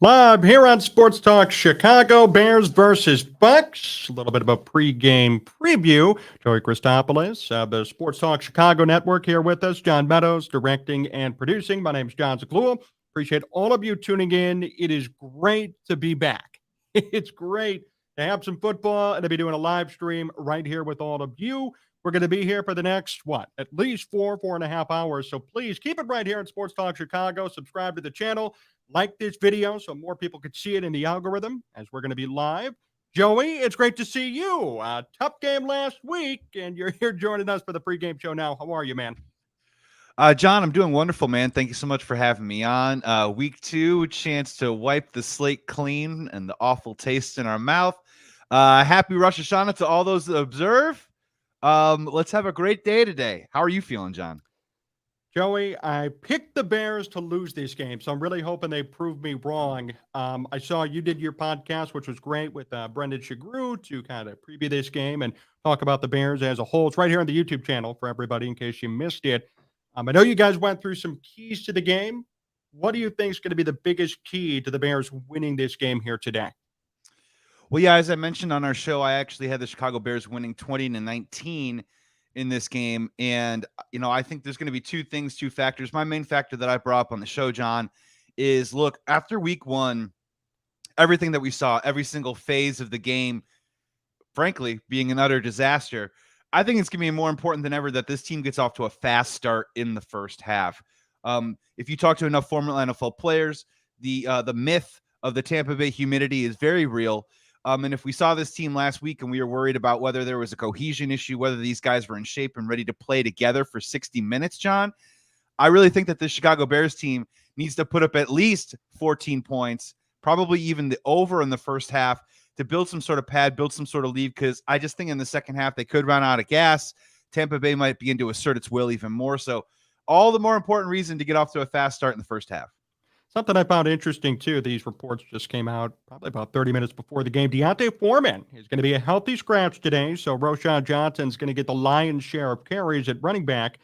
Live here on Sports Talk Chicago, Bears versus Bucks. A little bit of a pregame preview. Joey Christopoulos of the Sports Talk Chicago Network here with us. John Meadows directing and producing. My name is Jon Zaghloul. Appreciate all of you tuning in. It is great to be back. It's great to have some football and to be doing a live stream right here with all of you. We're going to be here for the next, at least 4.5 hours. So please keep it right here on Sports Talk Chicago. Subscribe to the channel. Like this video so more people could see it in the algorithm as we're going to be live. Joey, it's great to see you. Tough game last week, and you're here joining us for the pregame show now. How are you, man? John, I'm doing wonderful, man. Thank you so much for having me on. Week 2, chance to wipe the slate clean and the awful taste in our mouth. Happy Rosh Hashanah to all those that observe. Let's have a great day today. How are you feeling, John? Joey, I picked the Bears to lose this game, so I'm really hoping they prove me wrong. I saw you did your podcast, which was great, with Brendan Shagru to kind of preview this game and talk about the Bears as a whole. It's right here on the YouTube channel for everybody in case you missed it. I know you guys went through some keys to the game. What do you think is going to be the biggest key to the Bears winning this game here today? Well, yeah, as I mentioned on our show, I actually had the Chicago Bears winning 20-19 in this game. And, I think there's going to be two factors. My main factor that I brought up on the show, John, is look, after week 1, everything that we saw, every single phase of the game, frankly, being an utter disaster, I think it's going to be more important than ever that this team gets off to a fast start in the first half. If you talk to enough former NFL players, the myth of the Tampa Bay humidity is very real. And if we saw this team last week and we were worried about whether there was a cohesion issue, whether these guys were in shape and ready to play together for 60 minutes, John, I really think that the Chicago Bears team needs to put up at least 14 points, probably even the over in the first half, to build some sort of pad, build some sort of lead, because I just think in the second half they could run out of gas. Tampa Bay might begin to assert its will even more. So all the more important reason to get off to a fast start in the first half. Something I found interesting, too, these reports just came out probably about 30 minutes before the game. D'Onta Foreman is going to be a healthy scratch today, so Roschon Johnson's going to get the lion's share of carries at running back.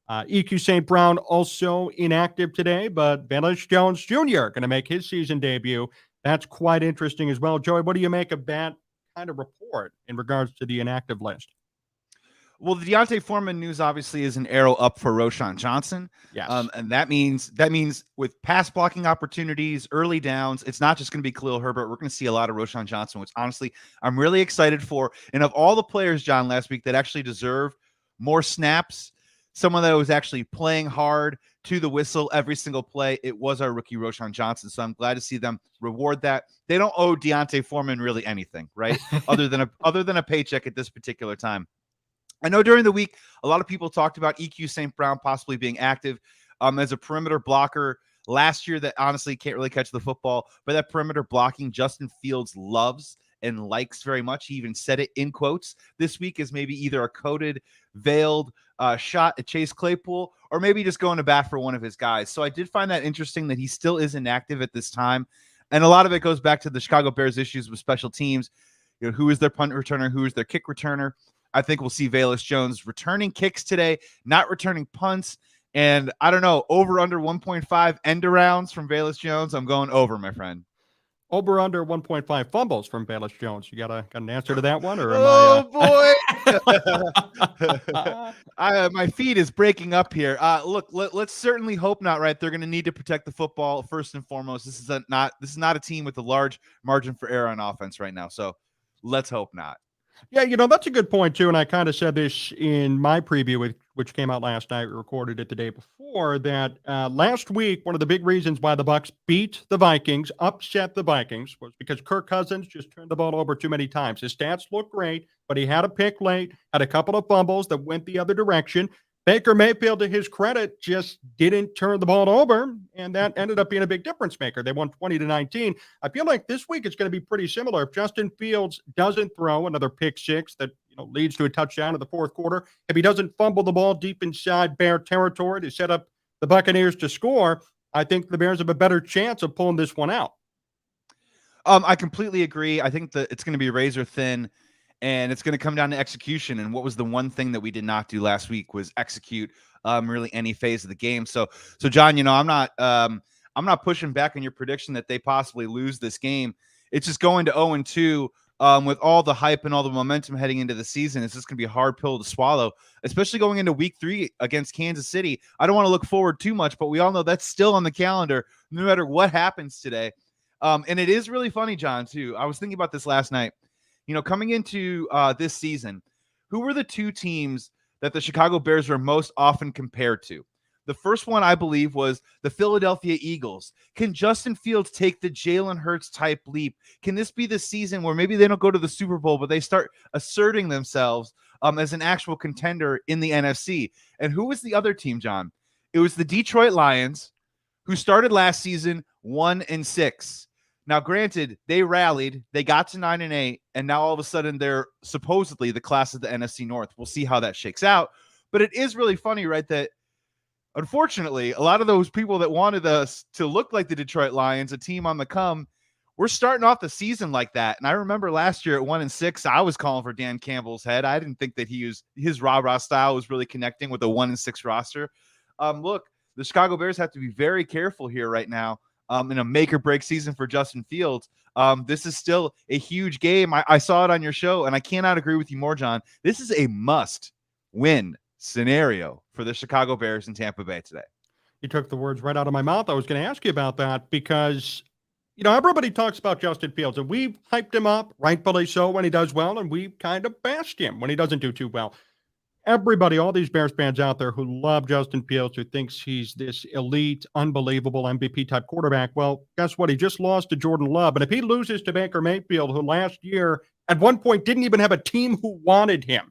EQ St. Brown also inactive today, but Velus Jones Jr. going to make his season debut. That's quite interesting as well. Joey, what do you make of that kind of report in regards to the inactive list? Well, the D'Onta Foreman news obviously is an arrow up for Roschon Johnson. Yes. And that means with pass blocking opportunities, early downs, it's not just going to be Khalil Herbert. We're going to see a lot of Roschon Johnson, which honestly I'm really excited for. And of all the players, John, last week that actually deserve more snaps, someone that was actually playing hard to the whistle every single play, it was our rookie Roschon Johnson. So I'm glad to see them reward that. They don't owe D'Onta Foreman really anything, right? other than a paycheck at this particular time. I know during the week, a lot of people talked about EQ St. Brown possibly being active as a perimeter blocker last year that honestly can't really catch the football, but that perimeter blocking Justin Fields loves and likes very much. He even said it in quotes this week as maybe either a coded, veiled shot at Chase Claypool or maybe just going to bat for one of his guys. So I did find that interesting that he still is inactive at this time. And a lot of it goes back to the Chicago Bears issues with special teams. Who is their punt returner? Who is their kick returner? I think we'll see Velus Jones returning kicks today, not returning punts. And I don't know, over under 1.5 end arounds from Velus Jones. I'm going over, my friend. Over under 1.5 fumbles from Velus Jones. You got an answer to that one? Or boy. My feed is breaking up here. Look, let's certainly hope not, right? They're going to need to protect the football first and foremost. This is not a team with a large margin for error on offense right now. So let's hope not. Yeah, that's a good point, too. And I kind of said this in my preview, which came out last night. We recorded it the day before, that last week, one of the big reasons why the Bucs beat the Vikings, upset the Vikings, was because Kirk Cousins just turned the ball over too many times. His stats look great, but he had a pick late, had a couple of fumbles that went the other direction. Baker Mayfield, to his credit, just didn't turn the ball over, and that ended up being a big difference maker. They won 20-19. I feel like this week it's going to be pretty similar. If Justin Fields doesn't throw another pick six that leads to a touchdown in the fourth quarter, if he doesn't fumble the ball deep inside Bear territory to set up the Buccaneers to score, I think the Bears have a better chance of pulling this one out. I completely agree. I think that it's going to be razor thin. And it's going to come down to execution. And what was the one thing that we did not do last week was execute really any phase of the game. So John, I'm I'm not pushing back on your prediction that they possibly lose this game. It's just going to 0-2 with all the hype and all the momentum heading into the season. It's just going to be a hard pill to swallow, especially going into week 3 against Kansas City. I don't want to look forward too much, but we all know that's still on the calendar no matter what happens today. And it is really funny, John, too. I was thinking about this last night. Coming into this season, who were the 2 teams that the Chicago Bears were most often compared to? The first one, I believe, was the Philadelphia Eagles. Can Justin Fields take the Jalen Hurts type leap? Can this be the season where maybe they don't go to the Super Bowl, but they start asserting themselves as an actual contender in the NFC? And who was the other team, John? It was the Detroit Lions, who started last season 1-6. Now, granted, they rallied, they got to 9-8, and now all of a sudden they're supposedly the class of the NFC North. We'll see how that shakes out. But it is really funny, right, that unfortunately, a lot of those people that wanted us to look like the Detroit Lions, a team on the come, we're starting off the season like that. And I remember last year at 1-6, I was calling for Dan Campbell's head. I didn't think that his rah-rah style was really connecting with a 1-6 roster. Look, the Chicago Bears have to be very careful here right now. In a make or break season for Justin Fields. This is still a huge game. I saw it on your show, and I cannot agree with you more, John. This is a must-win scenario for the Chicago Bears in Tampa Bay today. You took the words right out of my mouth. I was going to ask you about that because, everybody talks about Justin Fields, and we've hyped him up, rightfully so, when he does well, and we've kind of bashed him when he doesn't do too well. Everybody, all these Bears fans out there who love Justin Fields, who thinks he's this elite, unbelievable MVP-type quarterback, well, guess what? He just lost to Jordan Love. And if he loses to Baker Mayfield, who last year at one point didn't even have a team who wanted him,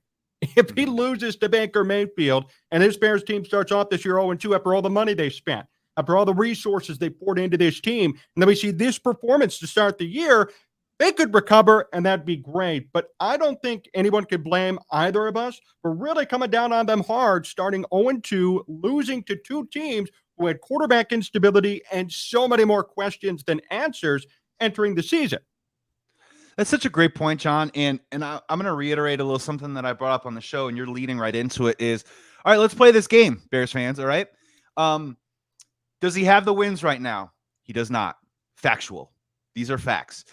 if he loses to Baker Mayfield and his Bears team starts off this year 0-2 after all the money they spent, after all the resources they poured into this team, and then we see this performance to start the year, they could recover, and that'd be great. But I don't think anyone could blame either of us for really coming down on them hard, starting 0-2, losing to 2 teams who had quarterback instability and so many more questions than answers entering the season. That's such a great point, John. And I'm going to reiterate a little something that I brought up on the show, and you're leading right into it is, all right, let's play this game, Bears fans, all right? Does he have the wins right now? He does not. Factual. These are facts.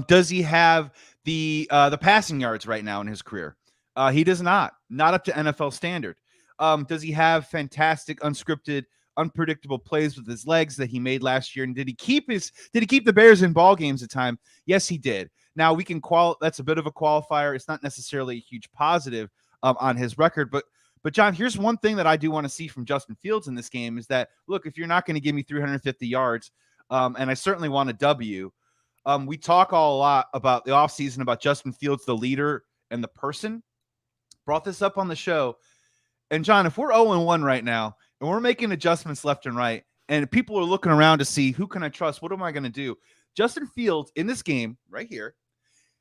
Does he have the passing yards right now in his career? He does not. Not up to NFL standard. Does he have fantastic, unscripted, unpredictable plays with his legs that he made last year? And did he keep the Bears in ball games at time? Yes, he did. Now we can that's a bit of a qualifier. It's not necessarily a huge positive on his record, but John, here's one thing that I do want to see from Justin Fields in this game is that, look, if you're not going to give me 350 yards, and I certainly want a W. We talk a lot about the offseason about Justin Fields, the leader and the person. Brought this up on the show. And John, if we're 0-1 right now and we're making adjustments left and right, and people are looking around to see who can I trust, what am I going to do? Justin Fields in this game right here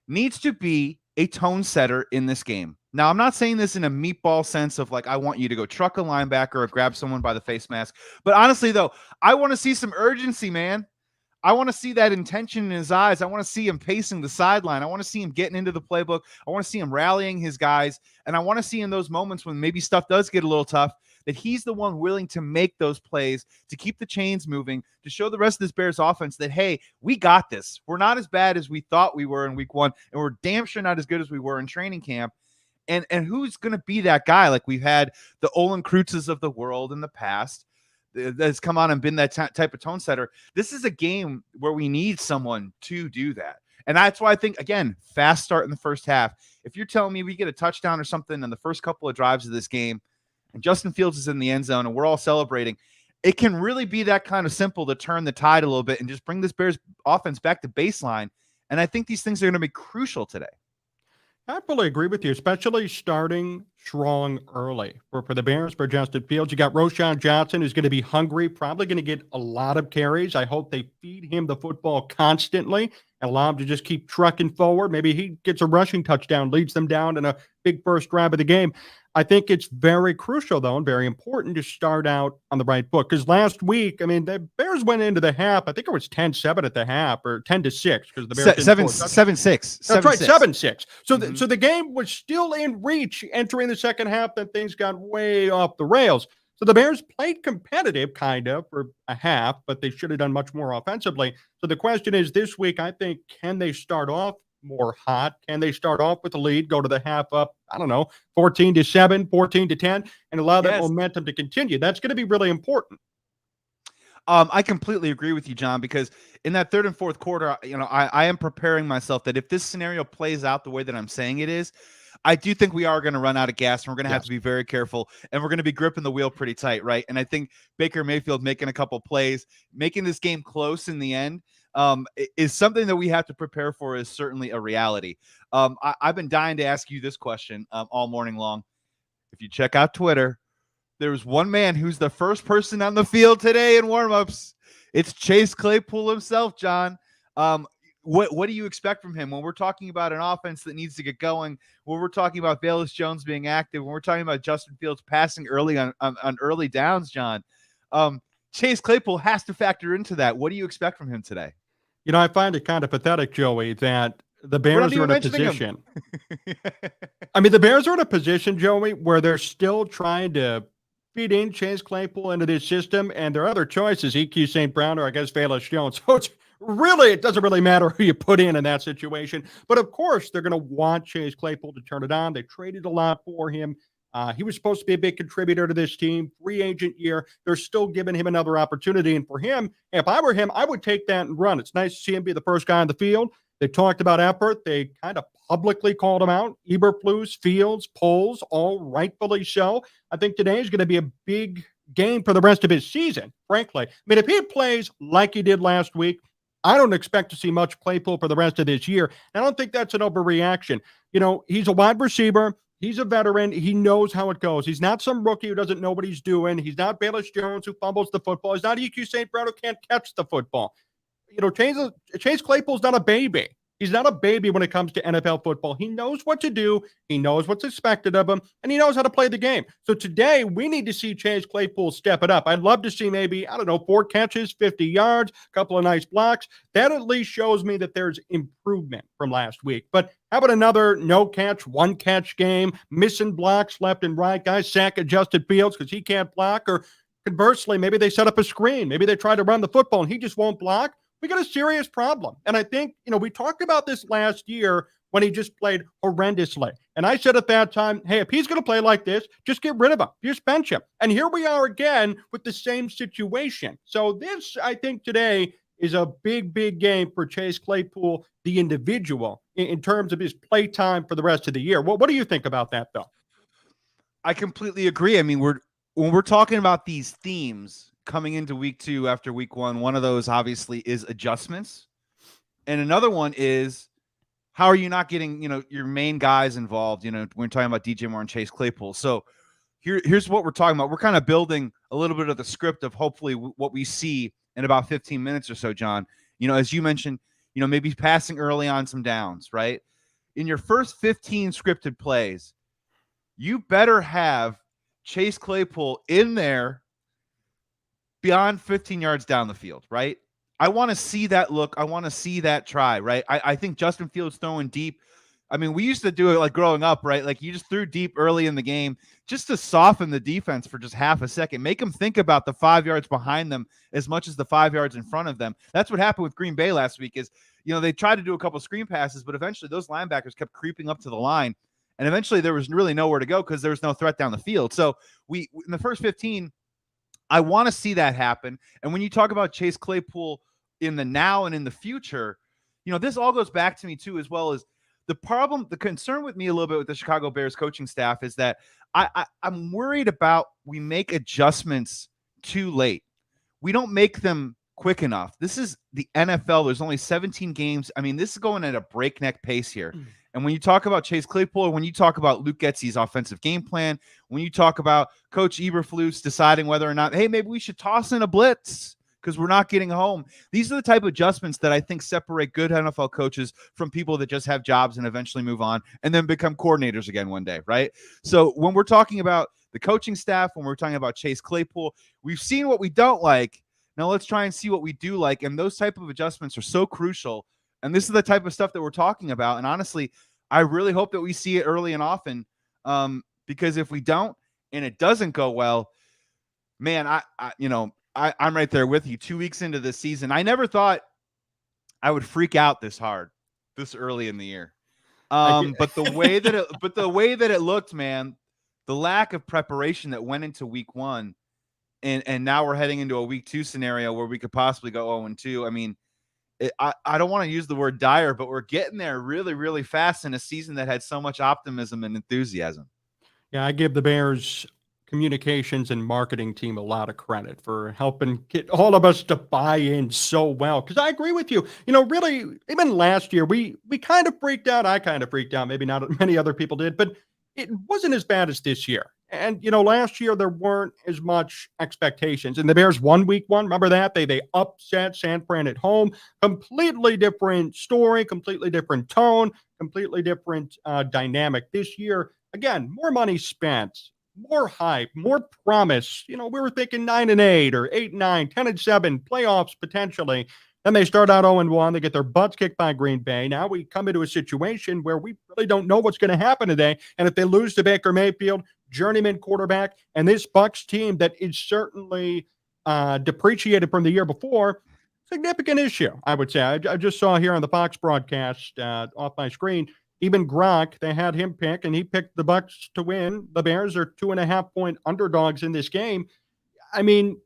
needs to be a tone setter in this game. Now, I'm not saying this in a meatball sense of like, I want you to go truck a linebacker or grab someone by the face mask. But honestly, though, I want to see some urgency, man. I want to see that intention in his eyes. I want to see him pacing the sideline. I want to see him getting into the playbook. I want to see him rallying his guys. And I want to see in those moments when maybe stuff does get a little tough, that he's the one willing to make those plays, to keep the chains moving, to show the rest of this Bears offense that, hey, we got this. We're not as bad as we thought we were in week 1, and we're damn sure not as good as we were in training camp. And who's going to be that guy? Like we've had the Olin Krutzes of the world in the past that's come on and been that type of tone setter. This is a game where we need someone to do that. And that's why I think, again, fast start in the first half. If you're telling me we get a touchdown or something in the first couple of drives of this game and Justin Fields is in the end zone and we're all celebrating, it can really be that kind of simple to turn the tide a little bit and just bring this Bears offense back to baseline. And I think these things are going to be crucial today. I fully agree with you, especially starting strong early. For the Bears, for Justin Fields, you got Roschon Johnson, who's going to be hungry, probably going to get a lot of carries. I hope they feed him the football constantly and allow him to just keep trucking forward. Maybe he gets a rushing touchdown, leads them down in a big first drive of the game. I think it's very crucial, though, and very important to start out on the right foot. Because last week, I mean, the Bears went into the half. I think it was 10-7 at the half, or 10-6, because the Bears 7-6. That's right, 7-6. So, so the game was still in reach entering the second half. Then things got way off the rails. So the Bears played competitive, kind of, for a half, but they should have done much more offensively. So the question is this week, I think, can they start off more hot? Can they start off with a lead, go to the half up, I don't know, 14-7, 14-10, and allow that Yes. momentum to continue? That's going to be really important. I completely agree with you, John, because in that third and fourth quarter, I am preparing myself that if this scenario plays out the way that I'm saying it is, I do think we are going to run out of gas and we're going to have Yes. to be very careful and we're going to be gripping the wheel pretty tight, right? And I think Baker Mayfield making a couple plays, making this game close in the end, is something that we have to prepare for, is certainly a reality. I've been dying to ask you this question all morning long. If you check out Twitter, there's one man who's the first person on the field today in warmups. It's Chase Claypool himself, John. What do you expect from him when we're talking about an offense that needs to get going, when we're talking about Velus Jones being active, when we're talking about Justin Fields passing early on early downs, John? Chase Claypool has to factor into that. What do you expect from him today? I find it kind of pathetic, Joey, that the We're not Bears are even in a mentioning him. position. I mean, the Bears are in a position, Joey, where they're still trying to feed in Chase Claypool into this system, and their other choices, EQ St. Brown or I guess Velus Jones. So it doesn't really matter who you put in that situation. But of course, they're going to want Chase Claypool to turn it on. They traded a lot for him. He was supposed to be a big contributor to this team. Free agent year. They're still giving him another opportunity. And for him, if I were him, I would take that and run. It's nice to see him be the first guy on the field. They talked about effort. They kind of publicly called him out. Eberflus, Fields, Poles, all rightfully so. I think today is going to be a big game for the rest of his season, frankly. I mean, if he plays like he did last week, I don't expect to see much Claypool for the rest of this year. I don't think that's an overreaction. He's a wide receiver. He's a veteran. He knows how it goes. He's not some rookie who doesn't know what he's doing. He's not Velus Jones who fumbles the football. He's not EQ St. Brown who can't catch the football. Chase Claypool's not a baby. He's not a baby when it comes to NFL football. He knows what to do. He knows what's expected of him, and he knows how to play the game. So today, we need to see Chase Claypool step it up. I'd love to see maybe, 4 catches, 50 yards, a couple of nice blocks. That at least shows me that there's improvement from last week. But how about another no-catch, one-catch game, missing blocks left and right, guys sack adjusted Fields because he can't block, or conversely, maybe they set up a screen. Maybe they try to run the football and he just won't block. We got a serious problem. And I think, we talked about this last year when he just played horrendously. And I said at that time, hey, if he's going to play like this, just get rid of him. Just bench him. And here we are again with the same situation. So this, I think today is a big, big game for Chase Claypool, the individual, in terms of his play time for the rest of the year. What do you think about that, though? I completely agree. I mean, when we're talking about these themes coming into week 2 after week 1, one of those obviously is adjustments. And another one is, how are you not getting, your main guys involved, when we're talking about DJ Moore and Chase Claypool. So here's what we're talking about. We're kind of building a little bit of the script of hopefully what we see in about 15 minutes or so, John. As you mentioned, maybe passing early on some downs, right? In your first 15 scripted plays, you better have Chase Claypool in there beyond 15 yards down the field, right? I want to see that look. I want to see that try, right? I think Justin Fields throwing deep. I mean, we used to do it like growing up, right? Like you just threw deep early in the game just to soften the defense for just half a second. Make them think about the 5 yards behind them as much as the 5 yards in front of them. That's what happened with Green Bay last week is, they tried to do a couple screen passes, but eventually those linebackers kept creeping up to the line. And eventually there was really nowhere to go because there was no threat down the field. So in the first 15, I want to see that happen. And when you talk about Chase Claypool in the now and in the future, this all goes back to me too, as well as the concern with me a little bit with the Chicago Bears coaching staff is that I'm worried about we make adjustments too late. We don't make them quick enough. This is the NFL. There's only 17 games. I mean, this is going at a breakneck pace here. And when you talk about Chase Claypool, when you talk about Luke Getsy's offensive game plan, when you talk about Coach Eberflus deciding whether or not, hey, maybe we should toss in a blitz because we're not getting home. These are the type of adjustments that I think separate good NFL coaches from people that just have jobs and eventually move on and then become coordinators again one day, right? So when we're talking about the coaching staff, when we're talking about Chase Claypool, we've seen what we don't like. Now let's try and see what we do like. And those type of adjustments are so crucial. And this is the type of stuff that we're talking about. And honestly, I really hope that we see it early and often because if we don't and it doesn't go well, man, I'm right there with you. 2 weeks into this season, I never thought I would freak out this hard, this early in the year. But the way that it looked, man, the lack of preparation that went into week 1, and now we're heading into a week 2 scenario where we could possibly go 0-2. I mean, I don't want to use the word dire, but we're getting there really, really fast in a season that had so much optimism and enthusiasm. Yeah, I give the Bears communications and marketing team a lot of credit for helping get all of us to buy in so well. Because I agree with you. Really, even last year, we kind of freaked out. I kind of freaked out. Maybe not many other people did, but it wasn't as bad as this year. And last year there weren't as much expectations. And the Bears won week 1. Remember that? They upset San Fran at home. Completely different story, completely different tone, completely different dynamic. This year, again, more money spent, more hype, more promise. We were thinking 9-8 or 8-9, 10-7, playoffs potentially. Then they start out 0-1. They get their butts kicked by Green Bay. Now we come into a situation where we really don't know what's going to happen today. And if they lose to Baker Mayfield, journeyman quarterback, and this Bucs team that is certainly depreciated from the year before, significant issue, I would say. I just saw here on the Fox broadcast off my screen, even Gronk, they had him pick, and he picked the Bucs to win. The Bears are 2.5-point underdogs in this game. I mean,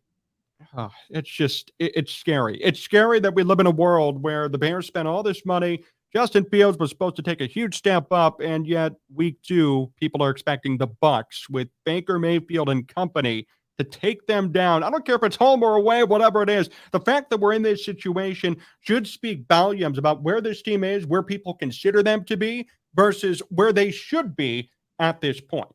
it's scary. It's scary that we live in a world where the Bears spent all this money. Justin Fields was supposed to take a huge step up, and yet week 2, people are expecting the Bucs with Baker Mayfield and company to take them down. I don't care if it's home or away, whatever it is. The fact that we're in this situation should speak volumes about where this team is, where people consider them to be, versus where they should be at this point.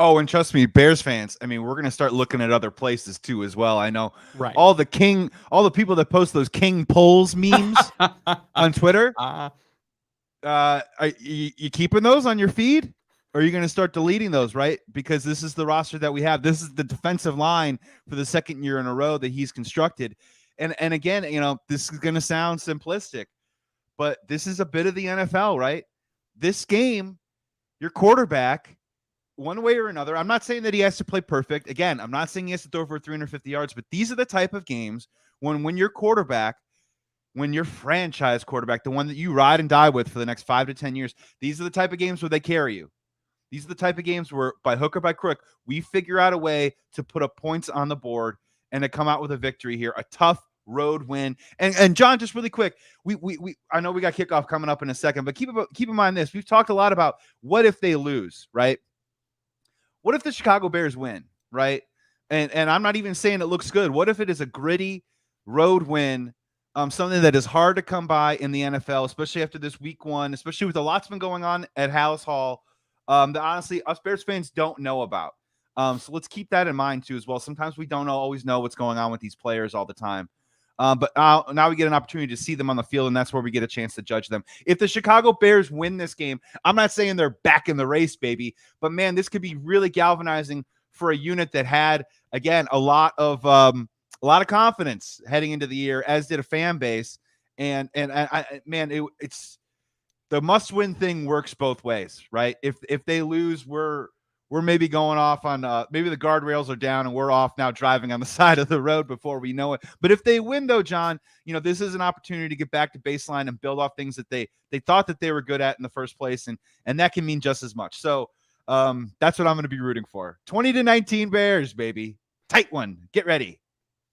Oh, and trust me, Bears fans, I mean, we're going to start looking at other places too as well. I know right. all the people that post those King polls memes on Twitter. Are you keeping those on your feed? Or are you going to start deleting those, right? Because this is the roster that we have. This is the defensive line for the second year in a row that he's constructed. And again, this is going to sound simplistic, but this is a bit of the NFL, right? This game, your quarterback, one way or another, I'm not saying that he has to play perfect. Again, I'm not saying he has to throw for 350 yards, but these are the type of games when your quarterback, when your franchise quarterback, the one that you ride and die with for the next 5 to 10 years, these are the type of games where they carry you. These are the type of games where by hook or by crook, we figure out a way to put up points on the board and to come out with a victory here, a tough road win. And John, just really quick, we I know we got kickoff coming up in a second, but keep in mind this. We've talked a lot about what if they lose, right? What if the Chicago Bears win, right? And I'm not even saying it looks good. What if it is a gritty road win, something that is hard to come by in the NFL, especially after this week 1, especially with a lot's been going on at Hallis Hall that honestly us Bears fans don't know about. So let's keep that in mind too as well. Sometimes we don't always know what's going on with these players all the time. But now we get an opportunity to see them on the field, and that's where we get a chance to judge them. If the Chicago Bears win this game, I'm not saying they're back in the race, baby, but man, this could be really galvanizing for a unit that had, again, a lot of confidence heading into the year, as did a fan base. And it's the must-win thing works both ways, right? If they lose, we're maybe going off on maybe the guardrails are down and we're off now driving on the side of the road before we know it. But if they win, though, John, this is an opportunity to get back to baseline and build off things that they thought that they were good at in the first place, and that can mean just as much. So that's what I'm going to be rooting for. 20-19 Bears, baby. Tight one. Get ready.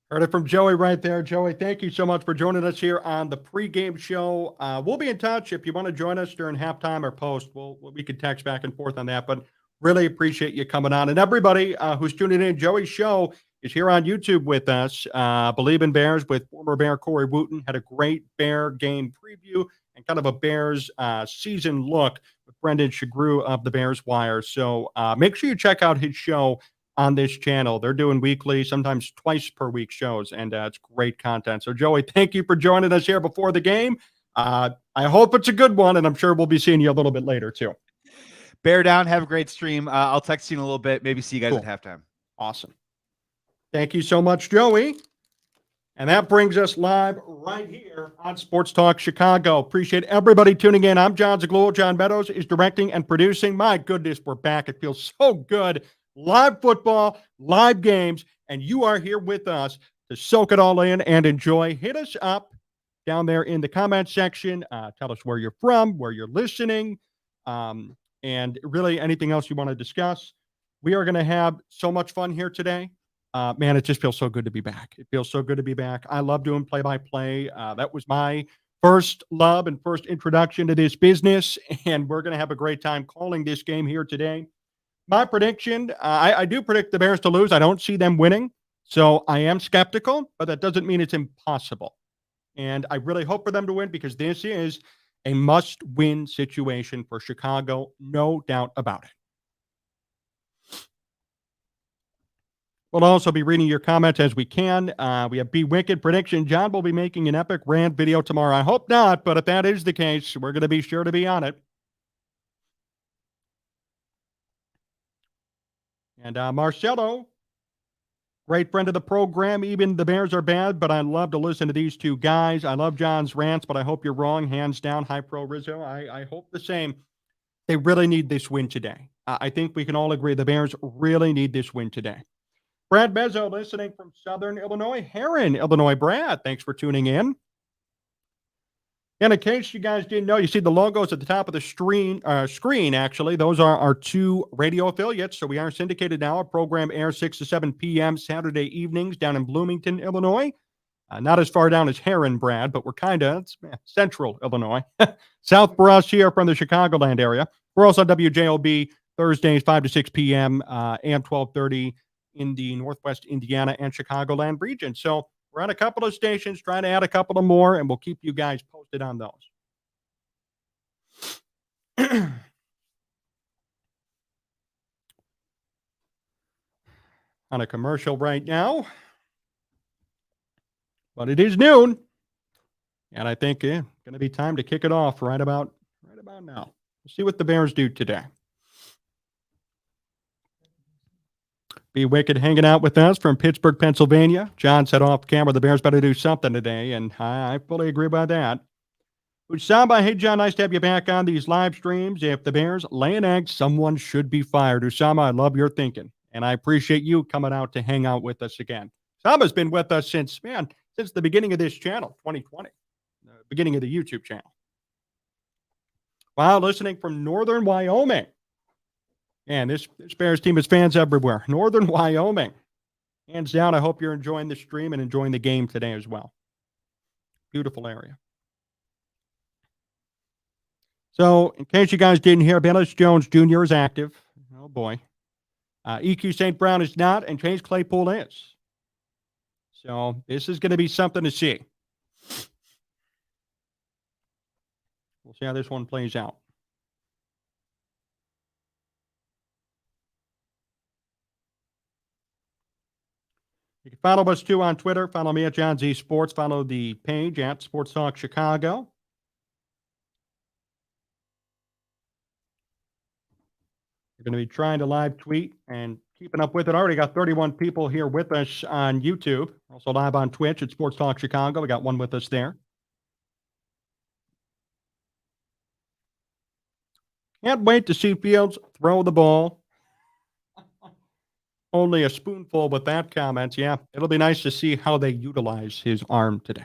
Heard it from Joey right there. Joey, thank you so much for joining us here on the pregame show. We'll be in touch if you want to join us during halftime or post. We can text back and forth on that, but really appreciate you coming on. And everybody who's tuning in, Joey's show is here on YouTube with us. Believe in Bears with former Bear Corey Wooten. Had a great Bear game preview and kind of a Bears season look with Brendan Shagrew of the Bears Wire. So make sure you check out his show on this channel. They're doing weekly, sometimes twice per week shows, and it's great content. So, Joey, thank you for joining us here before the game. I hope it's a good one, and I'm sure we'll be seeing you a little bit later, too. Bear down. Have a great stream. I'll text you in a little bit. Maybe see you guys at halftime. Awesome. Thank you so much, Joey. And that brings us live right here on Sports Talk Chicago. Appreciate everybody tuning in. I'm Jon Zaghloul. John Meadows is directing and producing. My goodness, we're back. It feels so good live football, live games, and you are here with us to soak it all in and enjoy. Hit us up down there in the comment section. Tell us where you're from, where you're listening, and really anything else you want to discuss. We are going to have so much fun here today. Man, it just feels so good to be back. It feels so good to be back. I love doing play by play. That was my first love and first introduction to this business. And we're going to have a great time calling this game here today. My prediction, I do predict the Bears to lose. I don't see them winning. So I am skeptical, but that doesn't mean it's impossible. And I really hope for them to win because this is a must win situation for Chicago. No doubt about it. We'll also be reading your comments as we can. We have Be Wicked prediction. John will be making an epic rant video tomorrow. I hope not, but if that is the case, we're going to be sure to be on it. And Marcelo, great friend of the program. Even the Bears are bad, but I love to listen to these two guys. I love John's rants, but I hope you're wrong. Hands down, High Pro Rizzo. I hope the same. They really need this win today. I think we can all agree the Bears really need this win today. Brad Bezzo listening from Southern Illinois, Heron, Illinois. Brad, thanks for tuning in. And in case you guys didn't know, you see the logos at the top of the screen, actually. Those are our two radio affiliates. So we are syndicated now. Our program airs 6 to 7 p.m. Saturday evenings down in Bloomington, Illinois. Not as far down as Heron, Brad, but we're kind of central Illinois. South for us here from the Chicagoland area. We're also on WJOB Thursdays, 5 to 6 p.m., AM 1230 in the Northwest Indiana and Chicagoland region. So we're on a couple of stations, trying to add a couple of more, and we'll keep you guys posted on those. On a commercial right now. But it is noon. And I think it's going to be time to kick it off right about now. We'll see what the Bears do today. Be Wicked hanging out with us from Pittsburgh, Pennsylvania. John said off camera the Bears better do something today, and I fully agree with that. Usama, hey, John, nice to have you back on these live streams. If the Bears lay an egg, someone should be fired. Usama, I love your thinking, and I appreciate you coming out to hang out with us again. Usama's been with us since the beginning of this channel, 2020, the beginning of the YouTube channel. Wow, listening from Northern Wyoming. And this Bears team is fans everywhere. Northern Wyoming. Hands down, I hope you're enjoying the stream and enjoying the game today as well. Beautiful area. So, in case you guys didn't hear, Bellis Jones Jr. is active. Oh, boy. EQ St. Brown is not, and Chase Claypool is. So, this is going to be something to see. We'll see how this one plays out. You can follow us, too, on Twitter. Follow me at Jon Z Sports. Follow the page at Sports Talk Chicago. We're going to be trying to live tweet and keeping up with it. I already got 31 people here with us on YouTube. Also live on Twitch at Sports Talk Chicago. We got one with us there. Can't wait to see Fields throw the ball. Only a spoonful with that comment. Yeah, it'll be nice to see how they utilize his arm today.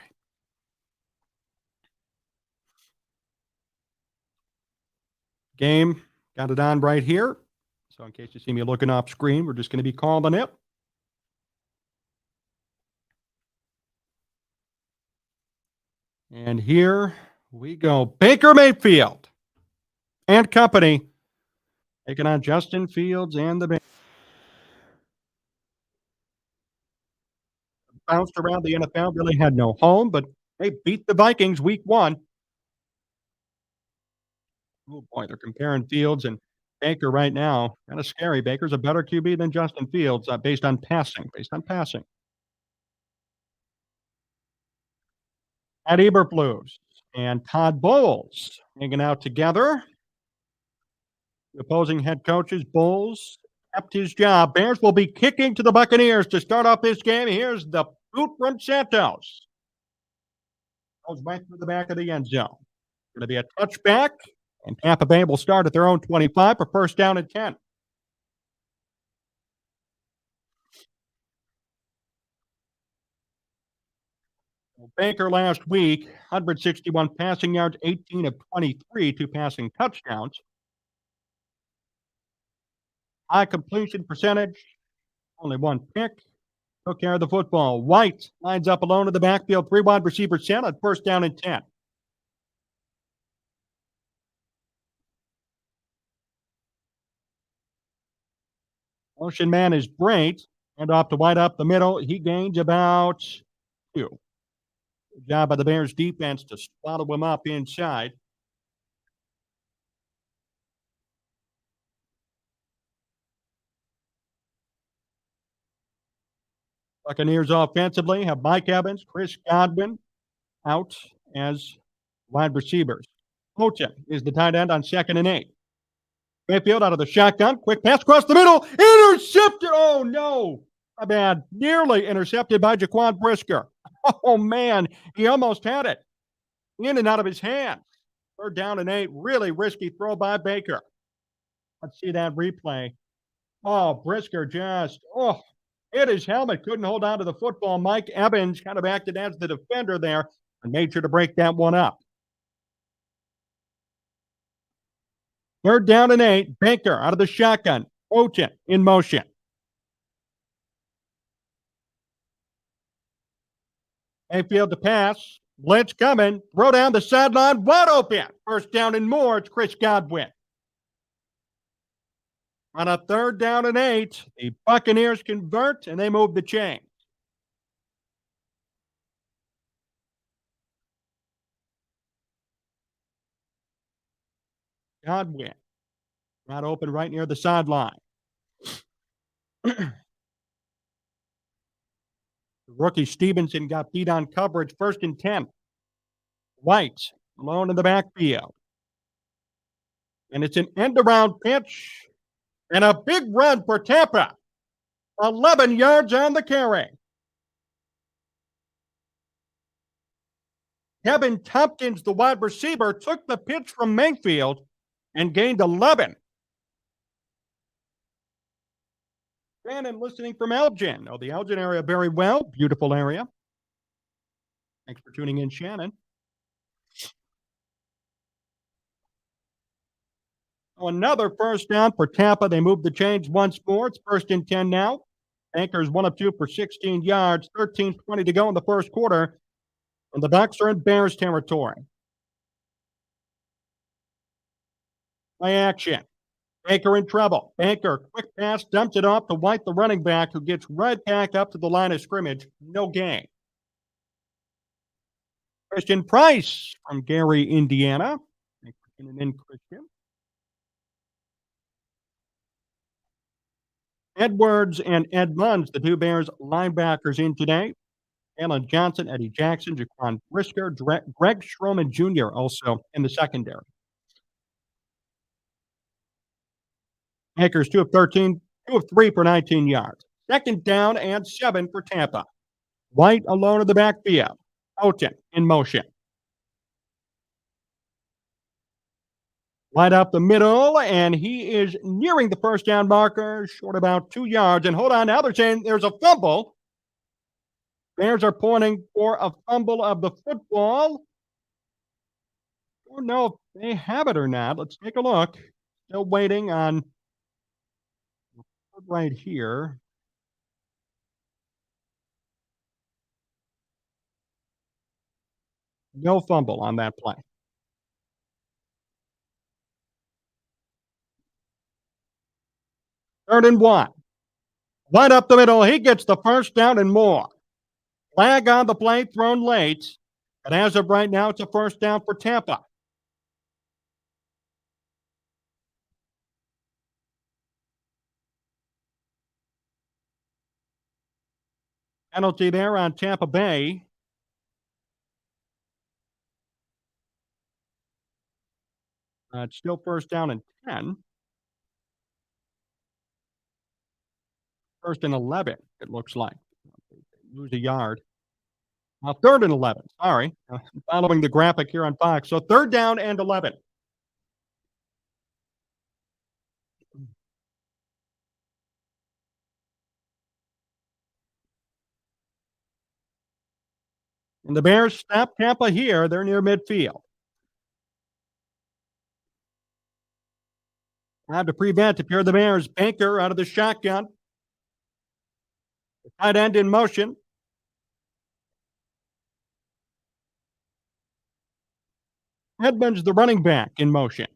Game, got it on right here. So in case you see me looking off screen, we're just going to be calling it. And here we go. Baker Mayfield and company taking on Justin Fields and the Bears. Bounced around the NFL, really had no home, but they beat the Vikings week 1. Oh, boy, they're comparing Fields and Baker right now. Kind of scary. Baker's a better QB than Justin Fields based on passing. At Eberflus and Todd Bowles hanging out together. The opposing head coaches, Bowles kept his job. Bears will be kicking to the Buccaneers to start off this game. Here's the boot from Santos. Goes right through the back of the end zone. Going to be a touchback, and Tampa Bay will start at their own 25 for first down and 10. Baker last week, 161 passing yards, 18 of 23, two passing touchdowns. High completion percentage, only one pick. Took care of the football. White lines up alone in the backfield, three wide receiver set on first down and 10. Motion man is great. And off to White up the middle. He gains about 2. Good job by the Bears defense to swallow him up inside. Buccaneers offensively have Mike Evans, Chris Godwin out as wide receivers. Houghton is the tight end on 2nd and 8. Mayfield out of the shotgun. Quick pass across the middle. Intercepted. Oh, no. My bad. Nearly intercepted by Jaquan Brisker. Oh, man. He almost had it. In and out of his hands. 3rd down and 8. Really risky throw by Baker. Let's see that replay. Oh, Brisker just, hit his helmet. Couldn't hold on to the football. Mike Evans kind of acted as the defender there and made sure to break that one up. 3rd down and 8. Baker out of the shotgun. Houghton in motion. Mayfield to pass. Blitz coming. Throw down the sideline. Wide open. 1st down and more. It's Chris Godwin. On a 3rd down and 8, the Buccaneers convert and they move the chain. Godwin. Not open right near the sideline. Rookie Stevenson got beat on coverage. 1st and 10. White alone in the backfield. And it's an end around pitch and a big run for Tampa. 11 yards on the carry. Kevin Tompkins, the wide receiver, took the pitch from Mayfield and gained 11. Shannon listening from Elgin. Know the Elgin area very well. Beautiful area. Thanks for tuning in, Shannon. Another 1st down for Tampa. They moved the chains once more. It's 1st and 10 now. Bankers 1 of 2 for 16 yards. 13:20 to go in the 1st quarter. And the Bucs are in Bears territory. Play action. Baker in trouble. Baker, quick pass, dumps it off to White, the running back, who gets right back up to the line of scrimmage. No gain. Christian Price from Gary, Indiana. Thanks for tuning in, Christian. Edwards and Ed Munns, the 2 Bears linebackers in today. Alan Johnson, Eddie Jackson, Jaquan Brisker, Greg Schroman Jr. also in the secondary. Akers 2 of 13, 2 of 3 for 19 yards. 2nd down and 7 for Tampa. White alone in the backfield. Houghton in motion. White up the middle, and he is nearing the 1st down marker, short about 2 yards. And hold on, now they're saying there's a fumble. Bears are pointing for a fumble of the football. I don't know if they have it or not. Let's take a look. Still waiting on right here. No fumble on that play. Third and 1. Right up the middle. He gets the 1st down and more. Flag on the play, thrown late. But as of right now, it's a 1st down for Tampa. Penalty there on Tampa Bay. It's still 1st down and 10. 1st and 11, it looks like. Lose a yard. 3rd and 11. Sorry. Following the graphic here on Fox. So 3rd down and 11. And the Bears stop Tampa here. They're near midfield. Time to prevent if you're the Bears. Banker out of the shotgun. The tight end in motion. Edmonds, the running back, in motion.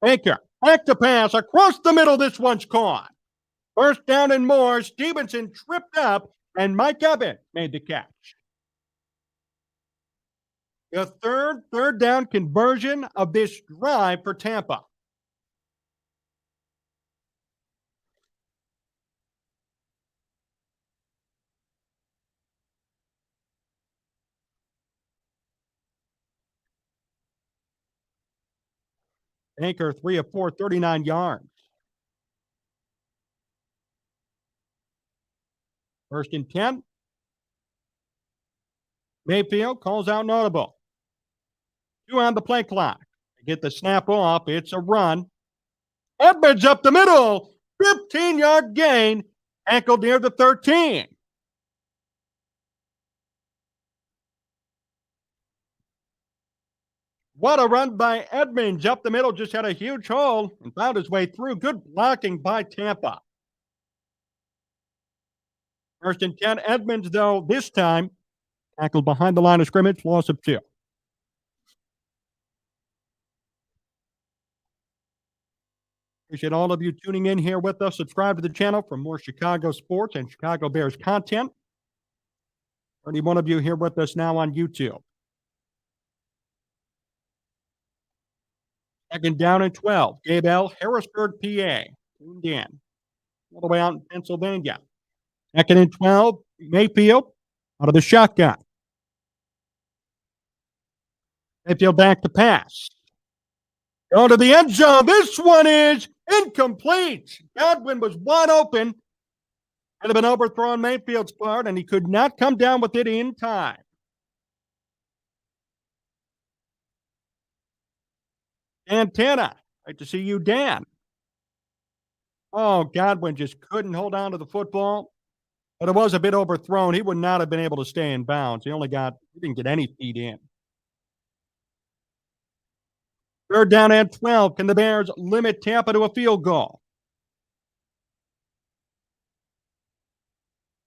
Baker, back to pass across the middle. This one's caught. First down and more. Stevenson tripped up, and Mike Evans made the catch. The third down conversion of this drive for Tampa. Baker, 3 of 4, 39 yards. First and 10. Mayfield calls out an audible. 2 on the play clock. To get the snap off, it's a run. Edmonds up the middle. 15-yard gain. Tackled near the 13. What a run by Edmonds up the middle. Just had a huge hole and found his way through. Good blocking by Tampa. First and 10. Edmonds, though, this time tackled behind the line of scrimmage. Loss of 2. Appreciate all of you tuning in here with us. Subscribe to the channel for more Chicago sports and Chicago Bears content. For any one of you here with us now on YouTube. Second down and 12. Gabe L., Harrisburg, PA. Tuned in. All the way out in Pennsylvania. Second and 12. Mayfield out of the shotgun. Mayfield back to pass. Going to the end zone. This one is incomplete. Godwin was wide open. Could have been overthrown Mayfield's part, and he could not come down with it in time. Antenna. Great to see you, Dan. Oh, Godwin just couldn't hold on to the football. But it was a bit overthrown. He would not have been able to stay in bounds. He didn't get any feet in. Third down and 12. Can the Bears limit Tampa to a field goal?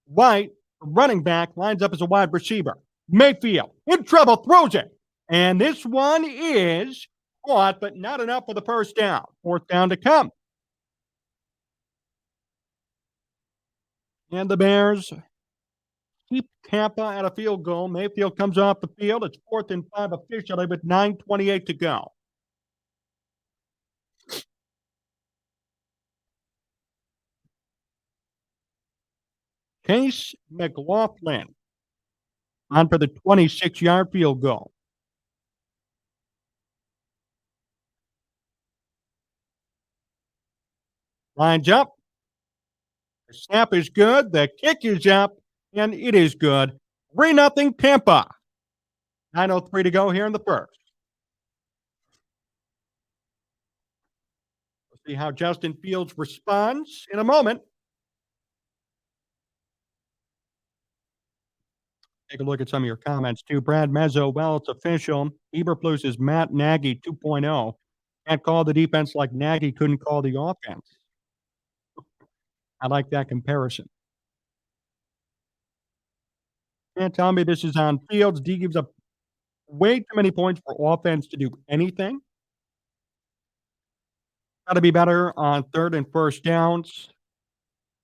White, running back, lines up as a wide receiver. Mayfield in trouble, throws it. And this one is caught, but not enough for the first down. Fourth down to come. And the Bears keep Tampa at a field goal. Mayfield comes off the field. It's 4th and 5 officially with 9:28 to go. Case McLaughlin on for the 26-yard field goal. Lines up. The snap is good. The kick is up, and it is good. 3-0 Tampa. 9:03 to go here in the first. We'll see how Justin Fields responds in a moment. Take a look at some of your comments, too. Brad Mezzo, well, it's official. Eberflus is Matt Nagy 2.0. Can't call the defense like Nagy couldn't call the offense. I like that comparison. Can't tell me this is on Fields. D gives up way too many points for offense to do anything. Got to be better on third and first downs.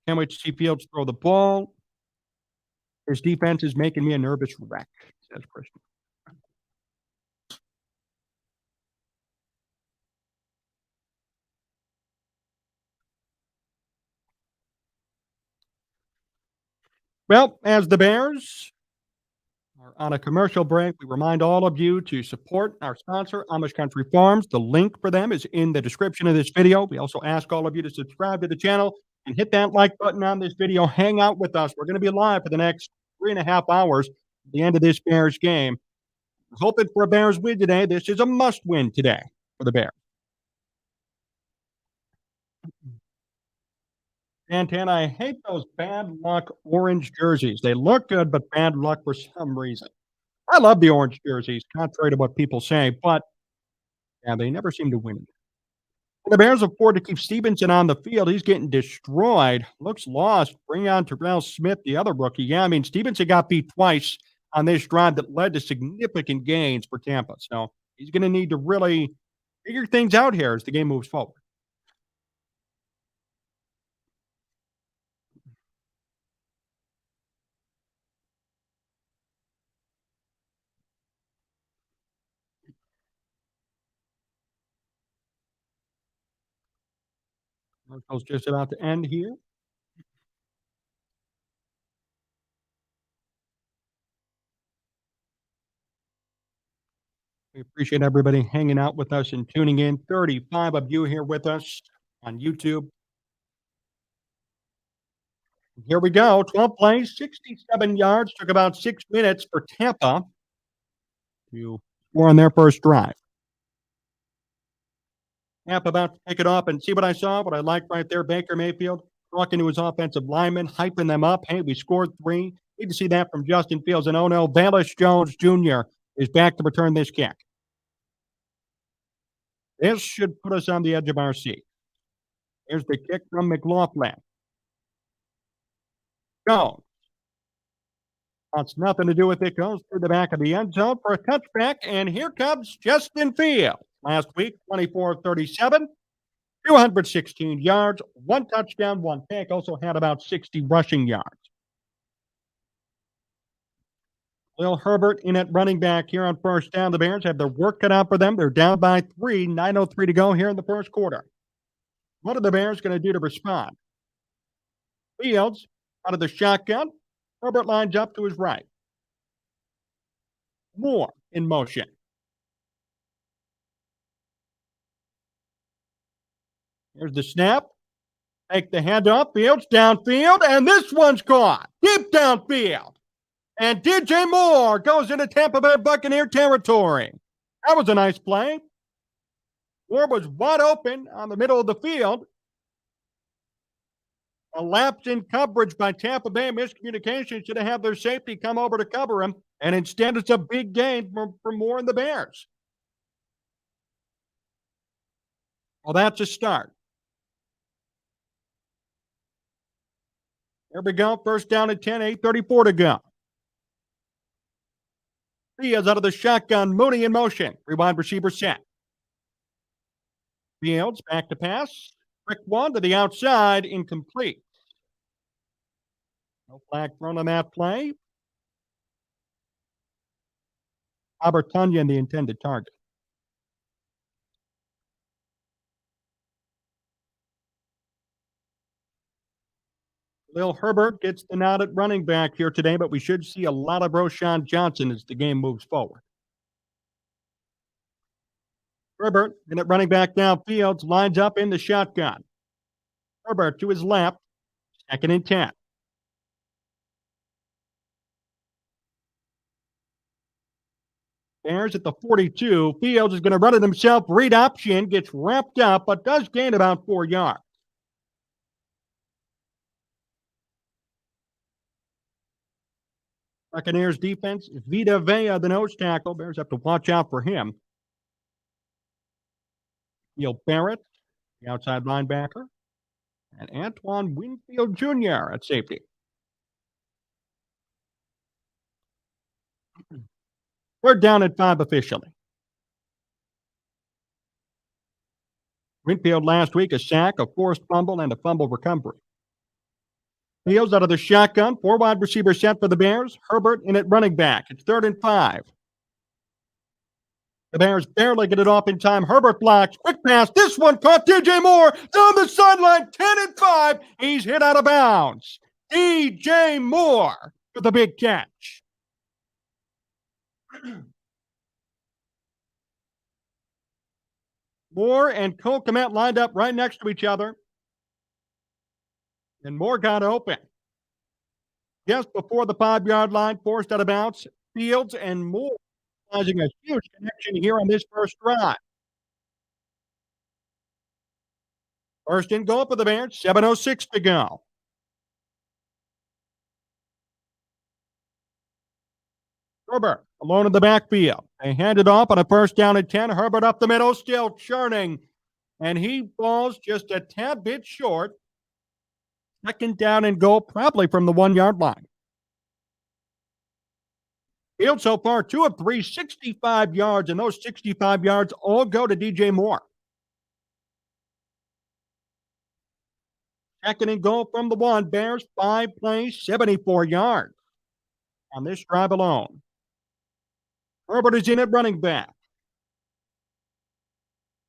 Can't wait to see Fields throw the ball. His defense is making me a nervous wreck, says Christian. Well, as the Bears are on a commercial break, we remind all of you to support our sponsor, Amish Country Farms. The link for them is in the description of this video. We also ask all of you to subscribe to the channel and hit that like button on this video. Hang out with us. We're going to be live for the next 3.5 hours at the end of this Bears game. Hoping for a Bears win today. This is a must-win today for the Bears. Santana, I hate those bad luck orange jerseys. They look good, but bad luck for some reason. I love the orange jerseys, contrary to what people say, but yeah, they never seem to win. The Bears afford to keep Stevenson on the field. He's getting destroyed. Looks lost. Bring on Terrell Smith, the other rookie. Yeah, I mean, Stevenson got beat twice on this drive that led to significant gains for Tampa. So he's going to need to really figure things out here as the game moves forward. Commercial's just about to end here. We appreciate everybody hanging out with us and tuning in. 35 of you here with us on YouTube. Here we go. 12 plays, 67 yards. Took about 6 minutes for Tampa to score on their first drive. Tampa about to pick it up and see what I saw, what I liked right there. Baker Mayfield talking to his offensive lineman, hyping them up. Hey, we scored 3. Need to see that from Justin Fields. And oh no, Velus Jones Jr. is back to return this kick. This should put us on the edge of our seat. Here's the kick from McLaughlin. Jones wants nothing to do with it. Goes through the back of the end zone for a touchback. And here comes Justin Fields. Last week, 24-37, 216 yards, 1 touchdown, 1 pick. Also had about 60 rushing yards. Will Herbert in at running back here on first down. The Bears have their work cut out for them. They're down by 3, 9:03 to go here in the first quarter. What are the Bears going to do to respond? Fields out of the shotgun. Herbert lines up to his right. Moore in motion. Here's the snap. Take the handoff. Fields downfield, and this one's caught deep downfield. And DJ Moore goes into Tampa Bay Buccaneer territory. That was a nice play. Moore was wide open on the middle of the field. A lapse in coverage by Tampa Bay. Miscommunication. Should have had their safety come over to cover him. And instead, it's a big gain for Moore and the Bears. Well, that's a start. There we go. First down at 10, 8:34 to go. Fields out of the shotgun. Mooney in motion. 3 wide receiver set. Fields back to pass. Quick one to the outside. Incomplete. No flag thrown on that play. Robert Tunyon, the intended target. Lil Herbert gets the nod at running back here today, but we should see a lot of Roschon Johnson as the game moves forward. Herbert, and at running back downfield, lines up in the shotgun. Herbert to his left, 2nd and 10. Bears at the 42. Fields is going to run it himself. Read option, gets wrapped up, but does gain about 4 yards. Buccaneers defense, Vita Vea, the nose tackle. Bears have to watch out for him. Neil Barrett, the outside linebacker, and Antoine Winfield Jr. at safety. We're down at 5 officially. Winfield last week, a sack, a forced fumble, and a fumble recovery. Fields out of the shotgun. 4 wide receiver set for the Bears. Herbert in at running back. It's 3rd and 5. The Bears barely get it off in time. Herbert blocks. Quick pass. This one caught DJ Moore down the sideline. 10 and 5. He's hit out of bounds. DJ Moore with a big catch. Moore and Cole Kmet lined up right next to each other. And Moore got open. Just before the 5-yard line, forced out of bounds. Fields and Moore causing a huge connection here on this first drive. First and goal for the Bears, 7:06 to go. Herbert alone in the backfield. They hand it off on a first down and 10. Herbert up the middle, still churning. And he falls just a tad bit short. Second down and goal, probably from the 1 yard line. Field so far, 2 of 3, 65 yards, and those 65 yards all go to DJ Moore. Second and goal from the 1. Bears 5 plays, 74 yards on this drive alone. Herbert is in at running back.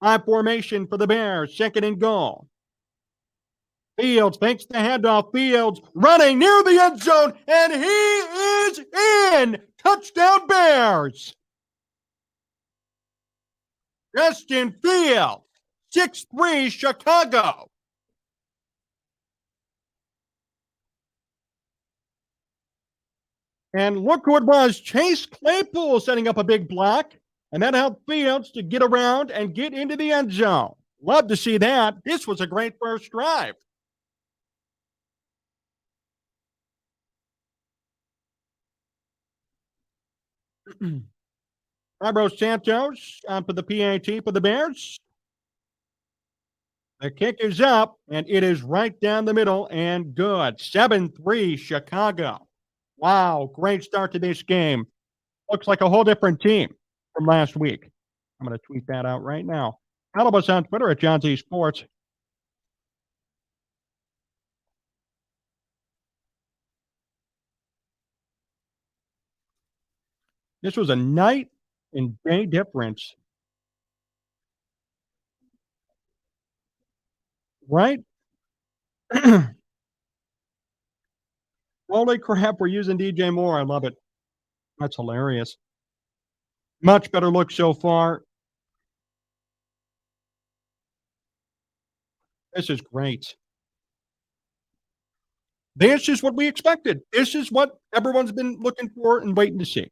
High formation for the Bears, second and goal. Fields fakes the handoff. Fields running near the end zone, and he is in. Touchdown Bears. Justin Fields, 6'3", Chicago. And look who it was. Chase Claypool setting up a big block, and that helped Fields to get around and get into the end zone. Love to see that. This was a great first drive. Fabro Santos for the PAT for the Bears. The kick is up, and it is right down the middle and good. 7-3 Chicago. Wow, great start to this game. Looks like a whole different team from last week. I'm going to tweet that out right now. Follow us on Twitter at Jon Z Sports. This was a night and day difference. Right? Holy crap, we're using DJ Moore. I love it. That's hilarious. Much better look so far. This is great. This is what we expected. This is what everyone's been looking for and waiting to see.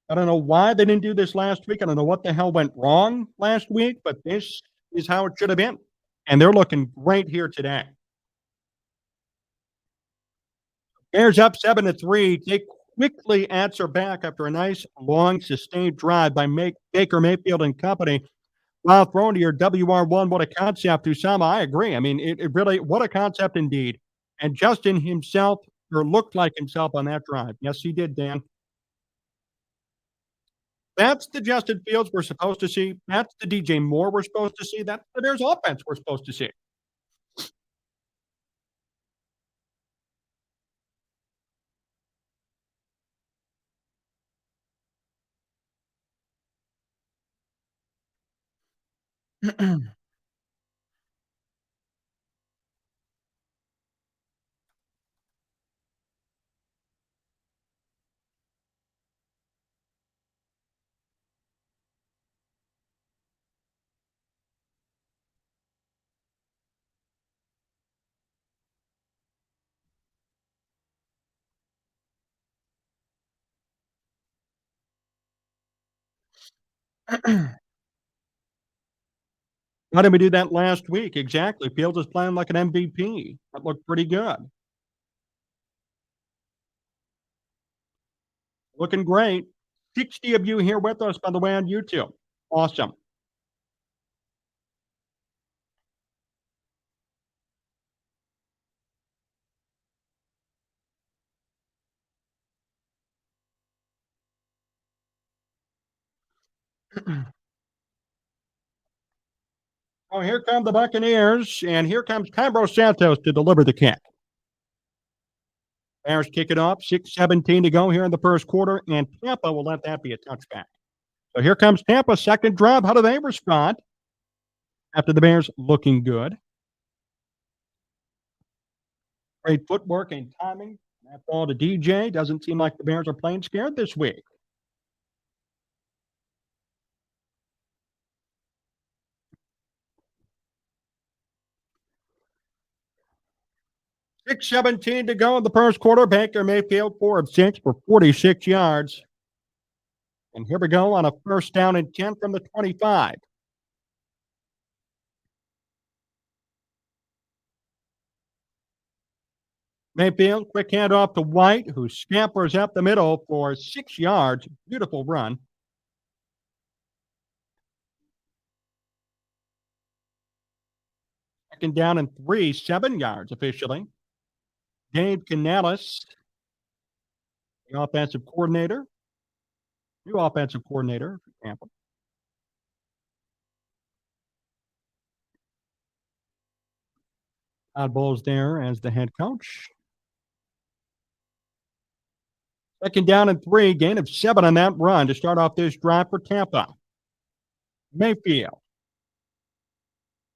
I don't know why they didn't do this last week. I don't know what the hell went wrong last week, but this is how it should have been. And they're looking great here today. Bears up 7-3. They quickly answer back after a nice, long, sustained drive by Baker Mayfield and company. While thrown to your WR1, what a concept, Usama. I agree. I mean, it really, what a concept indeed. And Justin himself, or looked like himself on that drive. Yes, he did, Dan. That's the Justin Fields we're supposed to see. That's the DJ Moore we're supposed to see. That's the Bears offense we're supposed to see. How did we do that last week? Exactly. Fields is playing like an MVP. That looked pretty good. Looking great. 60 of you here with us, by the way, on YouTube. Awesome. Oh, here come the Buccaneers, and here comes Fabro Santos to deliver the kick. Bears kick it off, 6:17 to go here in the first quarter, and Tampa will let that be a touchback. So here comes Tampa, second drive. How do they respond after the Bears looking good? Great footwork and timing. That ball to DJ. Doesn't seem like the Bears are playing scared this week. $6:17 to go in the first quarter. Baker Mayfield, 4 of 6 for 46 yards. And here we go on a first down and 10 from the 25. Mayfield, quick handoff to White, who scampers up the middle for 6 yards. Beautiful run. Second down and 3, 7 yards officially. Dave Canales, the offensive coordinator, new offensive coordinator for Tampa. Todd Bowles there as the head coach. Second down and 3, gain of 7 on that run to start off this drive for Tampa. Mayfield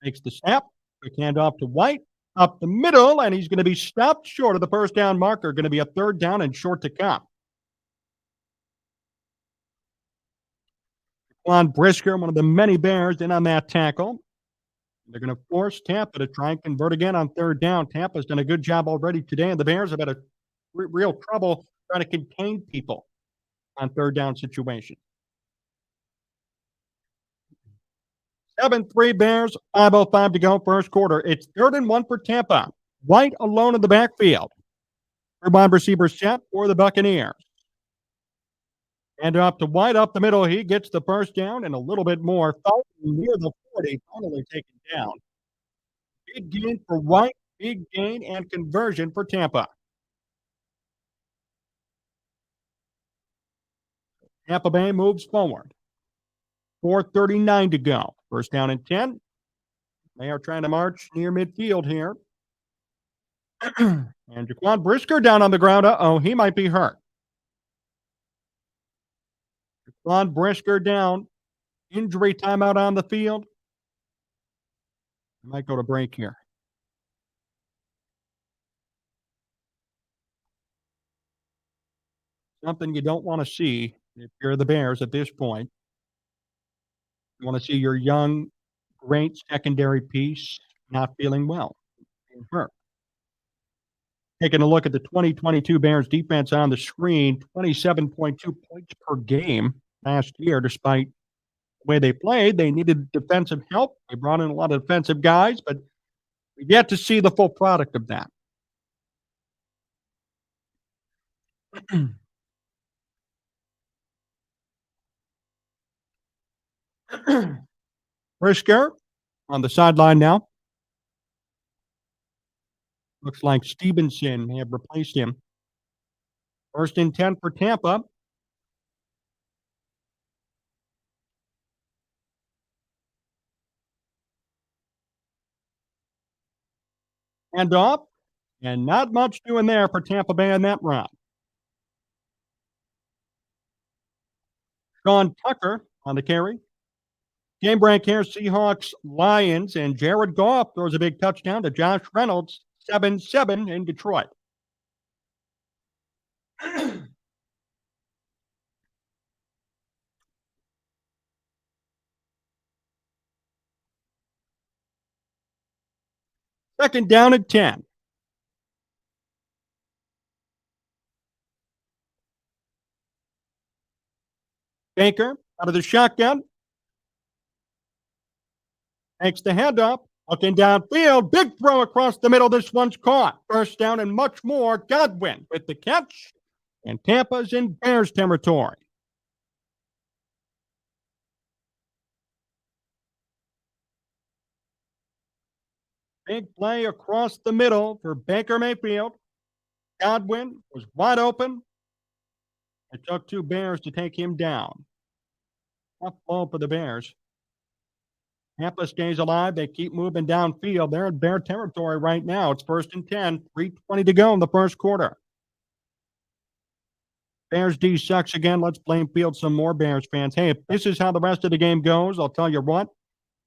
makes the snap, quick handoff to White, up the middle, and he's going to be stopped short of the first down marker. Going to be a third down and short to come. Juan Brisker, one of the many Bears, in on that tackle. They're going to force Tampa to try and convert again on third down. Tampa's done a good job already today, and the Bears have had a real trouble trying to contain people on third down situations. 7-3 Bears, 5:05 to go, first quarter. It's 3rd and 1 for Tampa. White alone in the backfield. Third wide receiver set for the Buccaneers. And up to White up the middle. He gets the first down and a little bit more. Foul near the 40, finally taken down. Big gain for White, big gain and conversion for Tampa. Tampa Bay moves forward. 4:39 to go. First down and 10. They are trying to march near midfield here. And Jaquan Brisker down on the ground. Uh-oh, he might be hurt. Jaquan Brisker down. Injury timeout on the field. Might go to break here. Something you don't want to see if you're the Bears at this point. You want to see your young, great secondary piece not feeling well, being hurt. Taking a look at the 2022 Bears defense on the screen, 27.2 points per game last year, despite the way they played. They needed defensive help. They brought in a lot of defensive guys, but we've yet to see the full product of that. Brisker on the sideline now. Looks like Stevenson may have replaced him. First and 10 for Tampa. Hand off, and not much doing there for Tampa Bay in that run. Sean Tucker on the carry. Game break here, Seahawks, Lions, and Jared Goff throws a big touchdown to Josh Reynolds, 7-7 in Detroit. Second down at 10. Baker out of the shotgun. Takes the handoff. Looking downfield. Big throw across the middle. This one's caught. First down and much more. Godwin with the catch. And Tampa's in Bears territory. Big play across the middle for Baker Mayfield. Godwin was wide open. It took 2 Bears to take him down. Tough ball for the Bears. Tampa stays alive. They keep moving downfield. They're in Bear territory right now. It's 1st and 10. 3:20 to go in the first quarter. Bears D sucks again. Let's blame Field some more, Bears fans. Hey, if this is how the rest of the game goes, I'll tell you what,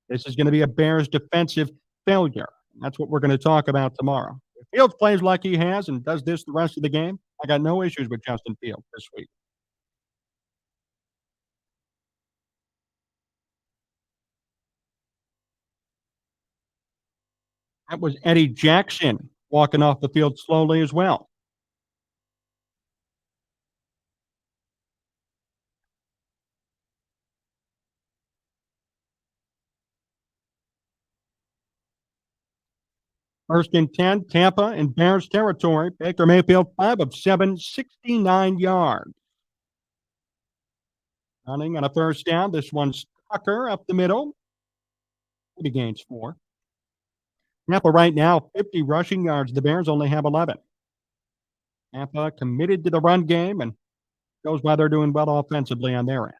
this is going to be a Bears defensive failure. That's what we're going to talk about tomorrow. If Fields plays like he has and does this the rest of the game, I got no issues with Justin Fields this week. That was Eddie Jackson walking off the field slowly as well. First and 10, Tampa in Bears territory. Baker Mayfield, 5 of 7, 69 yards. Running on a first down. This one's Tucker up the middle. He gains 4. Tampa right now, 50 rushing yards. The Bears only have 11. Tampa committed to the run game and shows why they're doing well offensively on their end.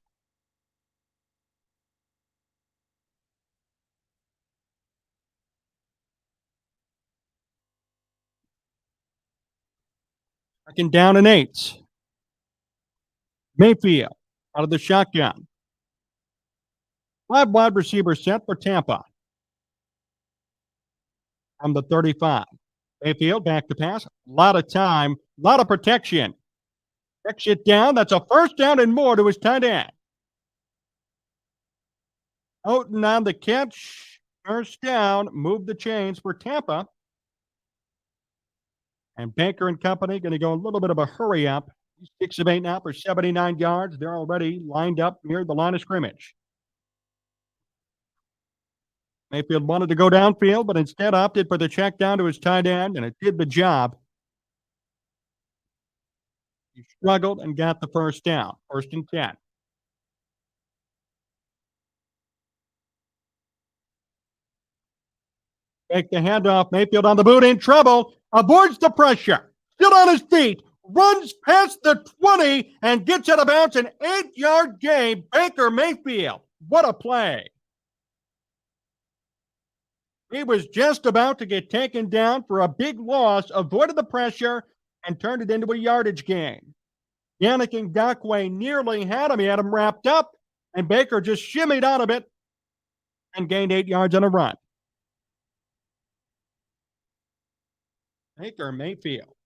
Second down and 8. Mayfield out of the shotgun. 5 wide receiver set for Tampa. From the 35. Mayfield back to pass. A lot of time, a lot of protection. Checks it down. That's a first down and more to his tight end. Houghton on the catch. First down. Move the chains for Tampa. And Baker and company going to go a little bit of a hurry up. 6 of 8 now for 79 yards. They're already lined up near the line of scrimmage. Mayfield wanted to go downfield, but instead opted for the check down to his tight end, and it did the job. He struggled and got the first down. First and 10. Take the handoff. Mayfield on the boot, in trouble. Avoids the pressure. Still on his feet. Runs past the 20 and gets out of bounds. An 8-yard gain. Baker Mayfield. What a play. He was just about to get taken down for a big loss, avoided the pressure, and turned it into a yardage gain. Yannick Ngakoue nearly had him. He had him wrapped up, and Baker just shimmied out of it and gained 8 yards on a run. Baker Mayfield.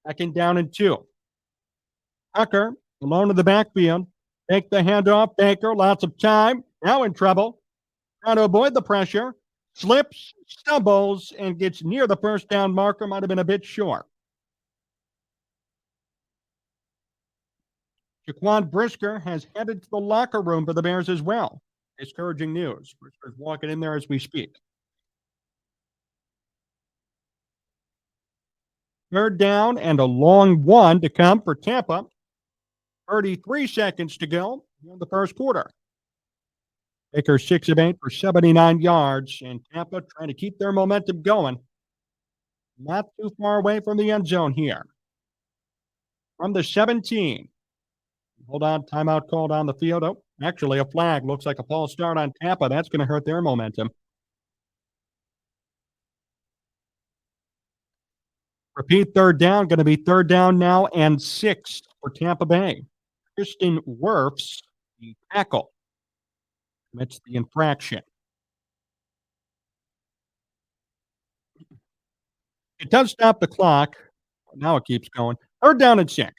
Second down and 2. Tucker alone in the backfield. Take the handoff. Baker, lots of time. Now in trouble. Trying to avoid the pressure. Slips, stumbles, and gets near the first down marker. Might have been a bit short. Jaquan Brisker has headed to the locker room for the Bears as well. Discouraging news. Brisker's walking in there as we speak. Third down and a long one to come for Tampa. 33 seconds to go in the first quarter. Baker 6 of 8 for 79 yards, and Tampa trying to keep their momentum going. Not too far away from the end zone here. From the 17. Hold on, timeout called on the field. Oh, actually a flag. Looks like a false start on Tampa. That's going to hurt their momentum. Repeat third down. Going to be third down now and 6 for Tampa Bay. Kristen Wirfs, the tackle, commits the infraction. It does stop the clock. Now it keeps going. Third down and 6.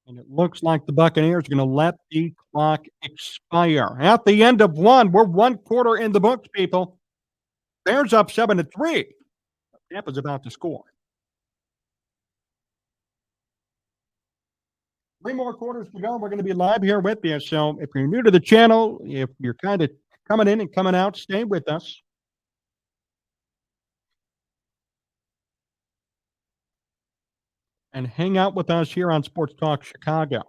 And it looks like the Buccaneers are going to let the clock expire. At the end of one, we're one quarter in the books, people. Bears up 7-3. Tampa's about to score. 3 more quarters to go. We're going to be live here with you. So if you're new to the channel, if you're kind of coming in and coming out, stay with us. And hang out with us here on Sports Talk Chicago.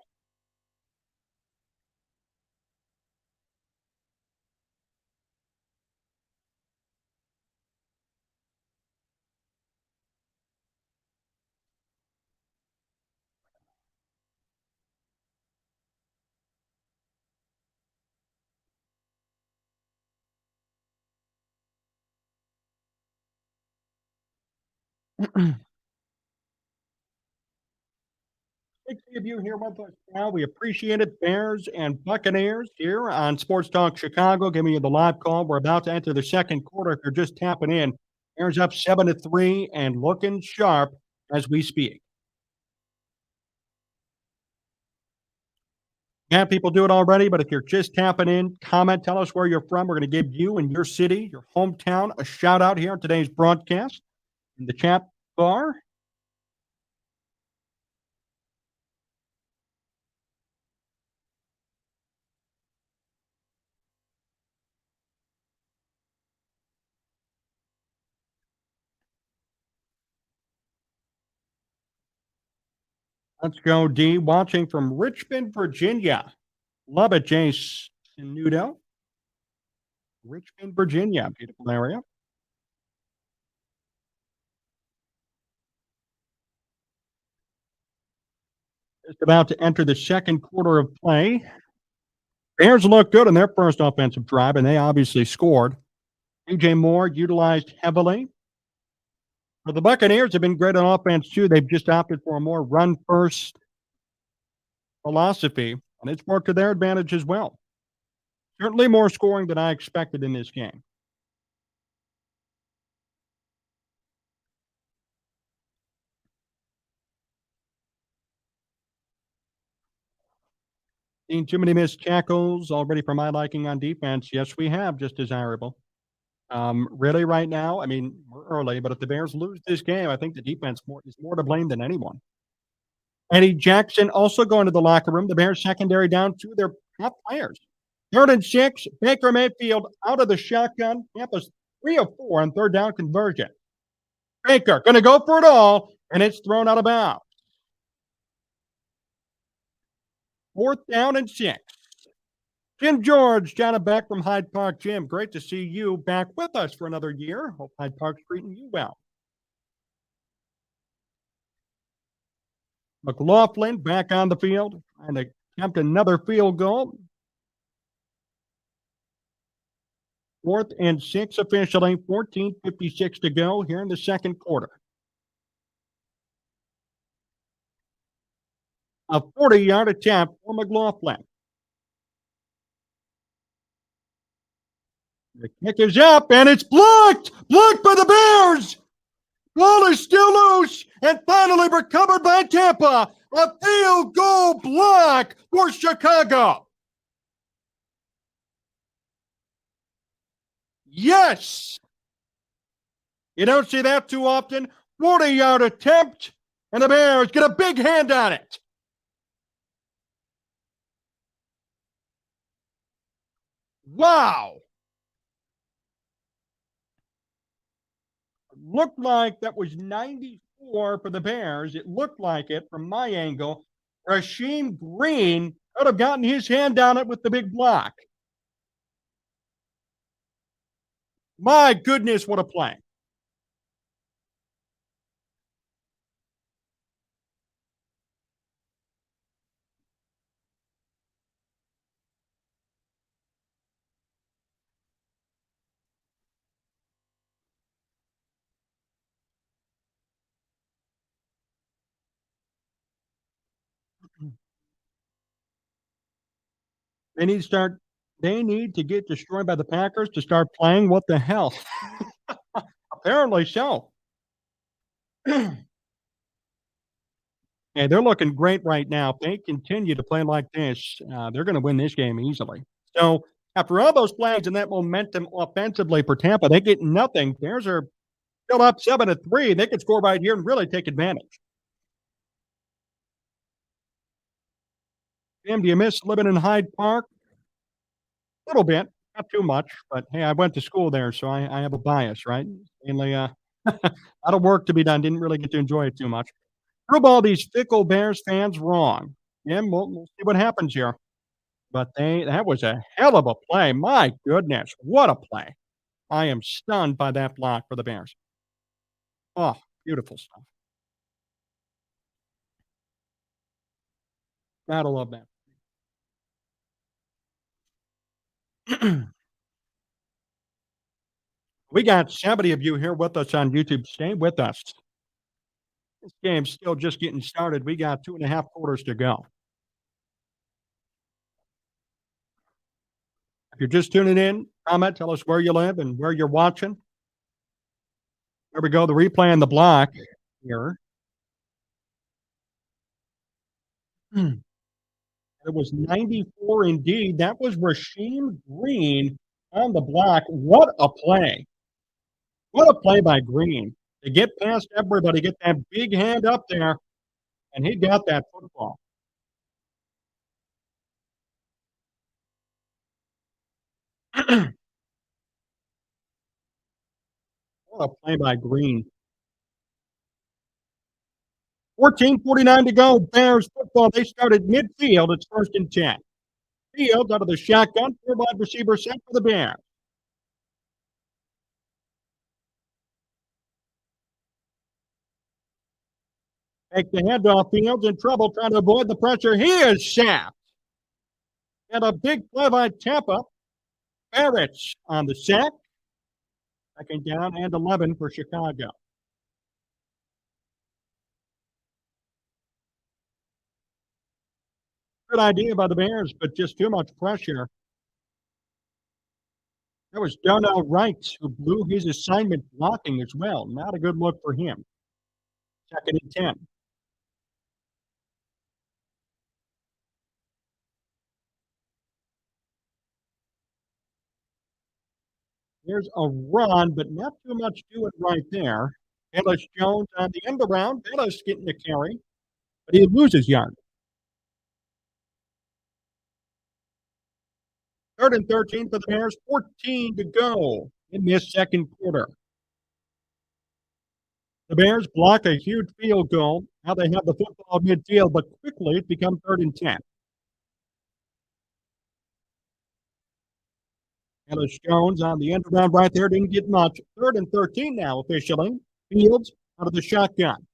Great to have you here with us now. We appreciate it. Bears and Buccaneers here on Sports Talk Chicago, giving you the live call. We're about to enter the second quarter. If you're just tapping in, Bears up 7-3 and looking sharp as we speak. Yeah, people do it already, but if you're just tapping in, comment, tell us where you're from. We're going to give you and your city, your hometown, a shout out here on today's broadcast in the chat bar. Let's go D. Watching from Richmond, Virginia. Love it, Jace Nudo. Richmond, Virginia. Beautiful area. Just about to enter the second quarter of play. Bears look good in their first offensive drive, and they obviously scored. DJ Moore utilized heavily. But the Buccaneers have been great on offense, too. They've just opted for a more run first philosophy, and it's worked to their advantage as well. Certainly more scoring than I expected in this game. Seen too many missed tackles already for my liking on defense. Yes, we have, just desirable. Really, right now, I mean, we're early, but if the Bears lose this game, I think the defense is more to blame than anyone. Eddie Jackson also going to the locker room. The Bears secondary down to their top players. 3rd and 6. Baker Mayfield out of the shotgun. Tampa's 3 of 4 on third down conversion. Baker going to go for it all, and it's thrown out of bounds. 4th down and 6. Jim George, John back from Hyde Park. Jim, great to see you back with us for another year. Hope Hyde Park's treating you well. McLaughlin back on the field and attempt another field goal. 4th and 6 officially. 14:56 to go here in the second quarter. A 40-yard attempt for McLaughlin. The kick is up, and it's blocked! Blocked by the Bears! Ball is still loose, and finally recovered by Tampa. A field goal block for Chicago. Yes! You don't see that too often. 40-yard attempt, and the Bears get a big hand on it. Wow! Looked like that was 94 for the Bears. It looked like it from my angle. Rasheem Green could have gotten his hand on it with the big block. My goodness, what a play. They need to get destroyed by the Packers to start playing. What the hell? Apparently so. Hey, they're looking great right now. If they continue to play like this, they're going to win this game easily. So after all those plays and that momentum offensively for Tampa, they get nothing. Bears are still up 7-3. They could score right here and really take advantage. Jim, do you miss living in Hyde Park? A little bit, not too much, but hey, I went to school there, so I have a bias, right? Mainly, a lot of work to be done. Didn't really get to enjoy it too much. Prove all these fickle Bears fans wrong. Yeah, we'll see what happens here. But that was a hell of a play. My goodness, what a play. I am stunned by that block for the Bears. Oh, beautiful stuff. Gotta love that. We got 70 of you here with us on YouTube. Stay with us. This game's still just getting started. We got 2.5 quarters to go. If you're just tuning in, comment, tell us where you live and where you're watching. There we go, the replay on the block here. It was 94 indeed. That was Rasheem Green on the block. What a play. What a play by Green. To get past everybody, get that big hand up there, and he got that football. What a play by Green. 14:49 to go. Bears football. They started midfield. It's 1st and 10. Fields out of the shotgun. 4 wide receiver set for the Bears. Take the handoff. Fields in trouble trying to avoid the pressure. He is sacked. And a big play by Tampa. Barrett's on the sack. 2nd down and 11 for Chicago. Good idea by the Bears, but just too much pressure. That was Darnell Wright who blew his assignment blocking as well. Not a good look for him. 2nd and 10. There's a run, but not too much to it right there. Ellis Jones on the end around. Ellis getting the carry, but he loses yard. 3rd and 13 for the Bears. 14 to go in this second quarter. The Bears block a huge field goal. Now they have the football midfield, but quickly it becomes 3rd and 10. Ellis Jones on the end around right there. Didn't get much. 3rd and 13 now officially. Fields out of the shotgun.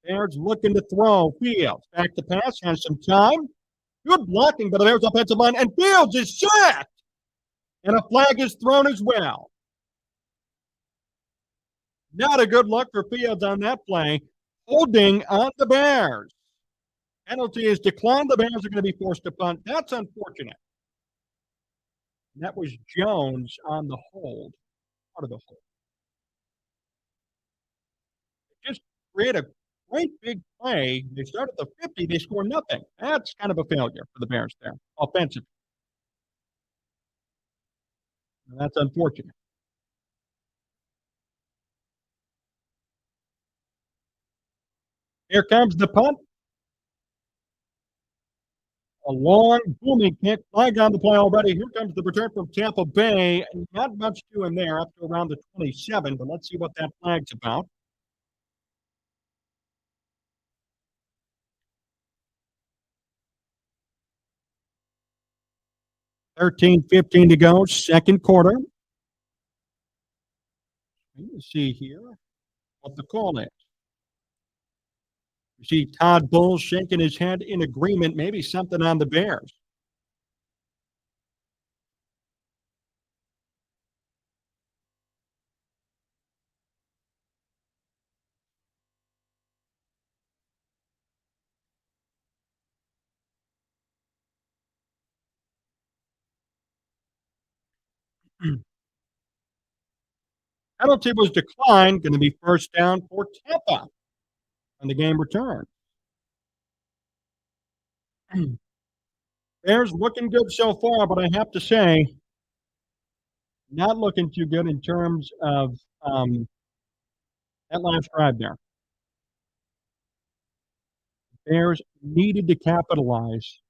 Bears looking to throw. Fields back to pass. Has some time. Good blocking by the Bears offensive line. And Fields is sacked. And a flag is thrown as well. Not a good look for Fields on that play. Holding on the Bears. Penalty is declined. The Bears are going to be forced to punt. That's unfortunate. And that was Jones on the hold. Part of the hold. Just create a great big play. They start at the 50. They score nothing. That's kind of a failure for the Bears there, offensively. And that's unfortunate. Here comes the punt. A long booming kick. Flag on the play already. Here comes the return from Tampa Bay. Not much doing there up to around the 27, but let's see what that flag's about. $13:15 to go, second quarter. Let's see here what the call is. You see Todd Bowles shaking his head in agreement, maybe something on the Bears. Penalty was declined, going to be 1st down for Tampa when the game returns. Bears looking good so far, but I have to say, not looking too good in terms of that last drive there. Bears needed to capitalize.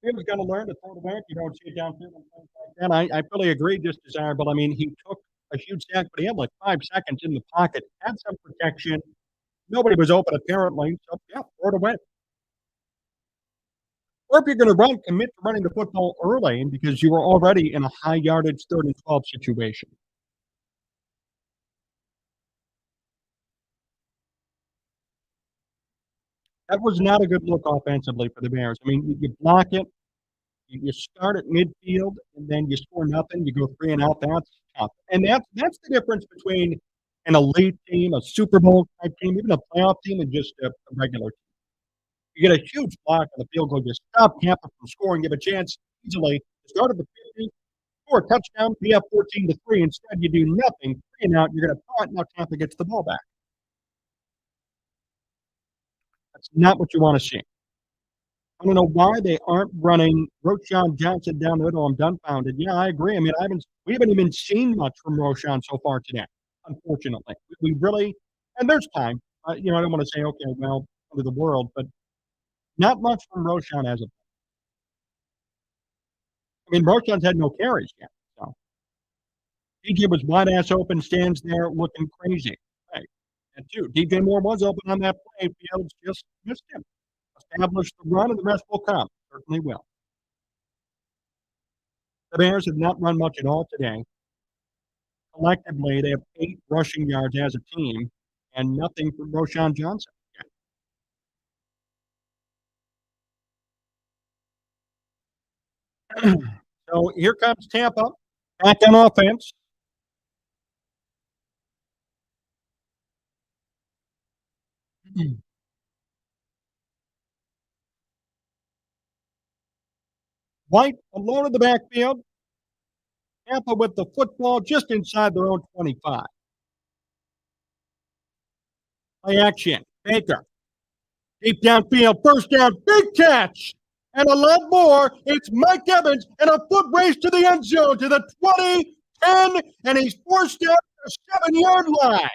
He was going to learn to throw the back. You don't see it downfield and things like that. I fully agree, just desirable. I mean, he took a huge sack, but he had like 5 seconds in the pocket, had some protection. Nobody was open apparently, so yeah, throw it away. Or if you're going to run, commit to running the football early because you were already in a high yardage 3rd and 12 situation. That was not a good look offensively for the Bears. I mean, you block it, you start at midfield, and then you score nothing. You go 3 and out. That's tough, and that's the difference between an elite team, a Super Bowl type team, even a playoff team, and just a regular team. You get a huge block on the field goal, you stop Tampa from scoring, give a chance easily. Start at the 50, score a touchdown, be up 14-3. Instead, you do nothing, 3 and out. You're going to punt. Now Tampa gets the ball back. That's not what you want to see. I don't know why they aren't running Roschon Johnson down the middle. I'm dumbfounded. Yeah, I agree. I mean, we haven't even seen much from Roschon so far today. unfortunately. We really, and there's time. I don't want to say, okay, well, end of the world, but not much from Roshan as of. I mean, Roshan's had no carries yet. So DJ was wide ass open, stands there looking crazy. Right. And two, DJ Moore was open on that play. Fields just missed him. Established the run, and the rest will come. Certainly will. The Bears have not run much at all today. Collectively, they have 8 rushing yards as a team, and nothing from Roshan Johnson. So here comes Tampa back on offense. White alone in the backfield. Tampa with the football just inside their own 25. Play action. Baker. Deep downfield. First down. Big catch. And a lot more. It's Mike Evans and a foot race to the end zone to the 20, 10, and he's forced out the 7-yard line.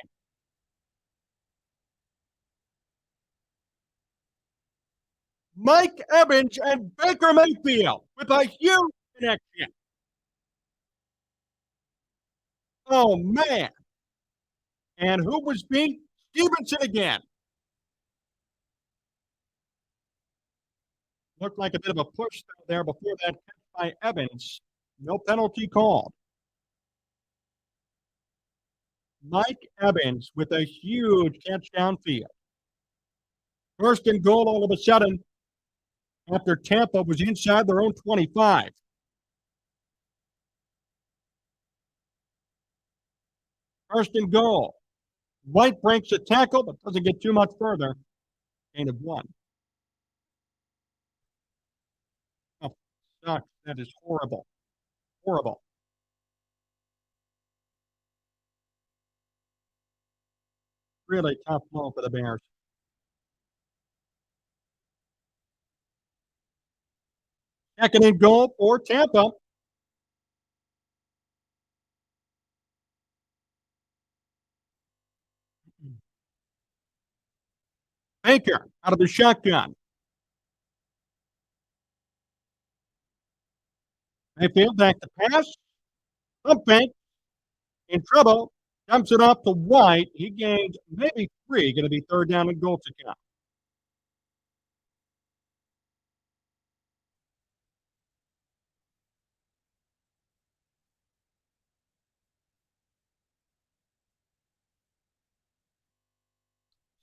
Mike Evans and Baker Mayfield with a huge connection. Oh, man. And who was beat? Stevenson again. Looked like a bit of a push there before that catch by Evans. No penalty called. Mike Evans with a huge catch downfield. First and goal all of a sudden after Tampa was inside their own 25. First and goal. White breaks the tackle, but doesn't get too much further. Gain of 1. Oh, sucks. That is horrible. Horrible. Really tough blow for the Bears. Second and goal for Tampa. Baker out of the shotgun. Mayfield back to pass. Pump fake. In trouble. Dumps it off to White. He gained maybe 3. Going to be third down and goal to count.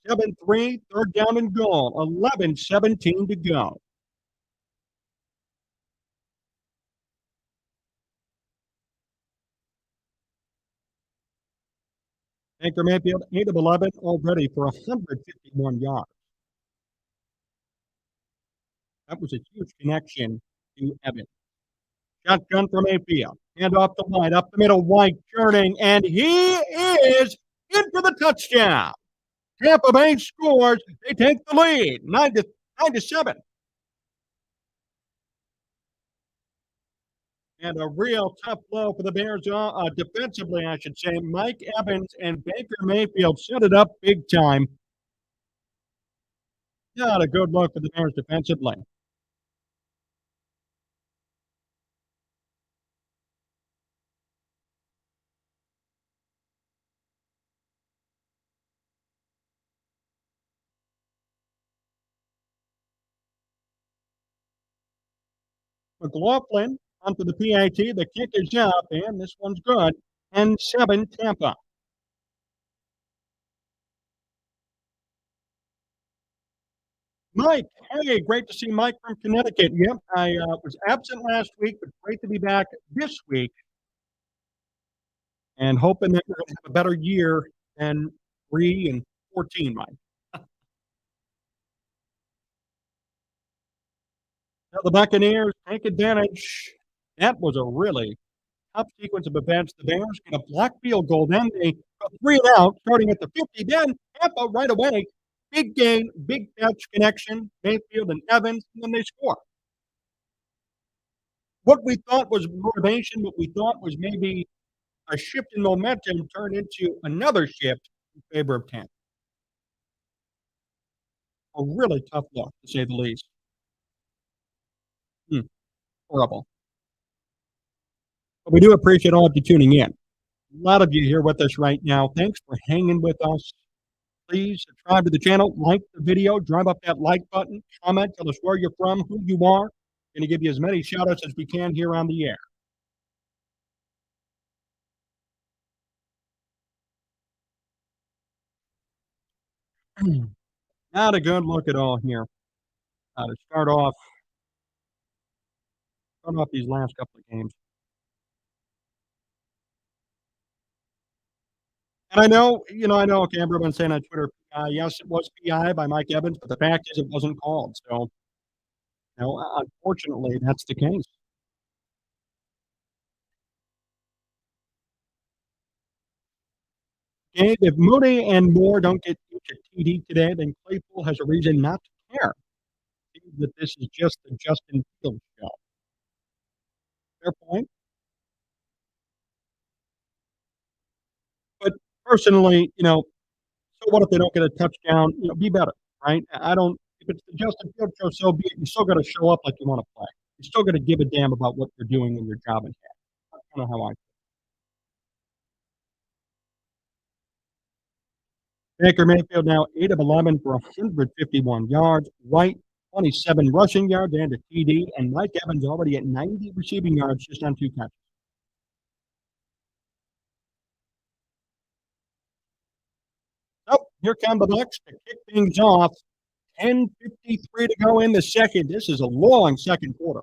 Seven three, third down and goal. 11-17 to go. Baker Mayfield, 8 of 11 already for 151 yards. That was a huge connection to Evans. Shotgun from Mayfield. Hand off to White. Up the middle, White turning, and he is in for the touchdown. Tampa Bay scores. They take the lead, 9-7. And a real tough blow for the Bears defensively, I should say. Mike Evans and Baker Mayfield set it up big time. Not a good look for the Bears defensively. McLaughlin onto the PAT. The kick is up, and this one's good. 10-7 Tampa. Mike, hey, great to see Mike from Connecticut. Yep, I was absent last week, but great to be back this week. And hoping that we're going to have a better year than 3 and 14, Mike. Now the Buccaneers take advantage. That was a really tough sequence of events. The Bears get a block field goal. Then they go 3 and out, starting at the 50. Then Tampa right away. Big gain, big catch connection. Mayfield and Evans, and then they score. What we thought was motivation, what we thought was maybe a shift in momentum turned into another shift in favor of Tampa. A really tough look, to say the least. Hmm, horrible. But we do appreciate all of you tuning in. A lot of you here with us right now. Thanks for hanging with us. Please subscribe to the channel, like the video, drive up that like button, comment, tell us where you're from, who you are. Going to give you as many shout outs as we can here on the air. Not a good look at all here. To start off these last couple of games. And I know, okay, everyone's saying on Twitter, yes, it was PI by Mike Evans, but the fact is it wasn't called. So, unfortunately, that's the case. Gabe, if Mooney and Moore don't get each a TD today, then Claypool has a reason not to care. That this is just the Justin Fields show. Fair point. But personally, so what if they don't get a touchdown? Be better, right? I don't. If it's the Justin Fields show, so be it. You still got to show up like you want to play. You still got to give a damn about what you're doing in your job in hand. That's kind of how I. Baker Mayfield now 8 of 11 for 151 yards. White 27 rushing yards and a TD, and Mike Evans already at 90 receiving yards just on 2 catches. Oh, here come the Bucs to kick things off. 10:53 to go in the second. This is a long second quarter.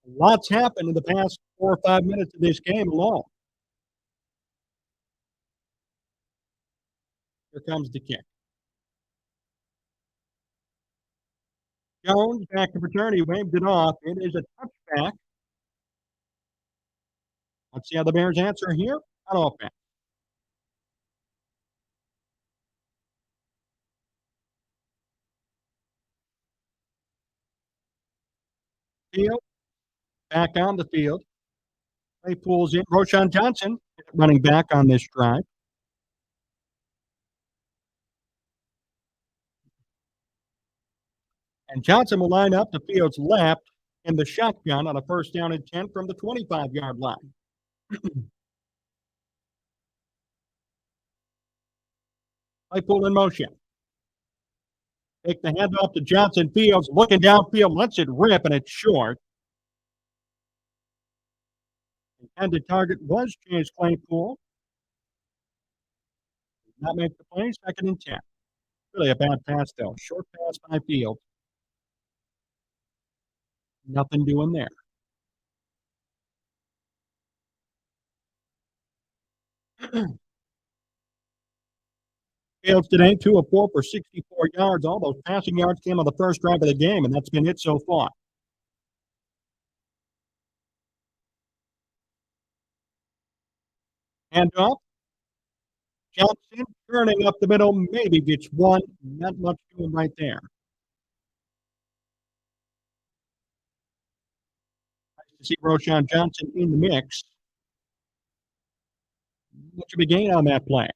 Lots happened in the past 4 or 5 minutes of this game alone. Here comes the kick. Jones back to return. He waved it off. It is a touchback. Let's see how the Bears answer here on offense. Field back on the field. Claypool's in. Roshan Johnson running back on this drive. And Johnson will line up to Fields' left in the shotgun on a first down and 10 from the 25-yard line. Claypool in motion. Take the handoff to Johnson. Fields looking downfield, lets it rip, and it's short. Intended target was Chase Claypool. Did not make the play. Second and 10. Really a bad pass, though. Short pass by Fields. Nothing doing there. Fields today, 2 of 4 for 64 yards. All those passing yards came on the first drive of the game, and that's been it so far. Handoff. Johnson turning up the middle, maybe gets one. Not much doing right there. Nice to see Roshan Johnson in the mix. Much of a gain on that play.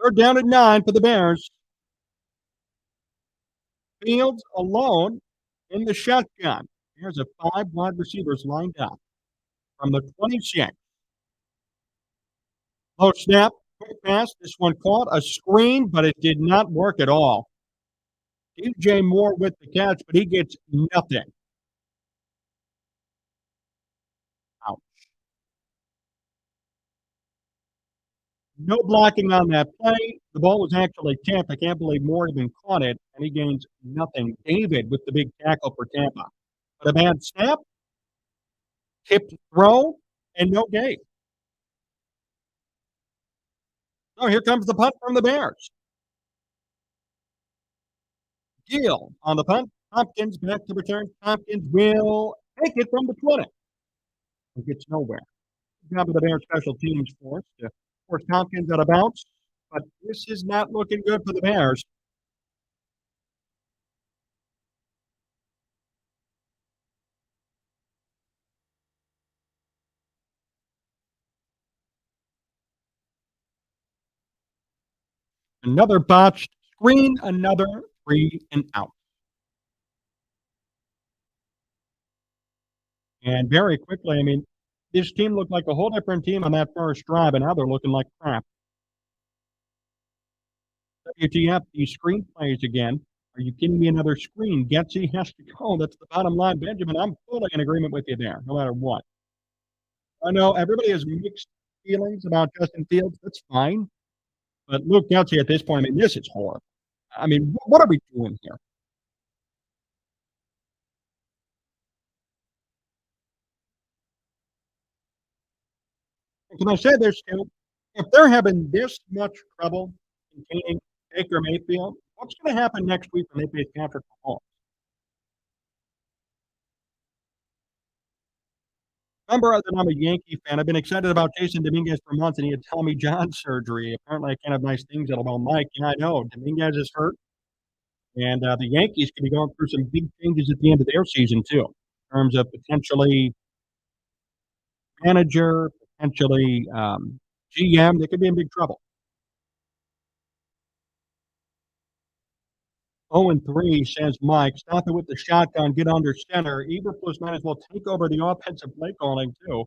Third down at 9 for the Bears. Fields alone in the shotgun. Here's a 5 wide receivers lined up from the 26. Low snap, quick pass. This one caught a screen, but it did not work at all. DJ Moore with the catch, but he gets nothing. Ouch. No blocking on that play. The ball was actually tapped. I can't believe Moore even caught it, and he gains nothing. David with the big tackle for Tampa. But a bad snap, tipped throw, and no gain. So here comes the punt from the Bears. Gill on the punt. Hopkins back to return. Hopkins will take it from the 20. It gets nowhere. Job of the Bears special teams force to force Tompkins out of bounds, but this is not looking good for the Bears. Another botched screen, another 3-and-out. And very quickly, I mean, this team looked like a whole different team on that first drive, and now they're looking like crap. WTF, these screen plays again. Are you kidding me? Another screen. Getsy has to go. That's the bottom line, Benjamin. I'm fully in agreement with you there, no matter what. I know everybody has mixed feelings about Justin Fields. That's fine. But Luke Getsy at this point, I mean, this is horrible. I mean, what are we doing here? Can I say this too? If they're having this much trouble containing Baker Mayfield, what's going to happen next week when they face Patrick Mahomes? Remember that I'm a Yankee fan. I've been excited about Jason Dominguez for months, and he had Tommy John surgery. Apparently, I can't have nice things out about Mike. Yeah, I know. Dominguez is hurt, and the Yankees could be going through some big changes at the end of their season, too, in terms of potentially manager, potentially GM. They could be in big trouble. 0-3, says Mike. Stop it with the shotgun. Get under center. Eberflus might as well take over the offensive play calling, too.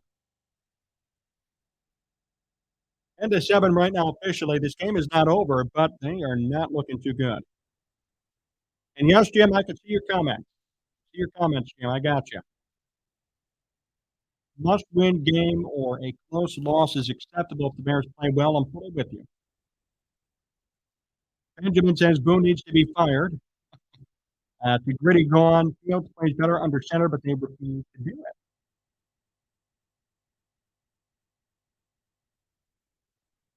10-7 right now officially. This game is not over, but they are not looking too good. And yes, Jim, I can see your comments. See your comments, Jim. I got you. Must-win game or a close loss is acceptable if the Bears play well. I'm fully with you. Benjamin says Boone needs to be fired. The gritty gone. Fields plays better under center, but they refuse to do it.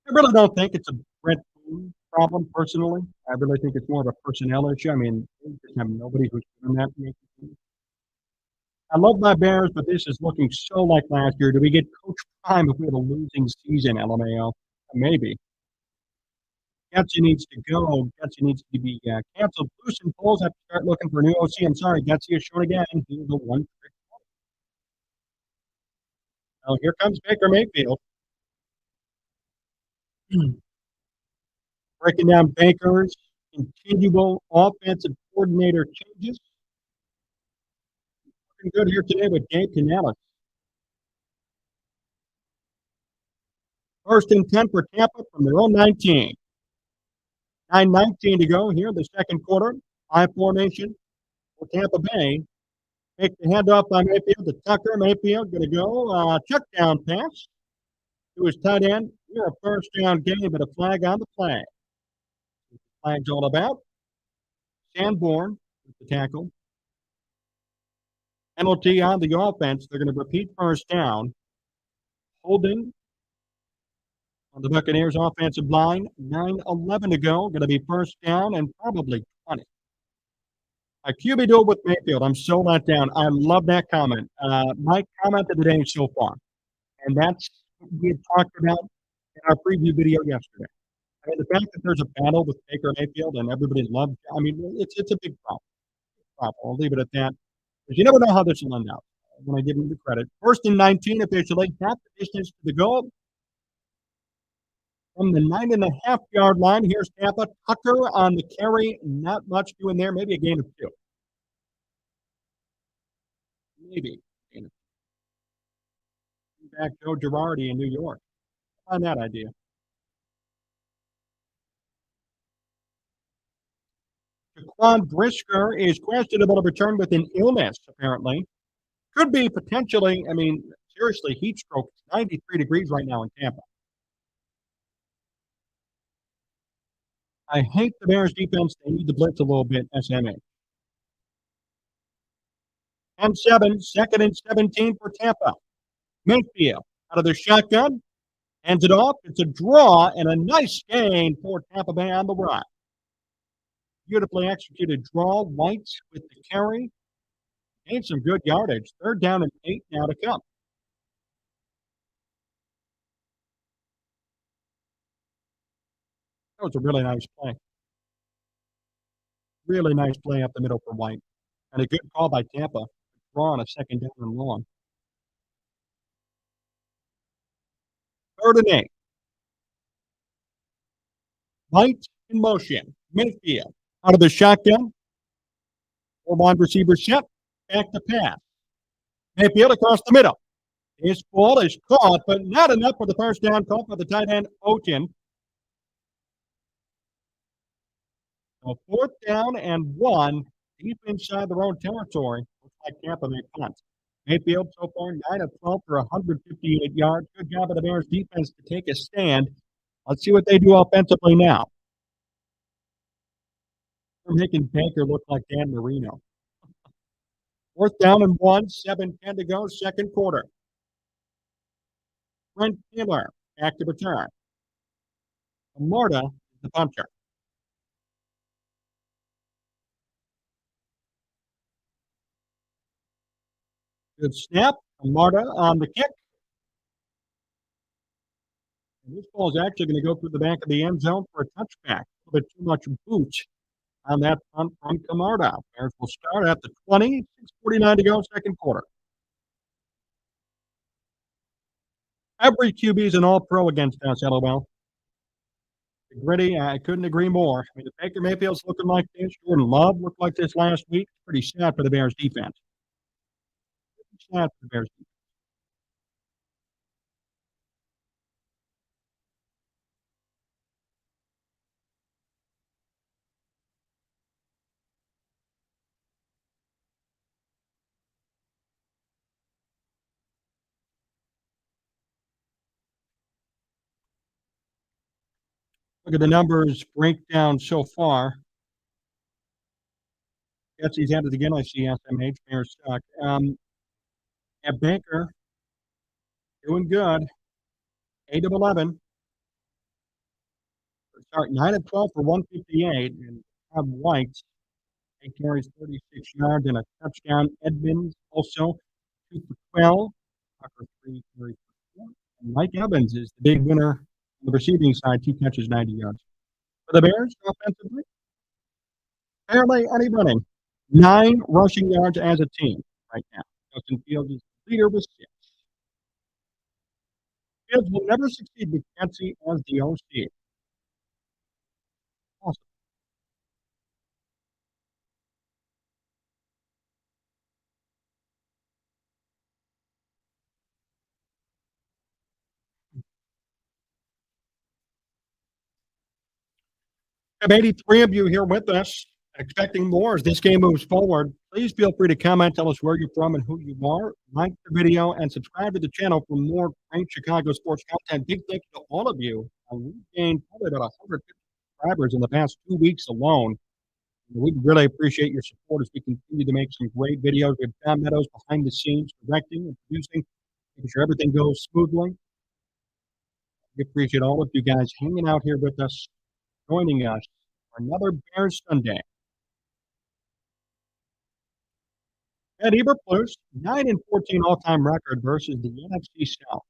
I really don't think it's a Brett Boone problem, personally. I really think it's more of a personnel issue. I mean, they just have nobody who's doing that. I love my Bears, but this is looking so like last year. Do we get Coach Prime if we have a losing season, LMAO? Maybe. Getsy needs to go. Getsy needs to be canceled. Loose and Poles have to start looking for a new OC. I'm sorry, Getsy is short again. He's the one trick. Now here comes Baker Mayfield. Breaking down Baker's continual offensive coordinator changes. Looking good here today with Gabe Canales. 1st and 10 for Tampa from their own 19. 9:19 to go here in the second quarter. High formation for Tampa Bay. Make the handoff by Mayfield to Tucker. Mayfield going to go. Check down pass to his tight end. We're a first down game, but a flag on the play. Flag's all about. Sanborn with the tackle. Penalty on the offense. They're going to repeat first down. Holding on the Buccaneers offensive line. 9:11 to go. Going to be first down and probably 20. A QB duel with Mayfield. I'm so let down. I love that comment. My comment of the day so far. And that's what we had talked about in our preview video yesterday. I mean, the fact that there's a battle with Baker Mayfield and everybody loves, I mean, it's a big problem. I'll leave it at that. Because you never know how this will end out. When I give him the credit. 1st and 19 officially. Half the distance to the goal. From the 9.5-yard line, here's Tampa. Tucker on the carry. Not much doing there. Maybe a gain of 2. Maybe. Back Joe Girardi in New York. On that idea. Jaquan Brisker is questionable to return with an illness, apparently. Could be potentially, I mean, seriously, heat stroke. It's 93 degrees right now in Tampa. I hate the Bears defense. They need to blitz a little bit, SMA. 10-7, 2nd and 17 for Tampa. Mayfield out of the shotgun. Hands it off. It's a draw and a nice gain for Tampa Bay on the run. Beautifully executed draw. Whites with the carry. Gained some good yardage. 3rd down and 8 now to come. That was a really nice play. Really nice play up the middle for White. And a good call by Tampa. Draw on a second down and long. 3rd and 8. White in motion. Mayfield out of the shotgun. 4 wide receivers set. Back to pass. Mayfield across the middle. His ball is caught, but not enough for the first down call for the tight end, Oten. So 4th down and 1, deep inside their own territory. Looks like Tampa may punt. Mayfield so far 9 of 12 for 158 yards. Good job of the Bears defense to take a stand. Let's see what they do offensively now. Making Baker look like Dan Marino. 4th down and 1, 7:10 to go, second quarter. Brent Taylor back to return. Marta is the puncher. Good snap. Marta on the kick. And this ball is actually going to go through the back of the end zone for a touchback. A little bit too much boot on that punt from Camarda. Bears will start at the 20, 6:49 to go, second quarter. Every QB is an all-pro against us, LOL. Gritty, I couldn't agree more. I mean, if Baker Mayfield's looking like this, Jordan Love looked like this last week, pretty sad for the Bears defense. Pretty sad for the Bears defense. Look at the numbers breakdown so far. Betsy's at it again. I see SMH, Bears stuck. At Baker, doing good. 8 of 11. Start 9 of 12 for 158. And Todd White, 8 carries, 36 yards, and a touchdown. Edmonds also 2 for 12. Tucker 3 carries for 4. And Mike Evans is the big winner on the receiving side, 2 catches, 90 yards. For the Bears, offensively, apparently any running. 9 rushing yards as a team right now. Justin Fields is the leader with 6. Fields will never succeed with Betsy as the OC. Awesome. I have 83 of you here with us, expecting more as this game moves forward. Please feel free to comment, tell us where you're from and who you are. Like the video and subscribe to the channel for more great Chicago sports content. Big thank you to all of you. We've gained probably about 150 subscribers in the past 2 weeks alone. We really appreciate your support as we continue to make some great videos. We have John Meadows behind the scenes, directing and producing, making sure everything goes smoothly. We appreciate all of you guys hanging out here with us, joining us for another Bears Sunday. Ed Eberflus, 9 and 14 all-time record versus the NFC South.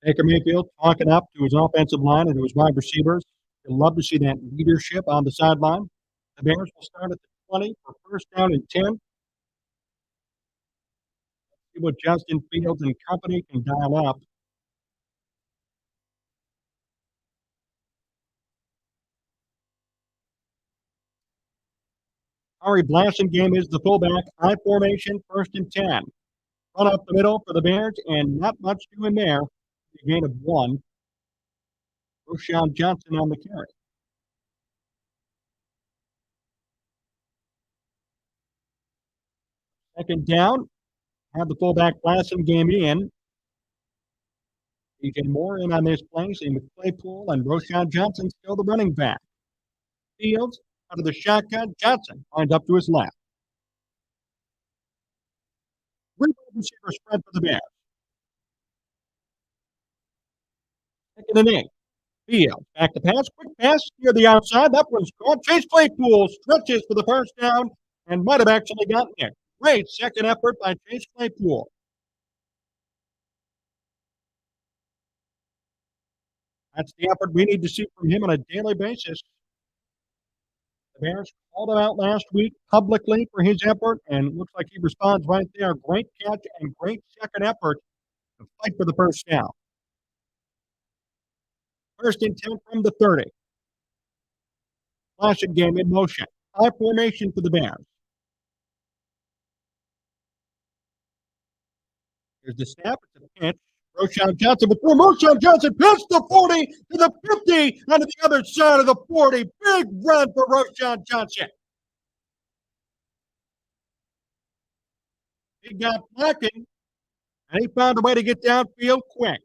Baker Mayfield talking up to his offensive line and to his wide receivers. You'll love to see that leadership on the sideline. The Bears will start at the 20 for first down and 10. See what Justin Fields and company can dial up. Ari Blasingame is the fullback. High formation, first and 10. Run up the middle for the Bears, and not much doing there. A gain of 1. Roschon Johnson on the carry. Second down. Have the fullback Blasingame in. DJ Moore in on this play. Same with Claypool and Roschon Johnson still the running back. Fields out of the shotgun. Johnson lines up to his left. 3 receiver spread for the Bears. Second and 8. Fields back to pass. Quick pass near the outside. That one's caught. Chase Claypool stretches for the first down and might have actually gotten it. Great second effort by Chase Claypool. That's the effort we need to see from him on a daily basis. The Bears called him out last week publicly for his effort, and looks like he responds right there. Great catch and great second effort to fight for the first down. First and 10 from the 30. Flashing game in motion. High formation for the Bears. Here's the snap. It's a pitch. Roschon Johnson with throw. Roschon Johnson pitch the 40 to the 50 and to the other side of the 40. Big run for Roschon Johnson. He got blocking, and he found a way to get downfield quick.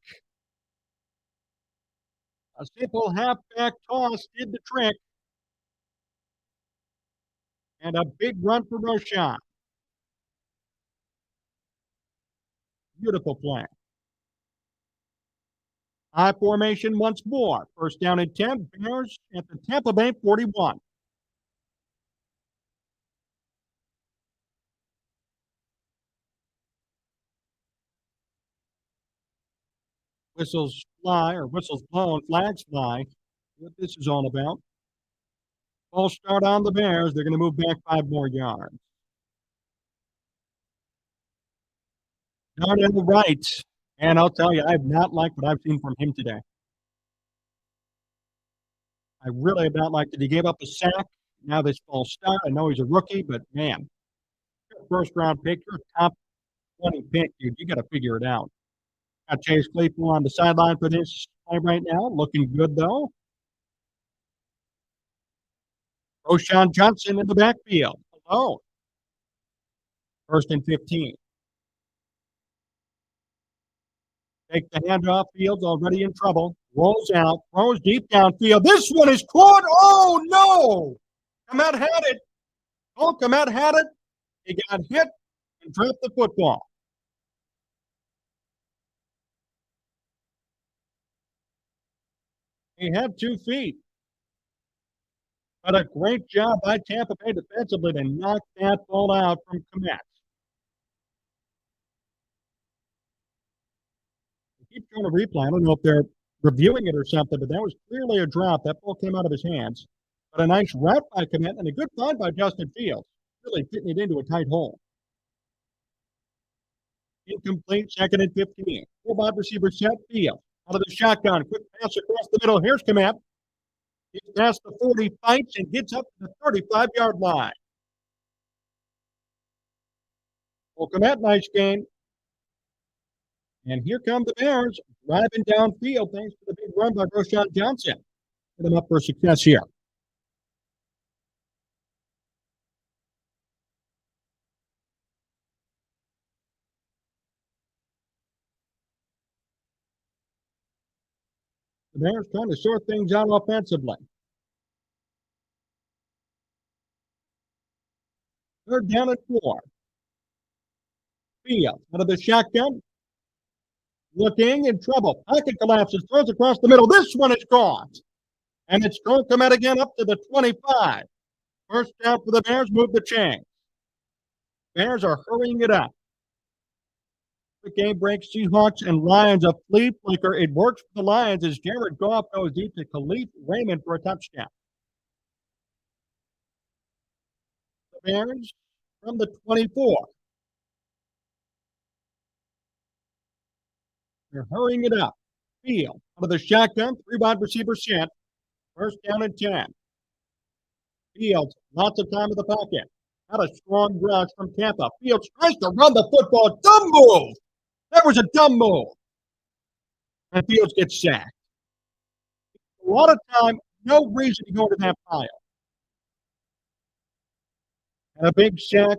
A simple halfback toss did the trick. And a big run for Roschon. Beautiful play. High formation once more. First down and 10. Bears at the Tampa Bay 41. Whistles fly, or whistles blown, flags fly. What this is all about. False start on the Bears. They're going to move back 5 more yards. Darnell Wright. And I'll tell you, I've not liked what I've seen from him today. I really have not liked it. He gave up a sack. Now this false start. I know he's a rookie, but man, first round pick, you're a top 20 pick, dude. You got to figure it out. Got Chase Claypool on the sideline for this play right now. Looking good, though. Roschon Johnson in the backfield. Hello. First and 15. Take the handoff. Fields already in trouble. Rolls out. Throws deep downfield. This one is caught. Oh, no. Komet had it. Oh, Komet had it. He got hit and dropped the football. He had 2 feet. But a great job by Tampa Bay defensively to knock that ball out from Komet. Keep trying to replay. I don't know if they're reviewing it or something, but that was clearly a drop. That ball came out of his hands. But a nice route by Komet and a good find by Justin Fields. Really fitting it into a tight hole. Incomplete, second and 15. 4 wide receiver set. Fields out of the shotgun. Quick pass across the middle. Here's Komet. Gets past the 40, fights, and gets up to the 35-yard line. Well, Komet, nice game. And here come the Bears driving downfield thanks to the big run by Roschon Johnson. Set them up for success here. The Bears trying to sort things out offensively. Third down and 4. Fields out of the shotgun. Looking in trouble. Pocket collapses. Throws across the middle. This one is caught. And it's going to come out again up to the 25. First down for the Bears. Move the chain. Bears are hurrying it up. The game breaks. Seahawks and Lions a flea flicker. It works for the Lions as Jared Goff goes deep to Khalif Raymond for a touchdown. The Bears from the 24. They're hurrying it up. Field out of the shotgun. 3 wide receiver set. First down and 10. Fields, lots of time in the pocket. Not a strong rush from Tampa. Fields tries to run the football. Dumb move. That was a dumb move. And Fields gets sacked. A lot of time, no reason to go to that pile. And a big sack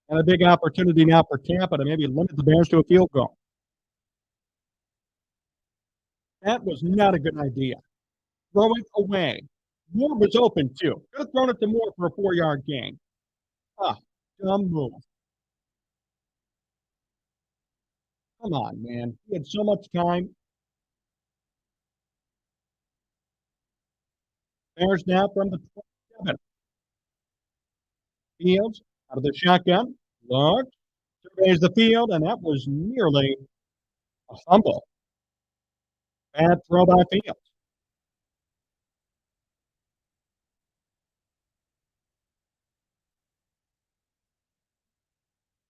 and a big opportunity now for Tampa to maybe limit the Bears to a field goal. That was not a good idea. Throw it away. Moore was open too. Could have thrown it to Moore for a 4-yard gain. Dumb move. Come on, man. He had so much time. Bears now from the 27. Fields out of the shotgun. Looks. Surveys the field, and that was nearly a fumble. Bad throw by Fields.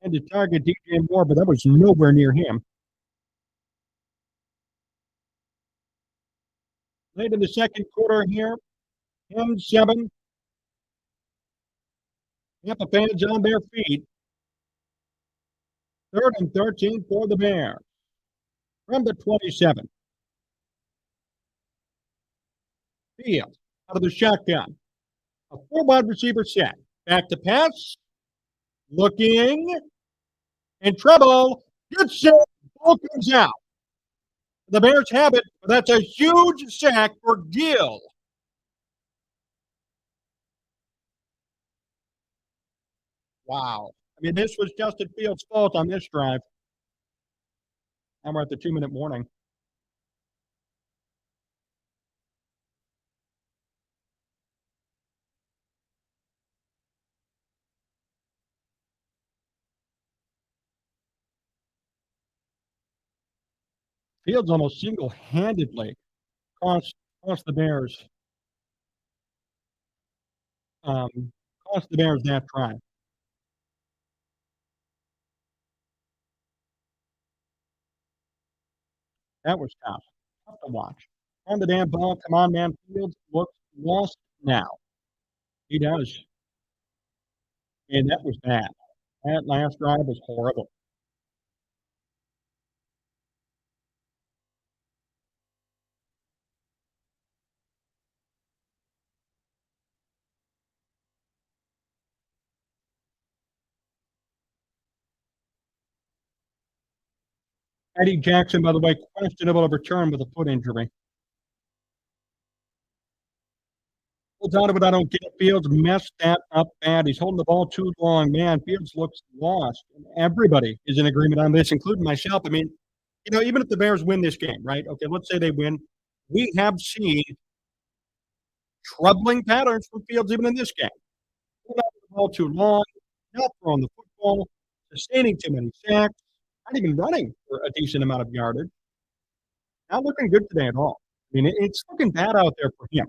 And to target DJ Moore, but that was nowhere near him. Late in the second quarter here, 10-7. Tampa fans on their feet. 3rd and 13 for the Bears. From the 27. Fields out of the shotgun. A 4 wide receiver set. Back to pass. Looking. In trouble. Good save. Ball comes out. The Bears have it, but that's a huge sack for Gill. Wow. I mean, this was Justin Fields' fault on this drive. And we're at the 2-minute warning. Fields almost single-handedly cost the Bears. Cost the Bears that drive. That was tough. Tough to watch. On the damn ball. Come on, man. Fields looks lost now. He does. And that was bad. That last drive was horrible. Eddie Jackson, by the way, questionable of return with a foot injury. But I don't get it. Fields messed that up bad. He's holding the ball too long. Man, Fields looks lost. Everybody is in agreement on this, including myself. I mean, even if the Bears win this game, right? Okay, let's say they win. We have seen troubling patterns from Fields even in this game. Holding the ball too long, not throwing the football, sustaining too many sacks, not even running for a decent amount of yardage. Not looking good today at all. I mean, it's looking bad out there for him.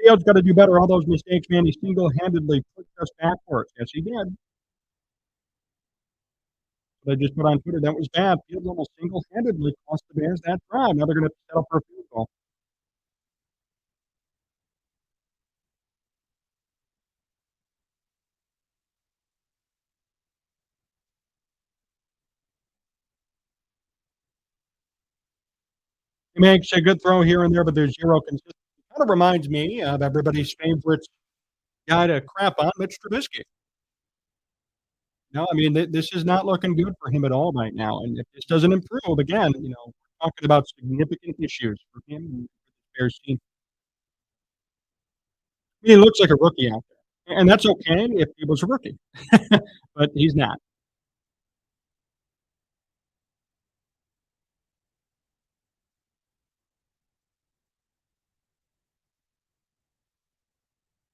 Fields got to do better. All those mistakes, man. He single-handedly put us backwards. Yes, he did. But I just put on Twitter that was bad. Fields almost single-handedly cost the Bears that drive. Now they're going to set up for a field goal. He makes a good throw here and there, but there's zero consistency. Kind of reminds me of everybody's favorite guy to crap on, Mitch Trubisky. No, I mean, this is not looking good for him at all right now. And if this doesn't improve, again, we're talking about significant issues for him and the Bears team. I mean, he looks like a rookie out there. And that's okay if he was a rookie, but he's not.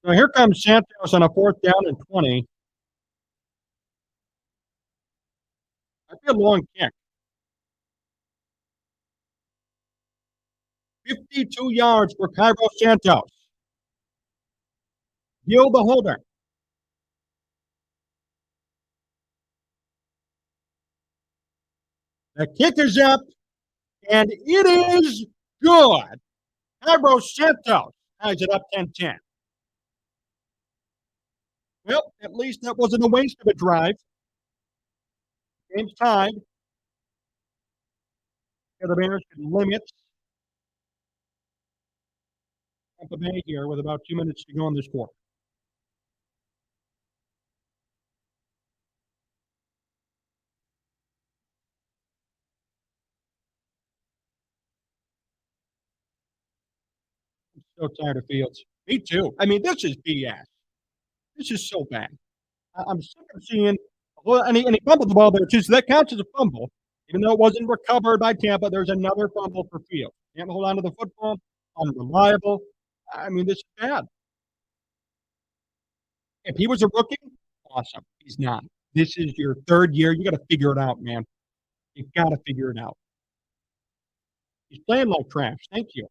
So here comes Santos on a 4th down and 20. That'd be a long kick. 52 yards for Cairo Santos. Gill the holder. The kick is up, and it is good. Cairo Santos ties it up 10-10. Well, at least that wasn't a waste of a drive. Game's tied. The Bears can limit Tampa Bay here with about 2 minutes to go in this quarter. I'm so tired of Fields. Me too. I mean, this is BS. This is so bad. I'm sick of seeing. Well, and he fumbled the ball there too, so that counts as a fumble. Even though it wasn't recovered by Tampa, there's another fumble for Fields. Can't hold on to the football. Unreliable. I mean, this is bad. If he was a rookie, awesome. He's not. This is your 3rd year. You got to figure it out, man. You got to figure it out. He's playing like trash. Thank you.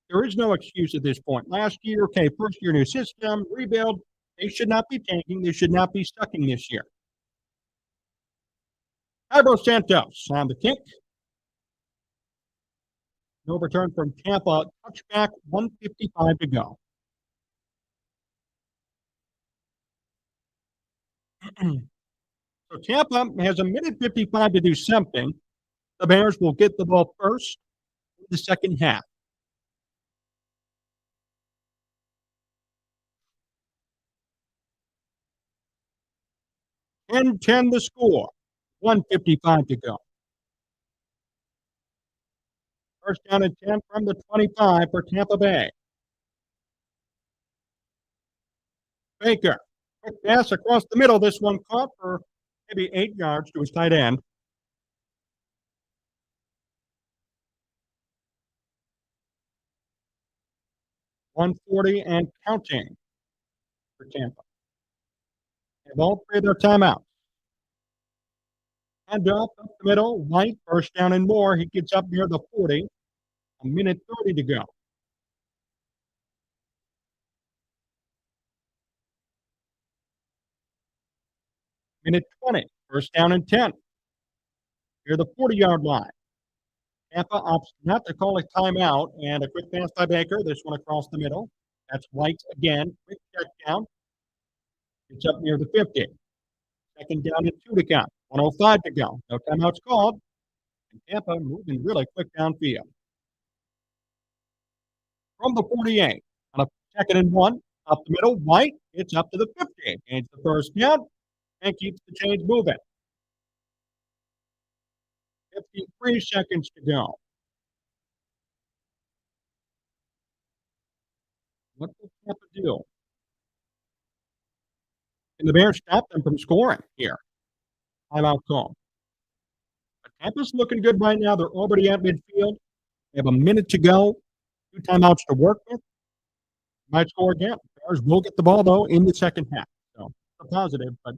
There is no excuse at this point. Last year, okay, first year new system, rebuild. They should not be tanking. They should not be sucking this year. Ibro Santos on the kick. No return from Tampa. Touchback, 1:55 to go. So Tampa has a minute 55 to do something. The Bears will get the ball first in the second half. And 10 the score. 1:55 to go. First down and 10 from the 25 for Tampa Bay. Baker. Quick pass across the middle. This one caught for maybe 8 yards to his tight end. .140 and counting for Tampa. They have all three of their timeouts. Hand up the middle. White, first down and more. He gets up near the 40. A minute 30 to go. Minute 20. First down and 10. Near the 40-yard line. Tampa opts not to call a timeout, and a quick pass by Baker. This one across the middle. That's White again. Quick check down. It's up near the 50. Second down and 2 to count. 1:05 to go. No timeouts called. And Tampa moving really quick downfield. From the 48. On a second and 1. Up the middle. White. It's up to the 50. Gains the first down and keeps the chains moving. 53 seconds to go. What will Tampa do? And the Bears stop them from scoring here. Timeout call. But Tampa's looking good right now. They're already at midfield. They have a minute to go. 2 timeouts to work with. Might score again. Bears will get the ball, though, in the second half. So, a positive, but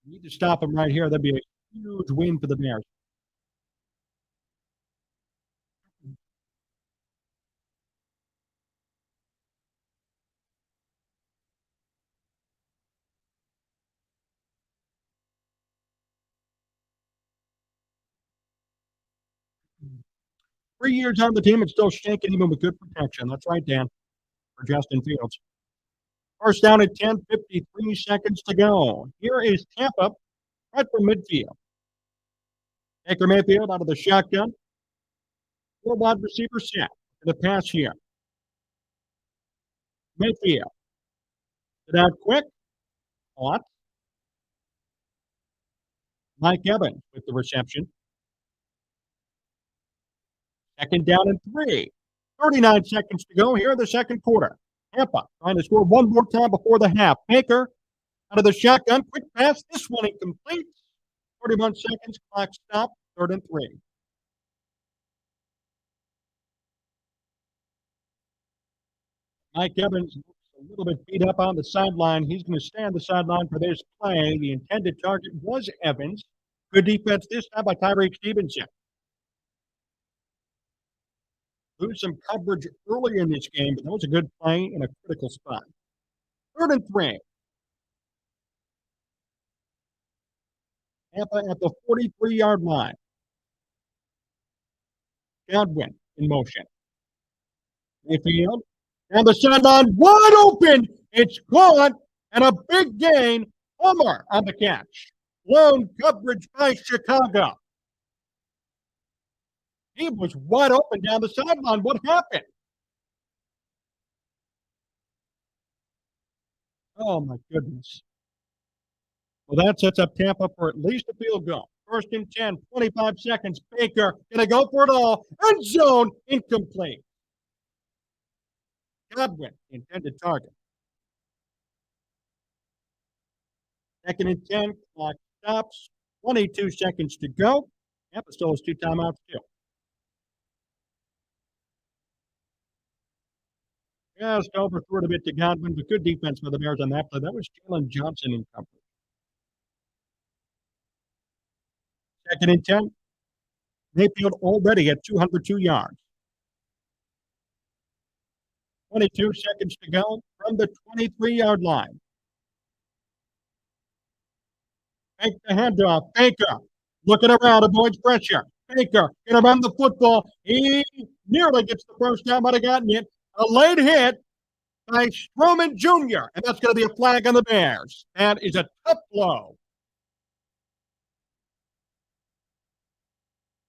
you need to stop them right here. That'd be a huge win for the Bears. Mm. 3 years on the team and still shaking even with good protection. That's right, Dan, for Justin Fields. First down at 10, 53 seconds to go. Here is Tampa right from midfield. Baker Mayfield out of the shotgun. 4 wide receiver set for the pass here. Mayfield. It out quick. Caught. Mike Evans with the reception. Second down and 3. 39 seconds to go here in the second quarter. Tampa trying to score one more time before the half. Baker out of the shotgun. Quick pass. This one incomplete. 41 seconds. Clock stop. 3rd and 3. Mike Evans looks a little bit beat up on the sideline. He's going to stay on the sideline for this play. The intended target was Evans. Good defense this time by Tyreek Stevenson. Lose some coverage early in this game, but that was a good play in a critical spot. 3rd and 3. Tampa at the 43-yard line. Godwin in motion. Mayfield. And the sideline wide open. It's gone. And a big gain. Homer on the catch. Blown coverage by Chicago. He was wide open down the sideline. What happened? Oh, my goodness. Well, that sets up Tampa for at least a field goal. First and 10, 25 seconds. Baker going to go for it all. End zone incomplete. Godwin, intended target. Second and 10, clock stops. 22 seconds to go. Tampa still has 2 timeouts, too. Just overthrew it a bit to Godwin, but good defense for the Bears on that play. That was Jalen Johnson in coverage. Second and 10. Mayfield already at 202 yards. 22 seconds to go from the 23-yard line. Fake the handoff. Baker looking around, avoids pressure. Baker going to run the football. He nearly gets the first down, might have gotten it. A late hit by Strowman Jr., and that's going to be a flag on the Bears. That is a tough blow.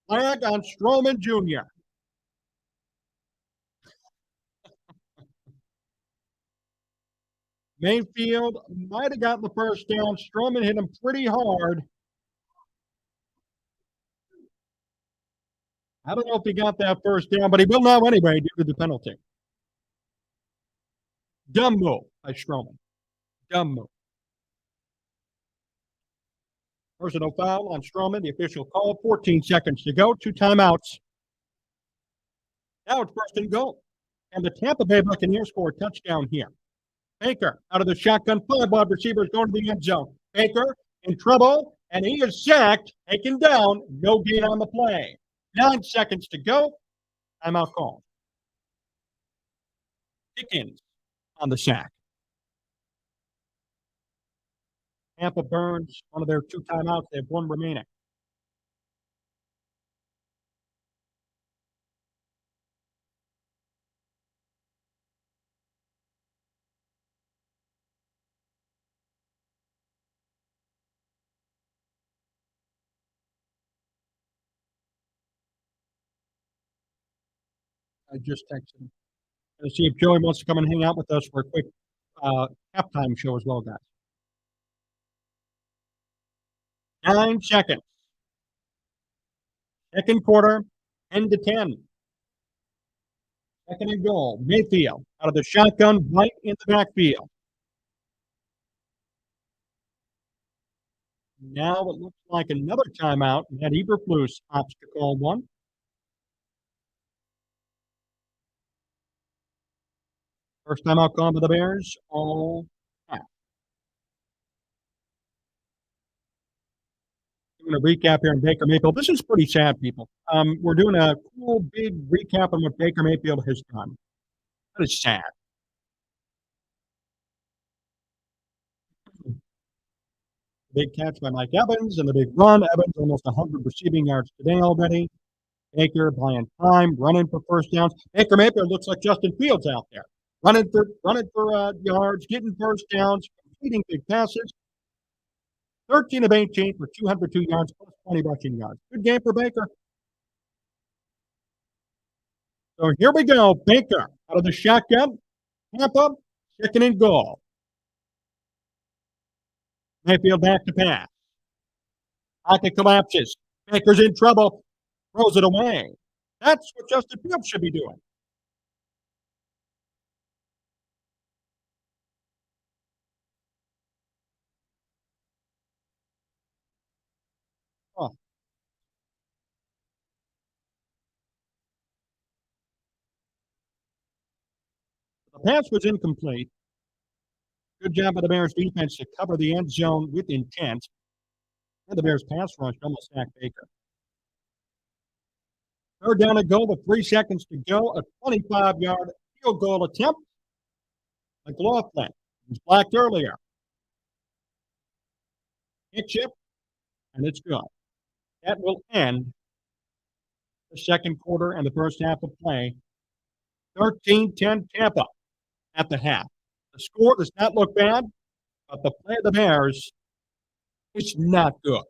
Flag on Strowman Jr. Mayfield might have gotten the first down. Strowman hit him pretty hard. I don't know if he got that first down, but he will now anyway due to the penalty. Dumb move by Strowman. Dumb move. Personal foul on Strowman. The official call. 14 seconds to go. 2 timeouts. Now it's first and goal. And the Tampa Bay Buccaneers score a touchdown here. Baker out of the shotgun. 5 wide receivers going to the end zone. Baker in trouble, and he is sacked, taken down. No gain on the play. 9 seconds to go. Timeout call. Dickens on the sack. Tampa burns one of their 2 timeouts. They have 1 remaining. I just texted him. To see if Joey wants to come and hang out with us for a quick halftime show as well, guys. 9 seconds. Second quarter, 10-10. Second and goal. Mayfield out of the shotgun, right in the backfield. Now it looks like another timeout. Matt Eberflus opts to call one. First timeout call to the Bears. All half. Doing a recap here on Baker Mayfield. This is pretty sad, people. We're doing a cool big recap on what Baker Mayfield has done. That is sad. Big catch by Mike Evans and the big run. Evans almost 100 receiving yards today already. Baker buying time, running for first downs. Baker Mayfield looks like Justin Fields out there, running for yards, getting first downs, completing big passes. 13 of 18 for 202 yards plus 20 rushing yards. Good game for Baker. So here we go. Baker out of the shotgun. Tampa, second and goal. Mayfield back to pass. Pocket collapses. Baker's in trouble. Throws it away. That's what Justin Fields should be doing. Oh. The pass was incomplete. Good job by the Bears defense to cover the end zone with intent. And the Bears pass rush almost sacked Baker. Third down and goal with 3 seconds to go. A 25-yard field goal attempt. McLaughlin was blocked earlier. Hit chip, and it's good. That will end the second quarter and the first half of play. 13-10 Tampa at the half. The score does not look bad, but the play of the Bears is not good.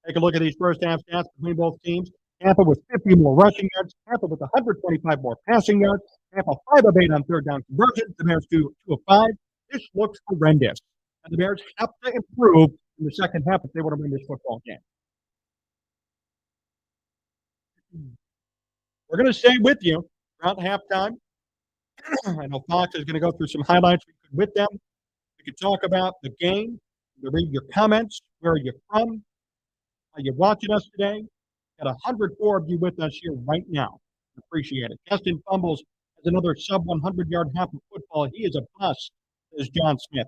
Take a look at these first half stats between both teams. Tampa with 50 more rushing yards. Tampa with 125 more passing yards. Tampa 5 of 8 on third down conversions. The Bears 2 of 5. This looks horrendous. And the Bears have to improve in the second half if they want to win this football game. We're going to stay with you throughout halftime. I know Fox is going to go through some highlights with them. We could talk about the game. We'll read your comments. Where are you from? Are you watching us today? Got 104 of you with us here right now. Appreciate it. Justin Fumbles has another sub 100-yard half of football. He is a bust, says John Smith.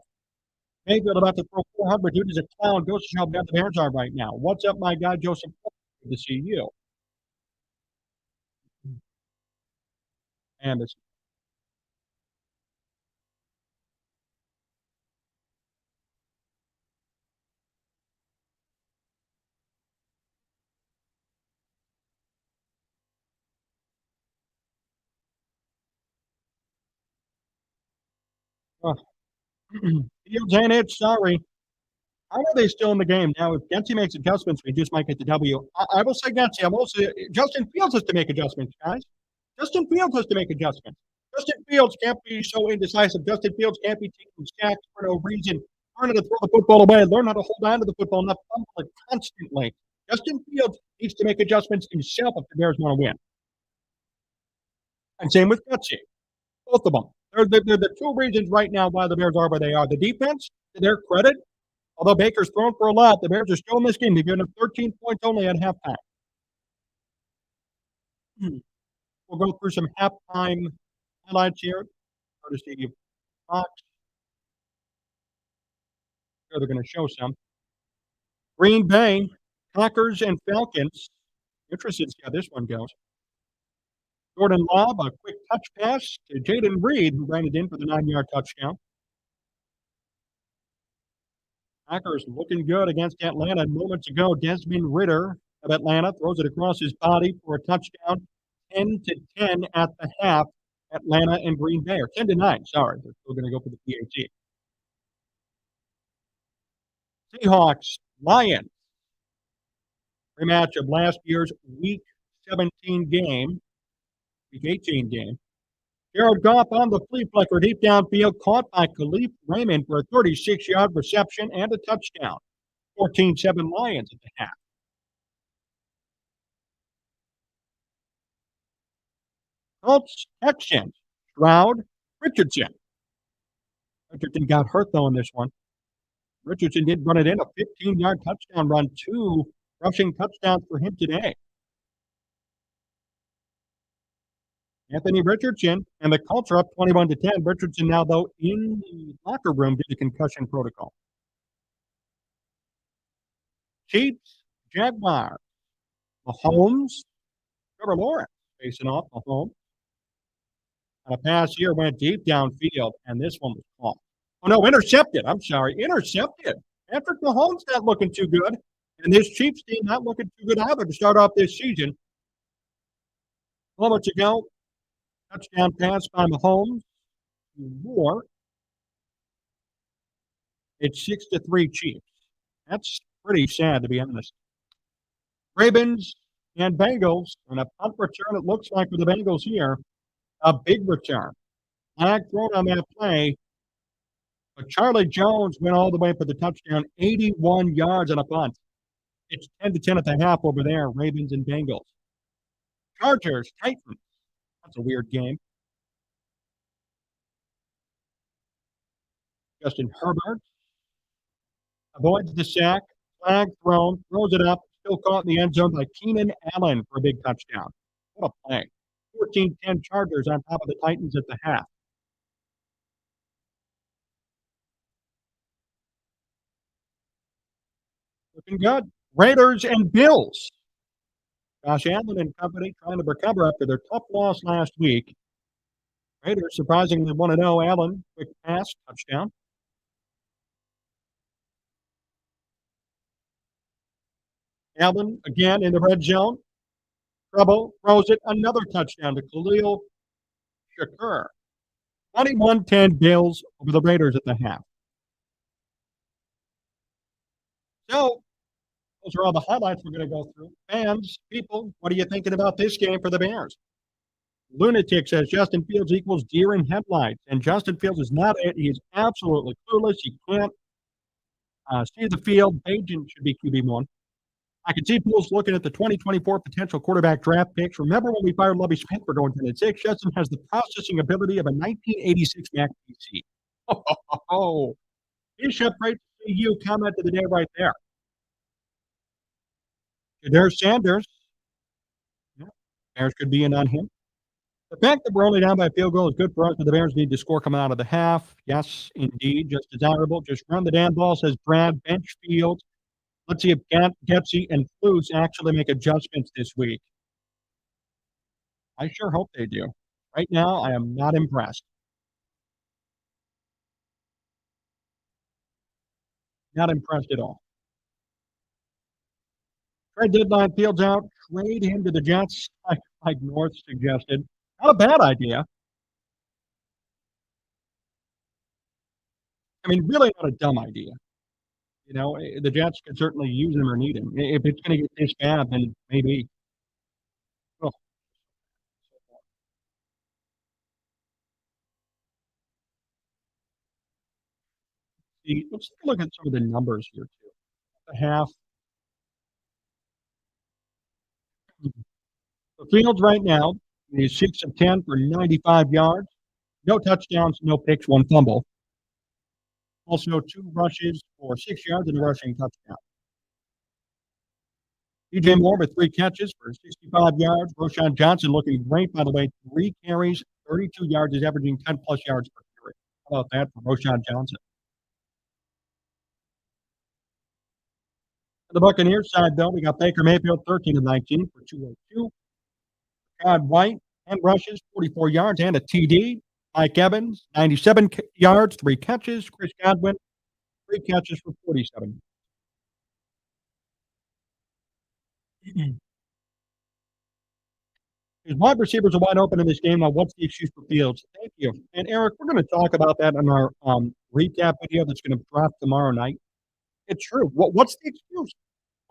Mayfield about to throw 400. Dude is a clown. Goes to show how bad the Bears are right now. What's up, my guy, Joseph? Good to see you. And it's uh, Fields ain't it. Sorry. How are they still in the game? Now, if Getsy makes adjustments, we just might get the W. I will say Getsy. I will say Justin Fields has to make adjustments, guys. Justin Fields has to make adjustments. Justin Fields can't be so indecisive. Justin Fields can't be taking sacks for no reason. Learn how to throw the football away. Learn how to hold on to the football, not fumble it constantly. Justin Fields needs to make adjustments himself if the Bears want to win. And same with Getsy. Both of them. They're the two reasons right now why the Bears are where they are. The defense, to their credit, although Baker's thrown for a lot, the Bears are still in this game. They've given up 13 points only at halftime. We'll go through some halftime highlights here. Courtesy of Fox. Sure, they're going to show some. Green Bay, Packers, and Falcons. Interested to see how this one goes. Jordan Love, a quick touch pass to Jaden Reed, who ran it in for the 9-yard touchdown. Packers looking good against Atlanta moments ago. Desmond Ridder of Atlanta throws it across his body for a touchdown. 10-10 at the half. Atlanta and Green Bay, or 10-9. Sorry, they're still going to go for the PAT. Seahawks, Lions. Rematch of last year's Week 17 game. Week 18 game. Jared Goff on the flea flicker deep downfield, caught by Khalif Raymond for a 36-yard reception and a touchdown. 14-7 Lions at the half. Colts, Texans, Stroud, Richardson. Richardson got hurt, though, in this one. Richardson did run it in, a 15-yard touchdown run, 2 rushing touchdowns for him today. Anthony Richardson, and the Colts are up 21-10. Richardson now, though, in the locker room due to concussion protocol. Chiefs, Jaguars, Mahomes, Trevor Lawrence facing off Mahomes. And a pass here went deep downfield, and this one was caught. Oh, no, intercepted. I'm sorry, intercepted. Patrick Mahomes not looking too good, and this Chiefs team not looking too good either to start off this season. A moment ago, touchdown pass by Mahomes. More. It's 6-3 Chiefs. That's pretty sad, to be honest. Ravens and Bengals, and a punt return, it looks like, for the Bengals here. A big return. Flag thrown on that play. But Charlie Jones went all the way for the touchdown, 81 yards on a punt. It's 10-10 at the half over there, Ravens and Bengals. Chargers, Titans. That's a weird game. Justin Herbert avoids the sack. Flag thrown, throws it up, still caught in the end zone by Keenan Allen for a big touchdown. What a play. 14-10 Chargers on top of the Titans at the half. Looking good. Raiders and Bills. Josh Allen and company trying to recover after their tough loss last week. Raiders surprisingly 1-0. Allen, quick pass, touchdown. Allen again in the red zone. Trouble, throws it, another touchdown to Khalil Shakur. 21-10 Bills over the Raiders at the half. So, those are all the highlights we're going to go through. Fans, people, what are you thinking about this game for the Bears? Lunatic says Justin Fields equals deer in headlights, and Justin Fields is not it. He is absolutely clueless. He can't see the field. Bajan should be QB1. I can see Pools looking at the 2024 potential quarterback draft picks. Remember when we fired Lovie Smith for going 10-6? Justin has the processing ability of a 1986 Mac PC. Oh, Bishop, great to see you. Comment of the day right there. There's Sanders. Yeah, Bears could be in on him. The fact that we're only down by a field goal is good for us, but the Bears need to score coming out of the half. Yes, indeed, just desirable. Just run the damn ball, says Brad. Bench Fields. Let's see if Getsy and Flus actually make adjustments this week. I sure hope they do. Right now, I am not impressed. Not impressed at all. Trade deadline Fields out. Trade him to the Jets, like North suggested. Not a bad idea. I mean, really not a dumb idea. The Jets could certainly use him or need him. If it's going to get this bad, then maybe. Oh, see, let's take a look at some of the numbers here too. The half. The Fields right now is 6 of 10 for 95 yards, no touchdowns, no picks, one fumble. Also, 2 rushes for 6 yards and a rushing touchdown. DJ Moore with 3 catches for 65 yards. Roschon Johnson looking great, by the way. 3 carries, 32 yards. He's averaging 10 plus yards per carry. How about that for Roschon Johnson? On the Buccaneers side, though, we got Baker Mayfield, 13 of 19 for 202. Todd White, 10 rushes, 44 yards, and a TD. Mike Evans, 97 yards, 3 catches. Chris Godwin, 3 catches for 47. His wide receivers are wide open in this game. Now, what's the excuse for Fields? Thank you. And Eric, we're going to talk about that in our recap video that's going to drop tomorrow night. It's true. What's the excuse?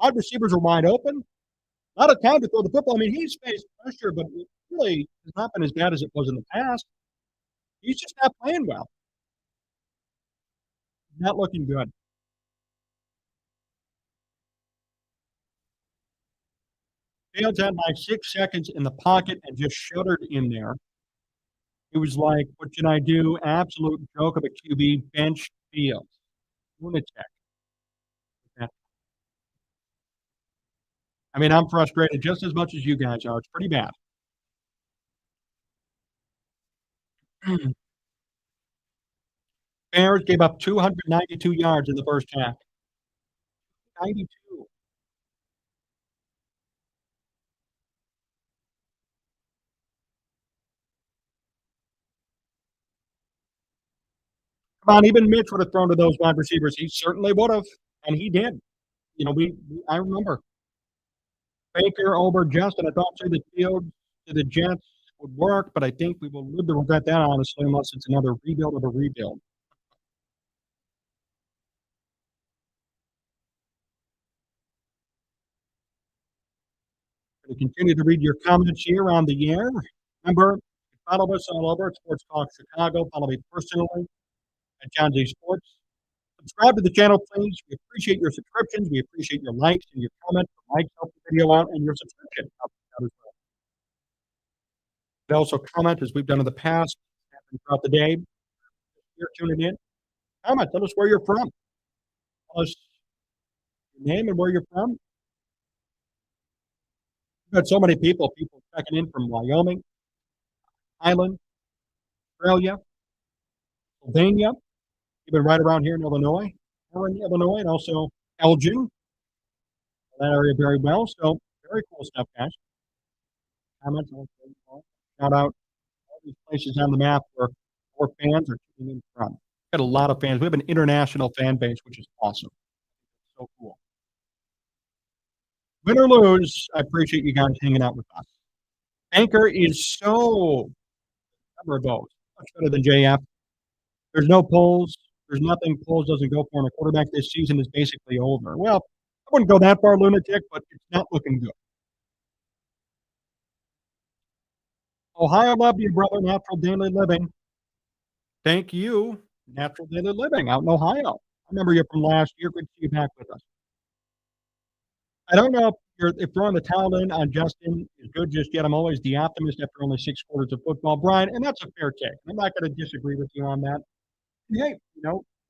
Wide receivers are wide open. Not a time to throw the football. I mean, he's faced pressure, but it really has not been as bad as it was in the past. He's just not playing well. Not looking good. Fields had like 6 seconds in the pocket and just shuddered in there. It was like, what should I do? Absolute joke of a QB, bench Fields. Lunatic. I mean, I'm frustrated just as much as you guys are. It's pretty bad. Bears gave up 292 yards in the first half. 92. Come on, even Mitch would have thrown to those wide receivers. He certainly would have, and he did. I remember Baker over Justin. I thought say the field to the Jets would work, but I think we will live to regret that honestly, unless it's another rebuild of a rebuild. Going to continue to read your comments here on the air. Remember, follow us all over at Sports Talk Chicago. Follow me personally at Jon Z Sports. Subscribe to the channel, please. We appreciate your subscriptions. We appreciate your likes and your comments. The likes help the video out, and your subscription helps out as well. And also comment, as we've done in the past, throughout the day. You're tuning in. Comment. Tell us where you're from. Tell us your name and where you're from. We've got so many people checking in from Wyoming, Ireland, Australia, Pennsylvania, even right around here in Illinois, and also Elgin. That area very well. So very cool stuff, guys. Comments. Shout out all these places on the map where more fans are tuning in from. We've got a lot of fans. We have an international fan base, which is awesome. So cool. Win or lose, I appreciate you guys hanging out with us. Anchor is so number of those. Much better than JF. There's no polls. There's nothing polls doesn't go for, and a quarterback this season is basically over. Well, I wouldn't go that far, lunatic, but it's not looking good. Ohio, love you, brother. Natural Daily Living. Thank you, Natural Daily Living out in Ohio. I remember you from last year. Good to see you back with us. I don't know if throwing the towel in on Justin is good just yet. I'm always the optimist after only 6 quarters of football, Brian, and that's a fair take. I'm not going to disagree with you on that. Hey,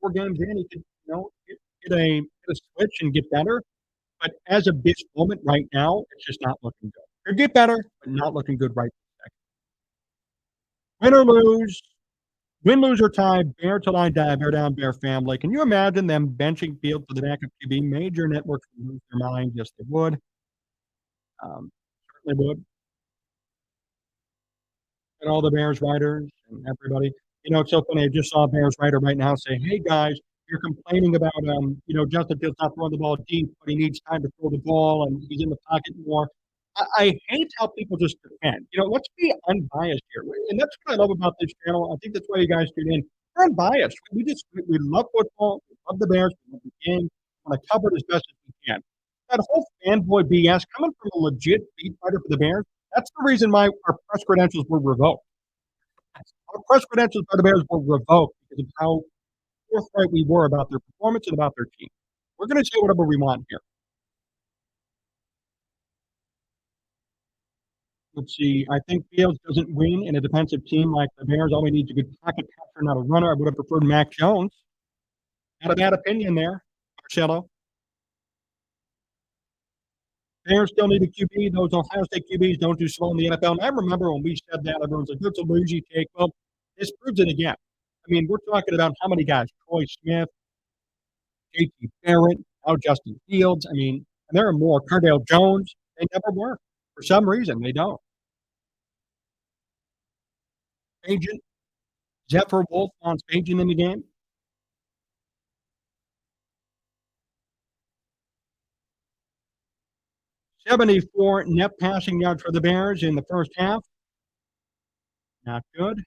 4 games in, he could, hit a switch and get better. But as of this moment right now, it's just not looking good. Could get better, but not looking good right this second. Win or lose, win, lose, or tie, bear till I die, bear down, bear family. Can you imagine them benching Field for the backup QB? Major networks would lose their mind. Yes, they would. Certainly would. and all the Bears writers and everybody. It's so funny. I just saw a Bears writer right now say, "Hey guys, you're complaining about Justin Fields not throwing the ball deep, but he needs time to throw the ball and he's in the pocket more." I hate how people just defend. Let's be unbiased here, and that's what I love about this channel. I think that's why you guys tune in. We're unbiased. We love football. We love the Bears. We love the game. We want to cover it as best as we can. That whole fanboy BS coming from a legit beat writer for the Bears. That's the reason why our press credentials were revoked. Our press credentials by the Bears were revoked because of how forthright we were about their performance and about their team. We're going to say whatever we want here. Let's see. I think Fields doesn't win in a defensive team like the Bears. All we need is a good pocket passer, not a runner. I would have preferred Mac Jones. Not a bad opinion there, Marcelo. Bears still need a QB. Those Ohio State QBs don't do slow in the NFL. And I remember when we said that, everyone's like, "That's a lazy take." Well, this proves it again. I mean, we're talking about how many guys? Troy Smith, J.T. Barrett, now Justin Fields. I mean, and there are more. Cardale Jones. They never work. For some reason, they don't. Agent Zephyr Wolf wants Agent in the game. 74 net passing yards for the Bears in the first half. Not good.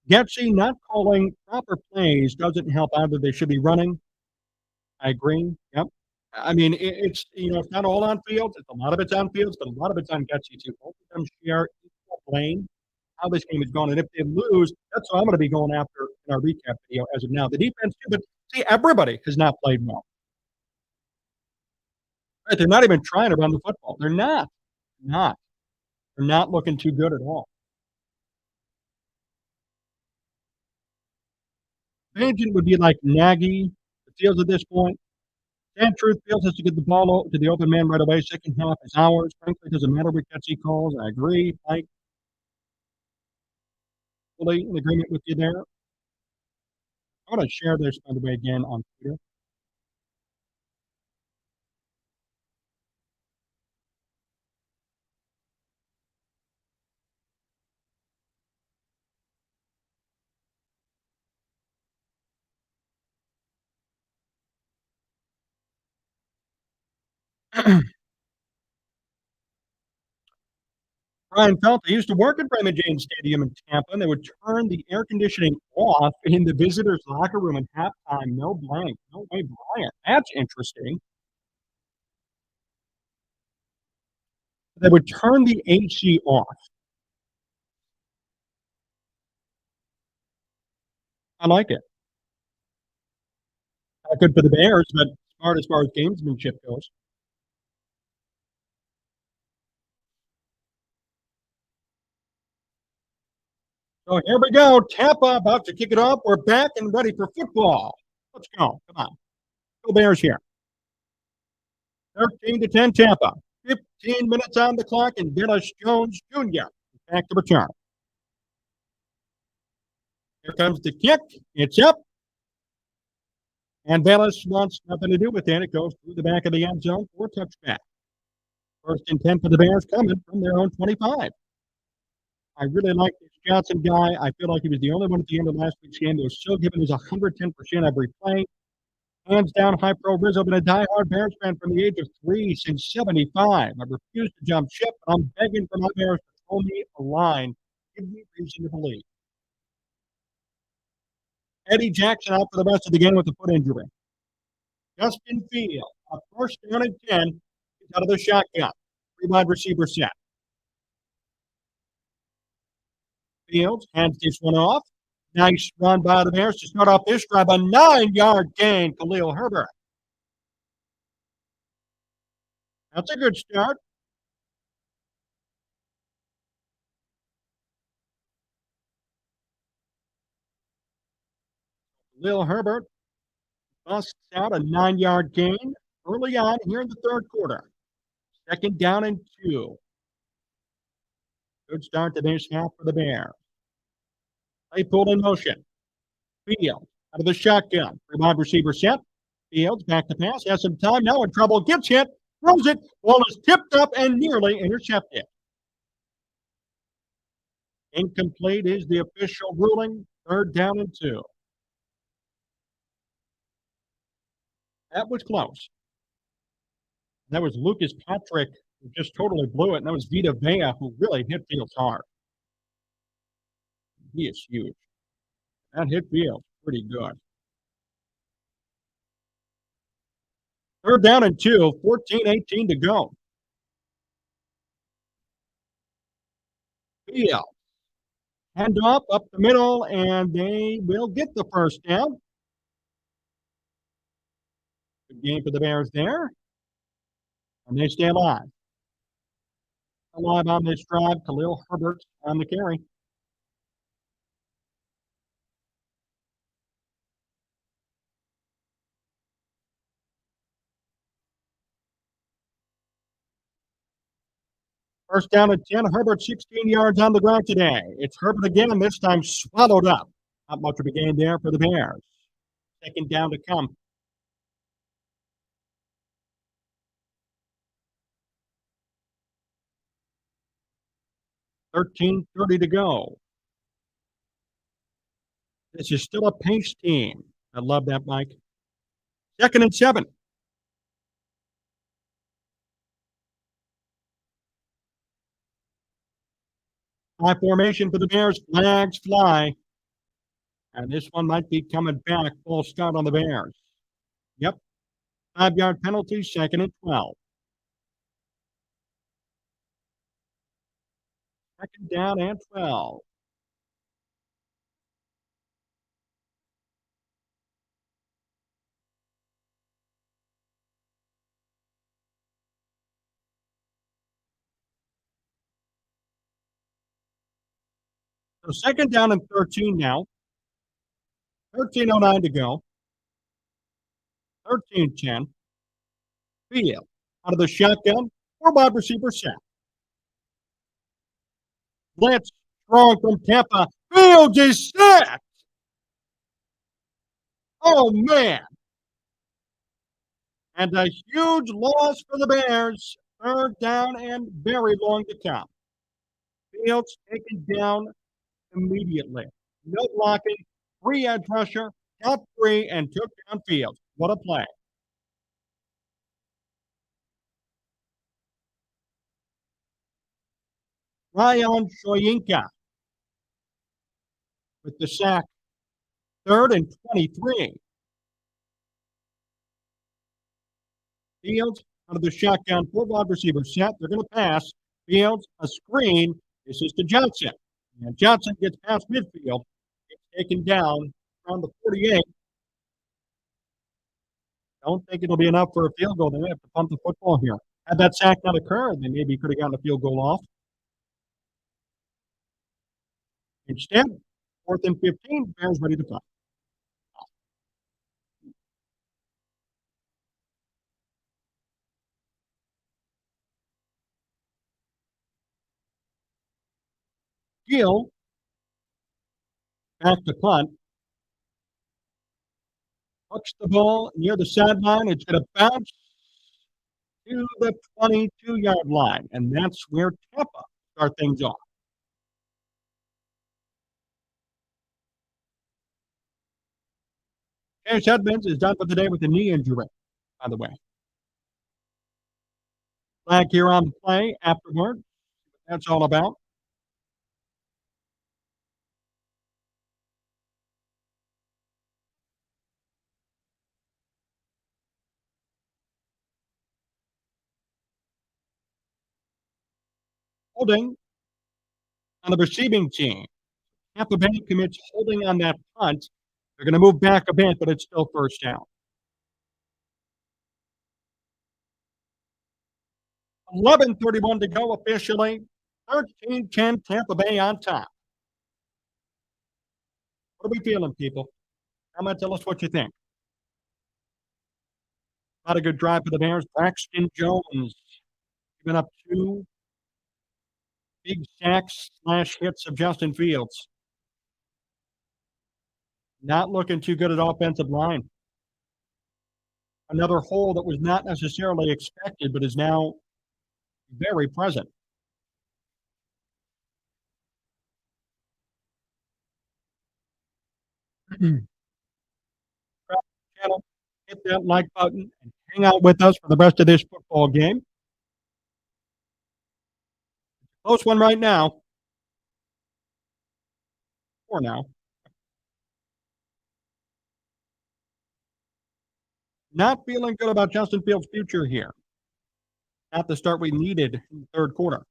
Getsy not calling proper plays doesn't help either. They should be running. I agree. Yep. I mean, it's not all on Fields. It's a lot of it's on Fields, but a lot of it's on Getsy too. Both of them share equal blame how this game is going. And if they lose, that's what I'm going to be going after in our recap video as of now. The defense too, but see, everybody has not played well. Right? They're not even trying to run the football. They're not. Not. They're not looking too good at all. Agent would be like Nagy, the Fields at this point. And truth, Fields has to get the ball to the open man right away. Second half is ours. Frankly, it doesn't matter what Getsy calls. I agree. Mike, fully in agreement with you there. I'm going to share this, by the way, again on Twitter. Brian Felt, they used to work at Raymond James Stadium in Tampa, and they would turn the air conditioning off in the visitors' locker room at halftime. No blank. No way, Brian. That's interesting. They would turn the AC off. I like it. Not good for the Bears, but smart as far as gamesmanship goes. So here we go. Tampa about to kick it off. We're back and ready for football. Let's go. Come on. Go Bears here. 13-10 Tampa. 15 minutes on the clock, and Dennis Jones Jr. back to return. Here comes the kick. It's up. And Bayless wants nothing to do with it. It goes through the back of the end zone for a touchback. First and 10 for the Bears coming from their own 25. I really like this Johnson guy. I feel like he was the only one at the end of last week's game that was still giving us 110% every play. Hands down, high pro Rizzo, been a diehard Bears fan from the age of 3 since 75. I refuse to jump ship, but I'm begging for my Bears to throw me a line. Give me reason to believe. Eddie Jackson out for the rest of the game with a foot injury. Justin Fields, a first down and 10. He's out of the shotgun. 3 wide receiver set. Fields hands this one off. Nice run by the Bears to start off this drive. A 9-yard gain, Khalil Herbert. That's a good start. Khalil Herbert busts out a 9-yard gain early on here in the third quarter. Second down and 2. Good start to this half for the Bears. Play pulled in motion. Fields out of the shotgun. Three wide receiver set. Fields back to pass. Has some time. Now in trouble. Gets hit. Throws it. Ball is tipped up and nearly intercepted. Incomplete is the official ruling. Third down and 2. That was close. That was Lucas Patrick who just totally blew it. And that was Vita Vea who really hit Fields hard. He is huge. That hit Fields pretty good. Third down and 2, 14-18 to go. Fields. Hand up the middle, and they will get the first down. Good game for the Bears there. And they stay alive. Alive on this drive. Khalil Herbert on the carry. First down and 10. Herbert 16 yards on the ground today. It's Herbert again, and this time swallowed up. Not much of a gain there for the Bears. Second down to come. $13:30 to go. This is still a pace team. I love that, Mike. Second and 7. High formation for the Bears. Flags fly. And this one might be coming back. Full start on the Bears. Yep. 5-yard penalty. Second and 12. Second down and 12. So second down and 13 now. 13:09 to go. 13-10. Field out of the shotgun. 4 wide receiver set. Blitz strong from Tampa. Fields is sacked. Oh, man. And a huge loss for the Bears. Third down and very long to come. Fields taken down immediately. No blocking. 3 edge rusher. Top 3 and took down Fields. What a play. Ryan Shoyinka with the sack. Third and 23. Fields out of the shotgun. 4 wide receiver set. They're going to pass. Fields, a screen. This is to Johnson. And Johnson gets past midfield. Gets taken down around the 48. Don't think it'll be enough for a field goal. They may have to pump the football here. Had that sack not occurred, they maybe could have gotten a field goal off. Instead, 4th and 15, Bears ready to punt. Gill back to punt. Hooks the ball near the sideline. It's going to bounce to the 22-yard line, and that's where Tampa start things off. Chase Edmonds is done for the day with a knee injury, by the way. Flag here on the play afterward. That's all about. Holding on the receiving team. Tampa Bay commits holding on that punt. They're going to move back a bit, but it's still first down. 11:31 to go officially. 13-10 Tampa Bay on top. What are we feeling, people? Comment, tell us what you think. Not a good drive for the Bears. Braxton Jones giving up 2 big sacks / hits of Justin Fields. Not looking too good at offensive line. Another hole that was not necessarily expected, but is now very present. Channel, hit that like button, and hang out with us for the rest of this football game. Close one right now. For now. Not feeling good about Justin Fields' future here. Not the start we needed in the third quarter.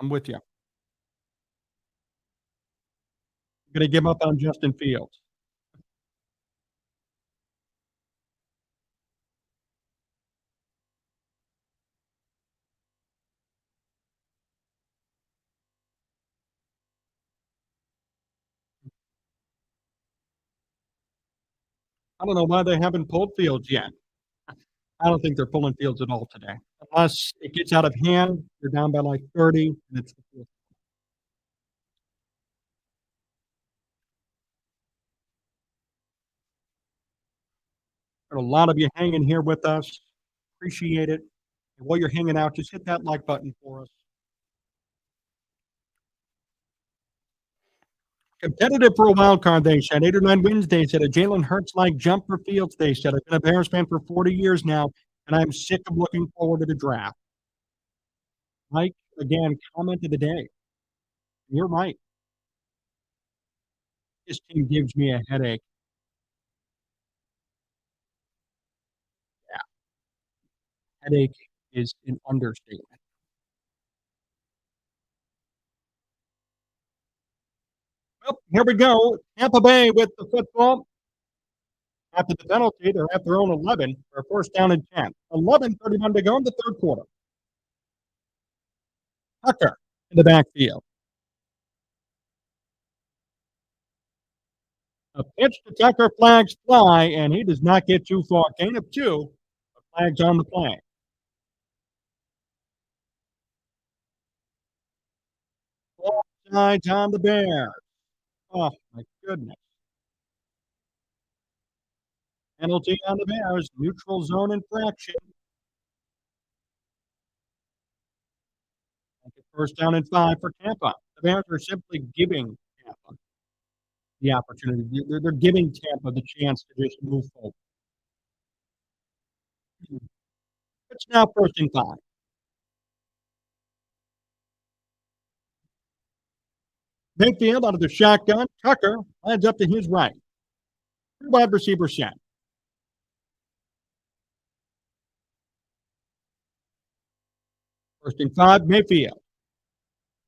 I'm with you. I'm going to give up on Justin Fields. I don't know why they haven't pulled Fields yet. I don't think they're pulling Fields at all today. Unless it gets out of hand, you're down by like 30, and it's the fourth. There are a lot of you hanging here with us. Appreciate it. And while you're hanging out, just hit that like button for us. Competitive for a wild card, they said. 8 or 9 wins, they said. A Jalen Hurts-like jump for Fields, they said. I've been a Bears fan for 40 years now, and I'm sick of looking forward to the draft. Mike, again, comment of the day. You're right. This team gives me a headache. Yeah, headache is an understatement. Well, here we go. Tampa Bay with the football. After the penalty, they're at their own 11 for a first down and 10. 11:31 to go in the third quarter. Tucker in the backfield. A pitch to Tucker, flags fly, and he does not get too far. Gain of 2, flags on the play. All sides on the Bears. Oh, my goodness. Penalty on the Bears. Neutral zone infraction. First down and 5 for Tampa. The Bears are simply giving Tampa the opportunity. They're giving Tampa the chance to just move forward. It's now first and 5. Mayfield out of the shotgun. Tucker lines up to his right. Wide receiver set. First and 5, Mayfield.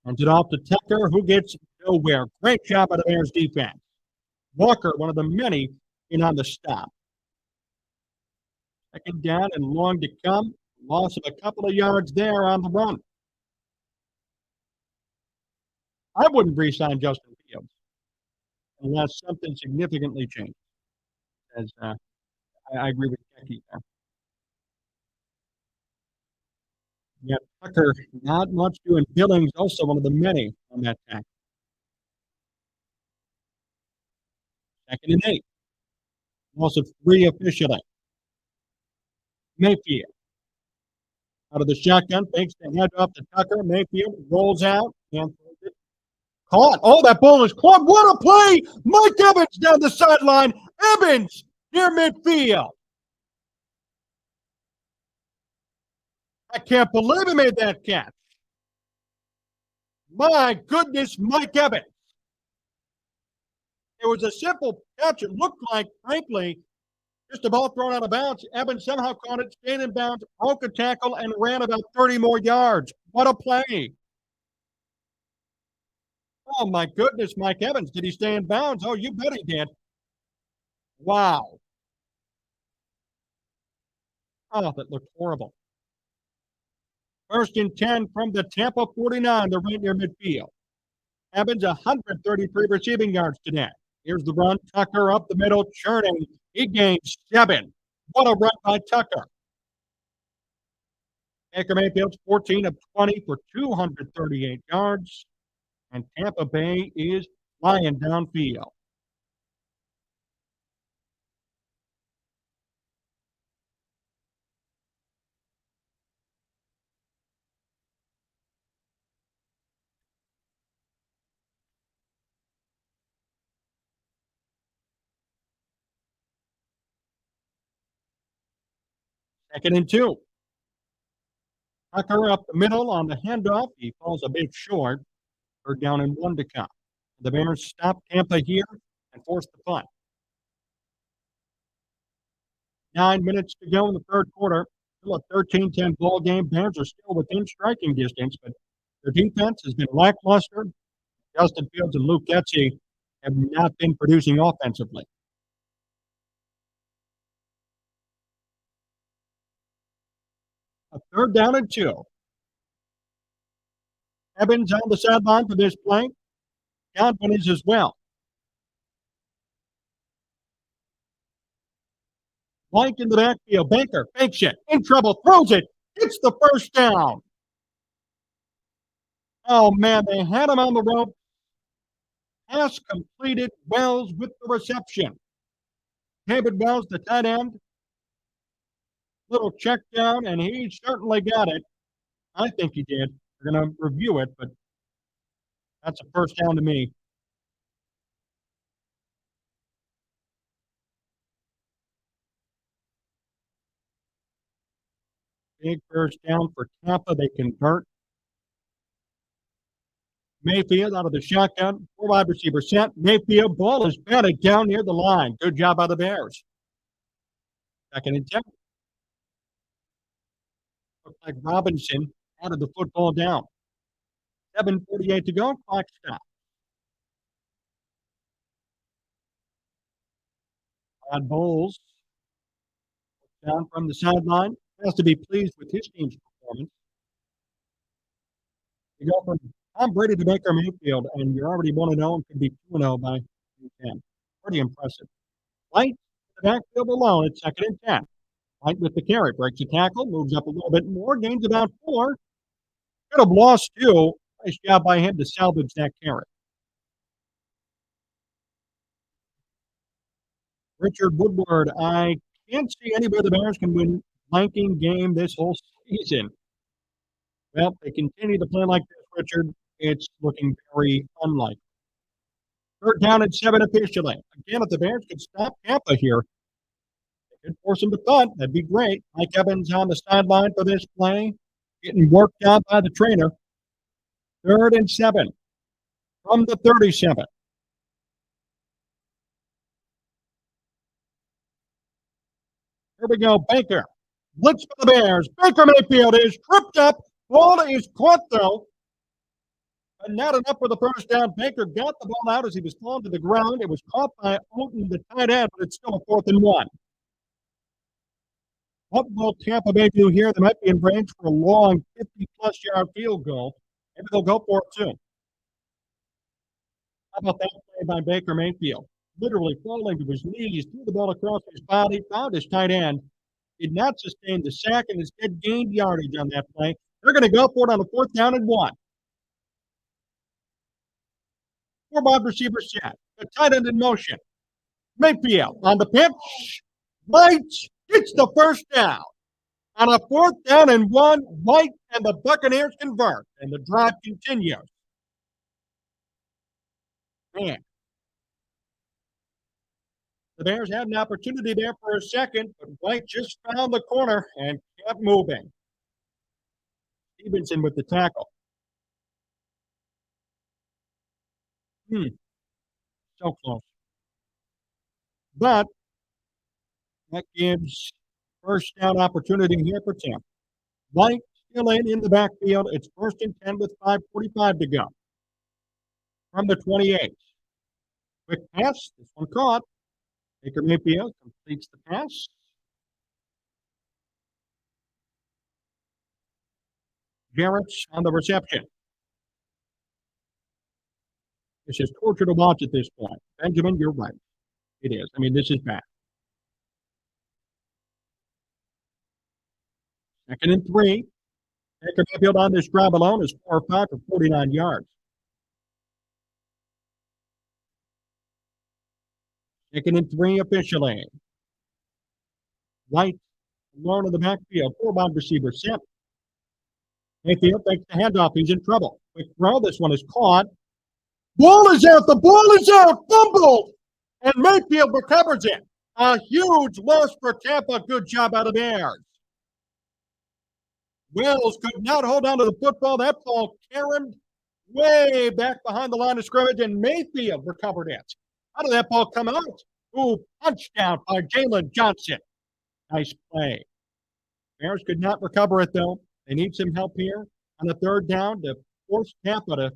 Hands it off to Tucker, who gets nowhere. Great job by the Bears defense. Walker, one of the many, in on the stop. Second down and long to come. Loss of a couple of yards there on the run. I wouldn't re-sign Justin Fields unless something significantly changed. As I agree with Becky there. Yeah, Tucker, not much doing. Billings, also one of the many on that tackle. Second and 8. Loss of 3 officially. Mayfield out of the shotgun, fakes the head off to Tucker. Mayfield rolls out and caught. Oh, that ball is caught. What a play! Mike Evans down the sideline. Evans near midfield. I can't believe he made that catch. My goodness, Mike Evans. It was a simple catch. It looked like, frankly, just a ball thrown out of bounds. Evans somehow caught it, stayed in bounds, broke a tackle, and ran about 30 more yards. What a play. Oh, my goodness, Mike Evans. Did he stay in bounds? Oh, you bet he did. Wow. Oh, that looked horrible. First and 10 from the Tampa 49. They're right near midfield. Evans, 133 receiving yards today. Here's the run. Tucker up the middle, churning. He gains 7. What a run by Tucker. Baker Mayfield's 14 of 20 for 238 yards. And Tampa Bay is flying downfield. Second and 2. Tucker up the middle on the handoff. He falls a bit short. Third down and 1 to come. The Bears stop Tampa here and force the punt. 9 minutes to go in the third quarter. Still a 13-10 ball game. Bears are still within striking distance, but their defense has been lackluster. Justin Fields and Luke Getsy have not been producing offensively. A third down and 2. Evans on the sideline for this play. Godwin is as well. White in the backfield. Baker fakes it. In trouble. Throws it. Gets the first down. Oh, man. They had him on the rope. Pass completed. Wells with the reception. David Wells, the tight end. Little check down, and he certainly got it. I think he did. We're going to review it, but that's a first down to me. Big first down for Tampa. They convert. Mayfield out of the shotgun. 4 wide receiver set. Mayfield, ball is batted down near the line. Good job by the Bears. Second and 10. Looks like Robinson added the football down. 7:48 to go. Clock stop. Todd Bowles down from the sideline. Has to be pleased with his team's performance. You go from Tom Brady to Baker Mayfield, and you're already 1-0 and could be 2-0 by 10. Pretty impressive. White, the backfield alone at second and 10. White with the carry, breaks a tackle, moves up a little bit more, gains about 4. Could have lost 2. Nice job by him to salvage that carry. Richard Woodward, I can't see anybody the Bears can win flanking game this whole season. Well, they continue to play like this, Richard. It's looking very unlikely. Third down and 7 officially. Again, if the Bears could stop Tampa here, they could force them to punt. That'd be great. Mike Evans on the sideline for this play, getting worked out by the trainer. Third and 7 from the 37. Here we go, Baker. Blitz for the Bears. Baker Mayfield is tripped up. Ball is caught, though. But not enough for the first down. Baker got the ball out as he was falling to the ground. It was caught by Oaten, the tight end, but it's still a 4th and 1. What will Tampa Bay do here? They might be in range for a long 50-plus yard field goal. Maybe they'll go for it, too. How about that play by Baker Mayfield? Literally falling to his knees, threw the ball across his body, found his tight end, did not sustain the sack, and instead gained yardage on that play. They're going to go for it on a 4th down and 1. 4 wide receiver set. The tight end in motion. Mayfield on the pitch. White gets the first down. On a 4th down and 1, White and the Buccaneers convert, and the drive continues. Man. The Bears had an opportunity there for a second, but White just found the corner and kept moving. Stevenson with the tackle. So close. But that gives first down opportunity here for Tampa. White still in the backfield. It's 1st and 10 with 5:45 to go. From the 28. Quick pass. This one caught. Baker Mayfield completes the pass. Jarrett's on the reception. This is torture to watch at this point. Benjamin, you're right. It is. I mean, this is bad. 2nd and 3. Baker Mayfield on this drive alone is 4 or 5 for 49 yards. Taken in 3 officially. White alone in the backfield. 4 wide receiver set. Mayfield takes the handoff. He's in trouble. Quick throw. This one is caught. Ball is out. The ball is out. Fumbled. And Mayfield recovers it. A huge loss for Tampa. Good job out of Bears. Wells could not hold on to the football. That ball carried way back behind the line of scrimmage, and Mayfield recovered it. How did that ball come out? Ooh, touchdown by Jalen Johnson. Nice play. Bears could not recover it, though. They need some help here on the 3rd down to force Tampa to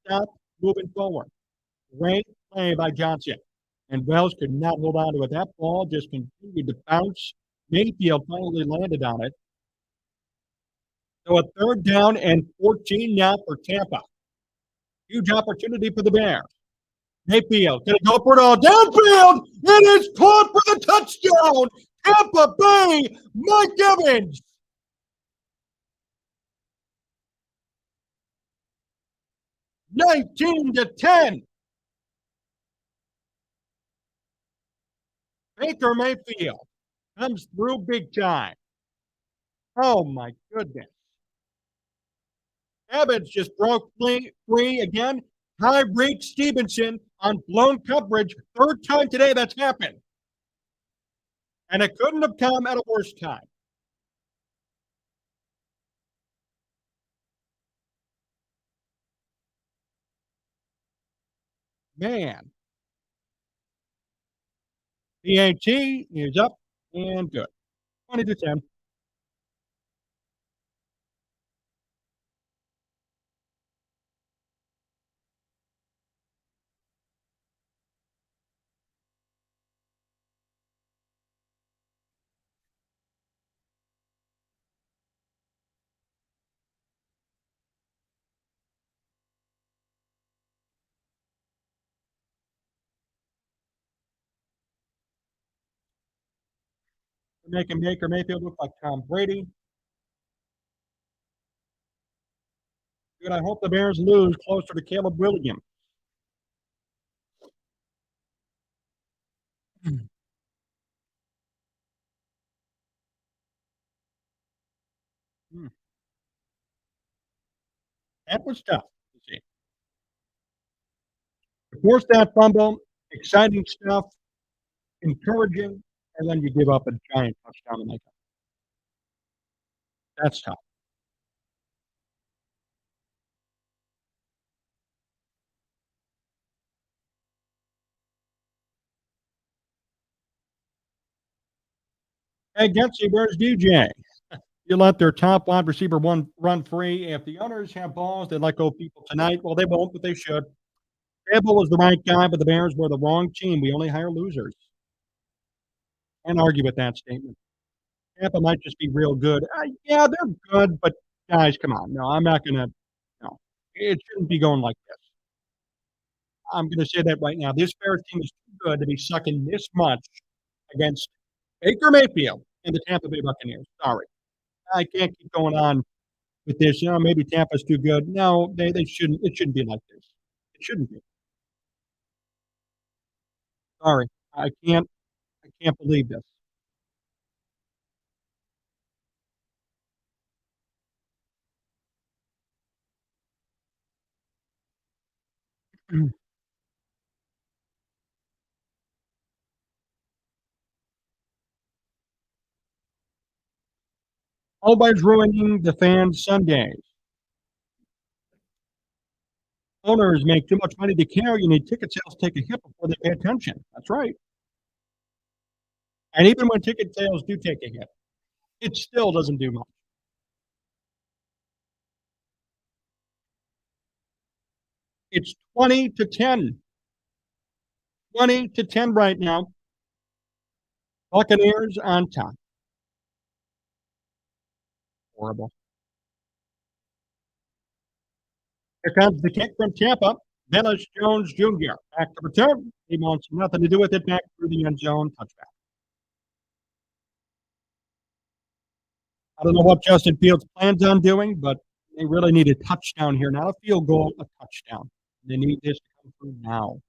stop moving forward. Great play by Johnson. And Wells could not hold on to it. That ball just continued to bounce. Mayfield finally landed on it. So a 3rd down and 14 now for Tampa. Huge opportunity for the Bears. Mayfield going to go for it all downfield. It is caught for the touchdown. Tampa Bay, Mike Evans. (19-10). Baker Mayfield comes through big time. Oh, my goodness. Evans just broke free again. Tyreek Stevenson on blown coverage. 3rd time today that's happened. And it couldn't have come at a worse time. Man. PAT is up and good. 20-10. They're making Baker Mayfield look like Tom Brady. Good. I hope the Bears lose closer to Caleb Williams. That was tough to see. To force that fumble, exciting stuff, encouraging, and then you give up a giant touchdown to make it. That's tough. Hey, Getsy, where's DJ? You let their top wide receiver one run free. If the owners have balls, they let go people tonight. Well, they won't, but they should. Campbell was the right guy, but the Bears were the wrong team. We only hire losers. Can't argue with that statement. Tampa might just be real good. Yeah, they're good, but guys, come on. No, I'm not going to. No, it shouldn't be going like this. I'm going to say that right now. This Bears team is too good to be sucking this much against Baker Mayfield and the Tampa Bay Buccaneers. Sorry. I can't keep going on with this. Maybe Tampa's too good. No, they shouldn't. It shouldn't be like this. It shouldn't be. Sorry. I can't believe this. Always ruining the fans' Sundays. Owners make too much money to care. You need ticket sales take a hit before they pay attention. That's right. And even when ticket sales do take a hit, it still doesn't do much. It's 20-10. 20-10 right now. Buccaneers on top. Horrible. Here comes the kick from Tampa. Velus Jones Jr. Back to return. He wants nothing to do with it. Back through the end zone. Touchback. I don't know what Justin Fields plans on doing, but they really need a touchdown here. Not a field goal, a touchdown. They need this to come through now.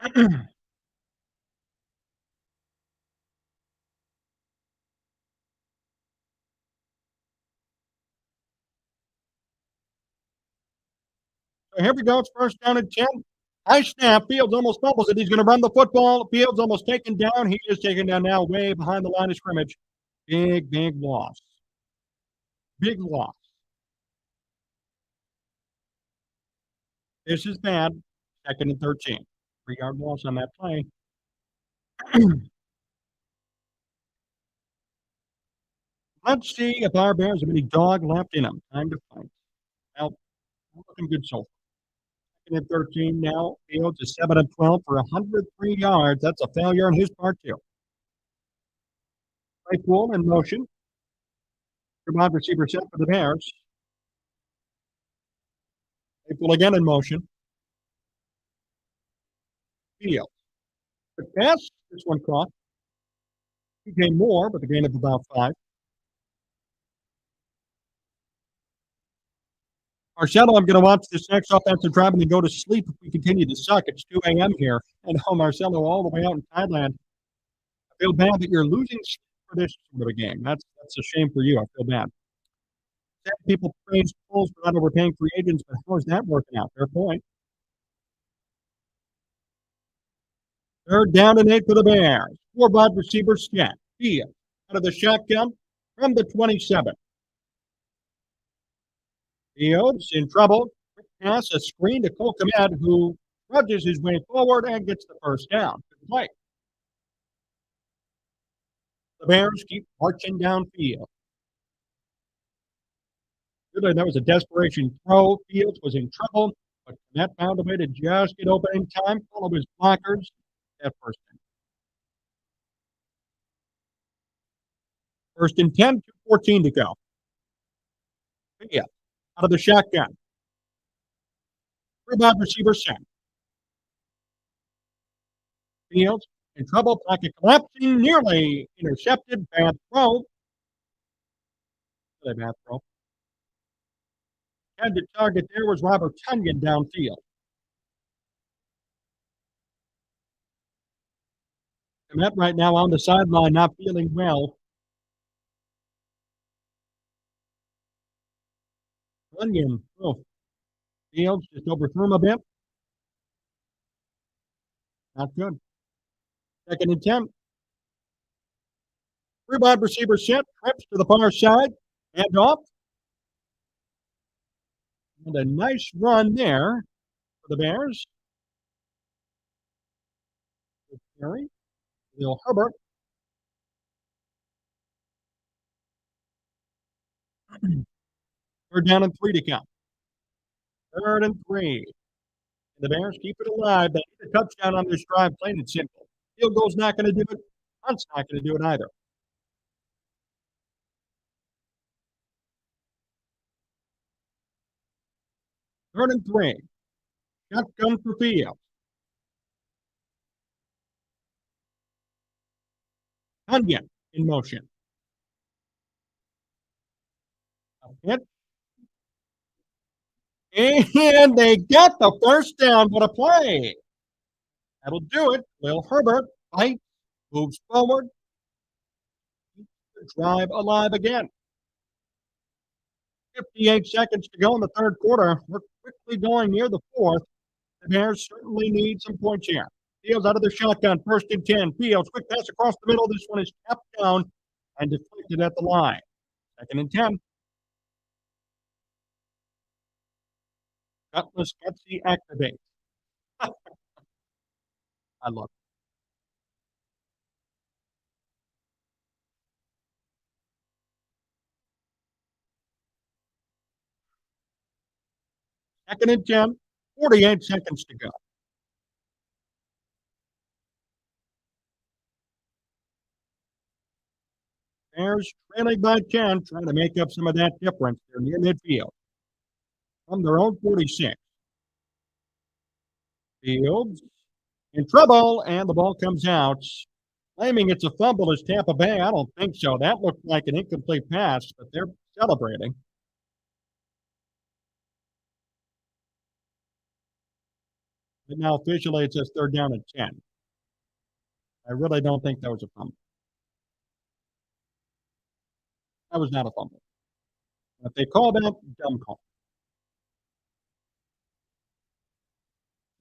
So here we go. It's first down and 10. High snap. Fields almost fumbles it. He's going to run the football. Fields almost taken down. He is taken down now way behind the line of scrimmage. Big loss. Big loss. This is bad. Second and 13. 3-yard loss on that play. Let's see if our Bears have any dog left in them. Time to fight. Well, looking good so far. Second and 13 now. Fields is 7 and 12 for 103 yards. That's a failure on his part, too. Claypool in motion. Wide receiver set for the Bears. Claypool again in motion. Fields. The pass. This one caught. He gained more, but the gain of about 5. Marcelo, I'm going to watch this next offensive drive and then go to sleep if we continue to suck. It's 2 a.m. here. And Marcelo all the way out in Thailand. I feel bad that you're losing for this sort of a game. That's a shame for you. I feel bad. People praise Bulls for not overpaying free agents, but how is that working out? Fair point. Third down and 8 for the Bears. 4 wide receivers set. Field out of the shotgun from the 27. Fields in trouble. Quick pass, a screen to Cole Kmet, who trudges his way forward and gets the first down. Good play. The Bears keep marching downfield. Good, that was a desperation throw. Fields was in trouble, but Kmet found a way to just get open in time, follow his blockers. That first down. First and 10, 2:14 to go. Yeah, out of the shotgun. 3 wide receivers set. Fields in trouble, pocket collapsing, nearly intercepted. Bad throw. Bad throw. And the target there was Robert Tunyon downfield. Kmet right now on the sideline, not feeling well. Tunyon, Fields just overthrew him a bit. Not good. Second and 10. 3 wide receivers set, trips to the far side, hand off. And a nice run there for the Bears. Good carry. Will Herbert. Third down and 3 to count. 3rd and 3. And the Bears keep it alive. They need a touchdown on this drive, plain and simple. Field goal's not going to do it. Hunt's not going to do it either. 3rd and 3. Shotgun for Fields. Tunyon in motion. A hit. And they got the first down. What a play. That'll do it. Will Herbert fights, moves forward. Keeps the drive alive again. 58 seconds to go in the 3rd quarter. We're quickly going near the 4th. The Bears certainly need some points here. Fields out of the shotgun. 1st and 10. Fields, quick pass across the middle. This one is tapped down and deflected at the line. 2nd and 10. Gutless Gutsy activate. I love it. 2nd and 10. 48 seconds to go. Bears trailing by 10, trying to make up some of that difference. They're near midfield. From their own 46. Fields in trouble, and the ball comes out. Claiming it's a fumble is Tampa Bay. I don't think so. That looked like an incomplete pass, but they're celebrating. But now officially it says third down and 10. I really don't think that was a fumble. That was not a fumble. If they call that, dumb call.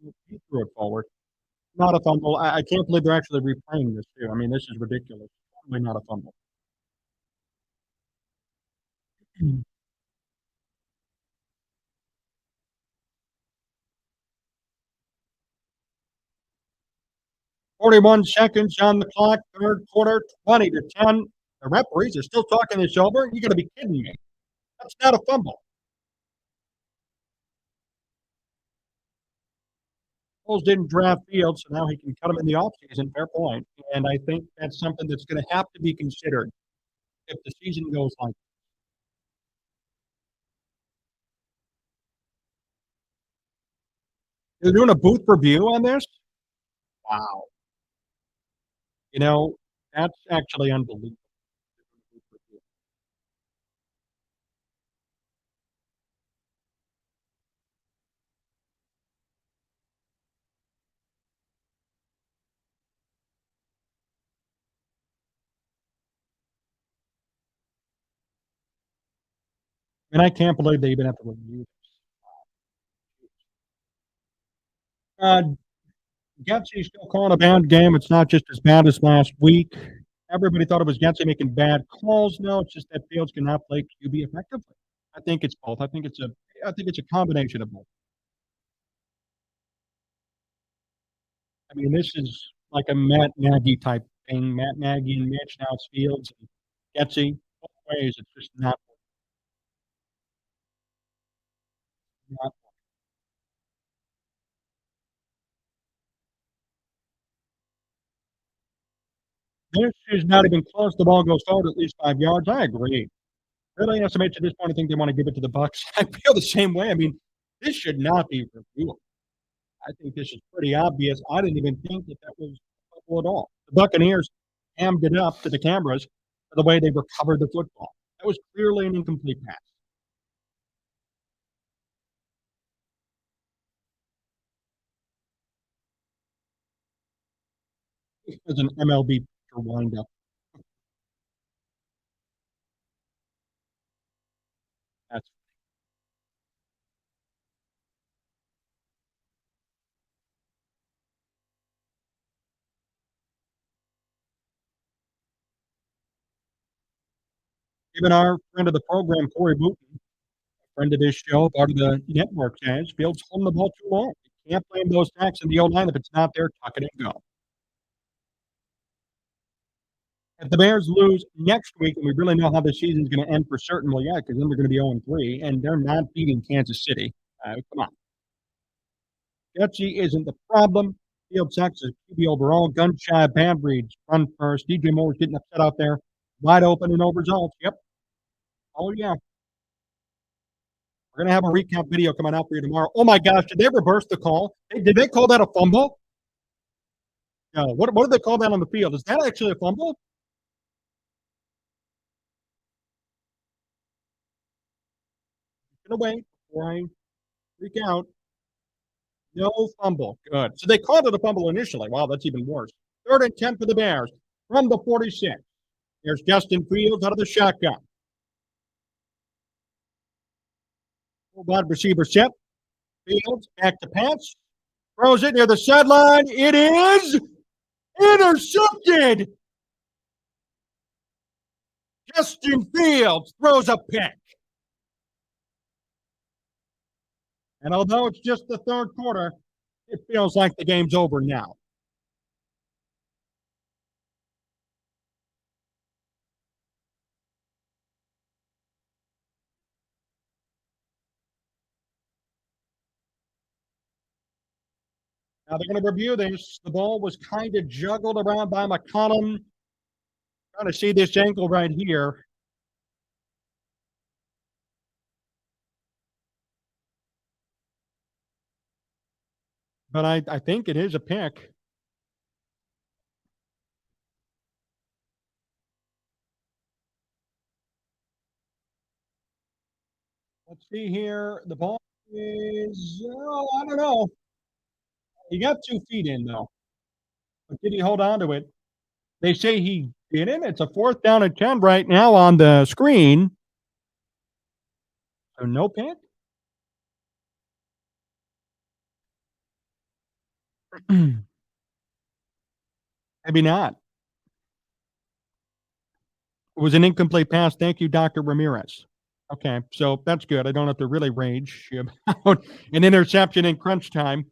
He threw it forward. Not a fumble. I can't believe they're actually replaying this too. I mean, this is ridiculous. Totally not a fumble. 41 seconds on the clock, third quarter, 20-10. The referees are still talking this over. You got to be kidding me. That's not a fumble. Bulls didn't draft Fields, so now he can cut him in the offseason. Fair point. And I think that's something that's going to have to be considered if the season goes like they're doing a booth review on this. Wow. You know, that's actually unbelievable. And I can't believe they even have to review this. Uh, Getsy's still calling a bad game. It's not just as bad as last week. Everybody thought it was Getsy making bad calls. No, it's just that Fields cannot play QB effectively. I think it's both. I think it's a combination of both. I mean, this is like a Matt Nagy type thing. Matt Nagy and Mitch, now it's Fields and Getsy. Both ways, it's just not. This is not even close. The ball goes forward at least 5 yards. I agree. Really estimates at this point, I think they want to give it to the Bucks. I feel the same way. I mean, this should not be reviewable. I think this is pretty obvious. I didn't even think that that was trouble at all. The Buccaneers hammed it up to the cameras for the way they recovered the football. That was clearly an incomplete pass. It was an MLB pitcher windup. That's even our friend of the program, Corey Booton, friend of this show, part of the network, says Fields holding the ball too long. You can't blame those sacks in the O line if it's not there. Tuck it and go. If the Bears lose next week, and we really know how the season's going to end for certain, well, yeah, because then they're going to be 0-3, and they're not beating Kansas City. Come on. Getsy isn't the problem. Field sucks as QB overall. Gun shy, bad reads, run first. DJ Moore's getting upset out there. Wide open and no results. Yep. Oh, yeah. We're going to have a recap video coming out for you tomorrow. Oh, my gosh. Did they reverse the call? Hey, did they call that a fumble? No. What did they call that on the field? Is that actually a fumble? I'm going to wait before I freak out. No fumble. Good. So they called it a fumble initially. Wow, that's even worse. Third and 10 for the Bears from the 46. Here's Justin Fields out of the shotgun. Wide receiver set. Fields back to pass. Throws it near the sideline. It is intercepted. Justin Fields throws a pick. And although it's just the third quarter, it feels like the game's over now. Now they're going to review this. The ball was kind of juggled around by McCollum. Trying to see this ankle right here. But I think it is a pick. Let's see here. The ball is, oh, I don't know. He got 2 feet in, though, but did he hold on to it? They say he didn't. It's a 4th down and 10 right now on the screen, so no pick? Maybe not. It was an incomplete pass. Thank you, Doctor Ramirez. Okay, so that's good. I don't have to really rage about an interception in crunch time.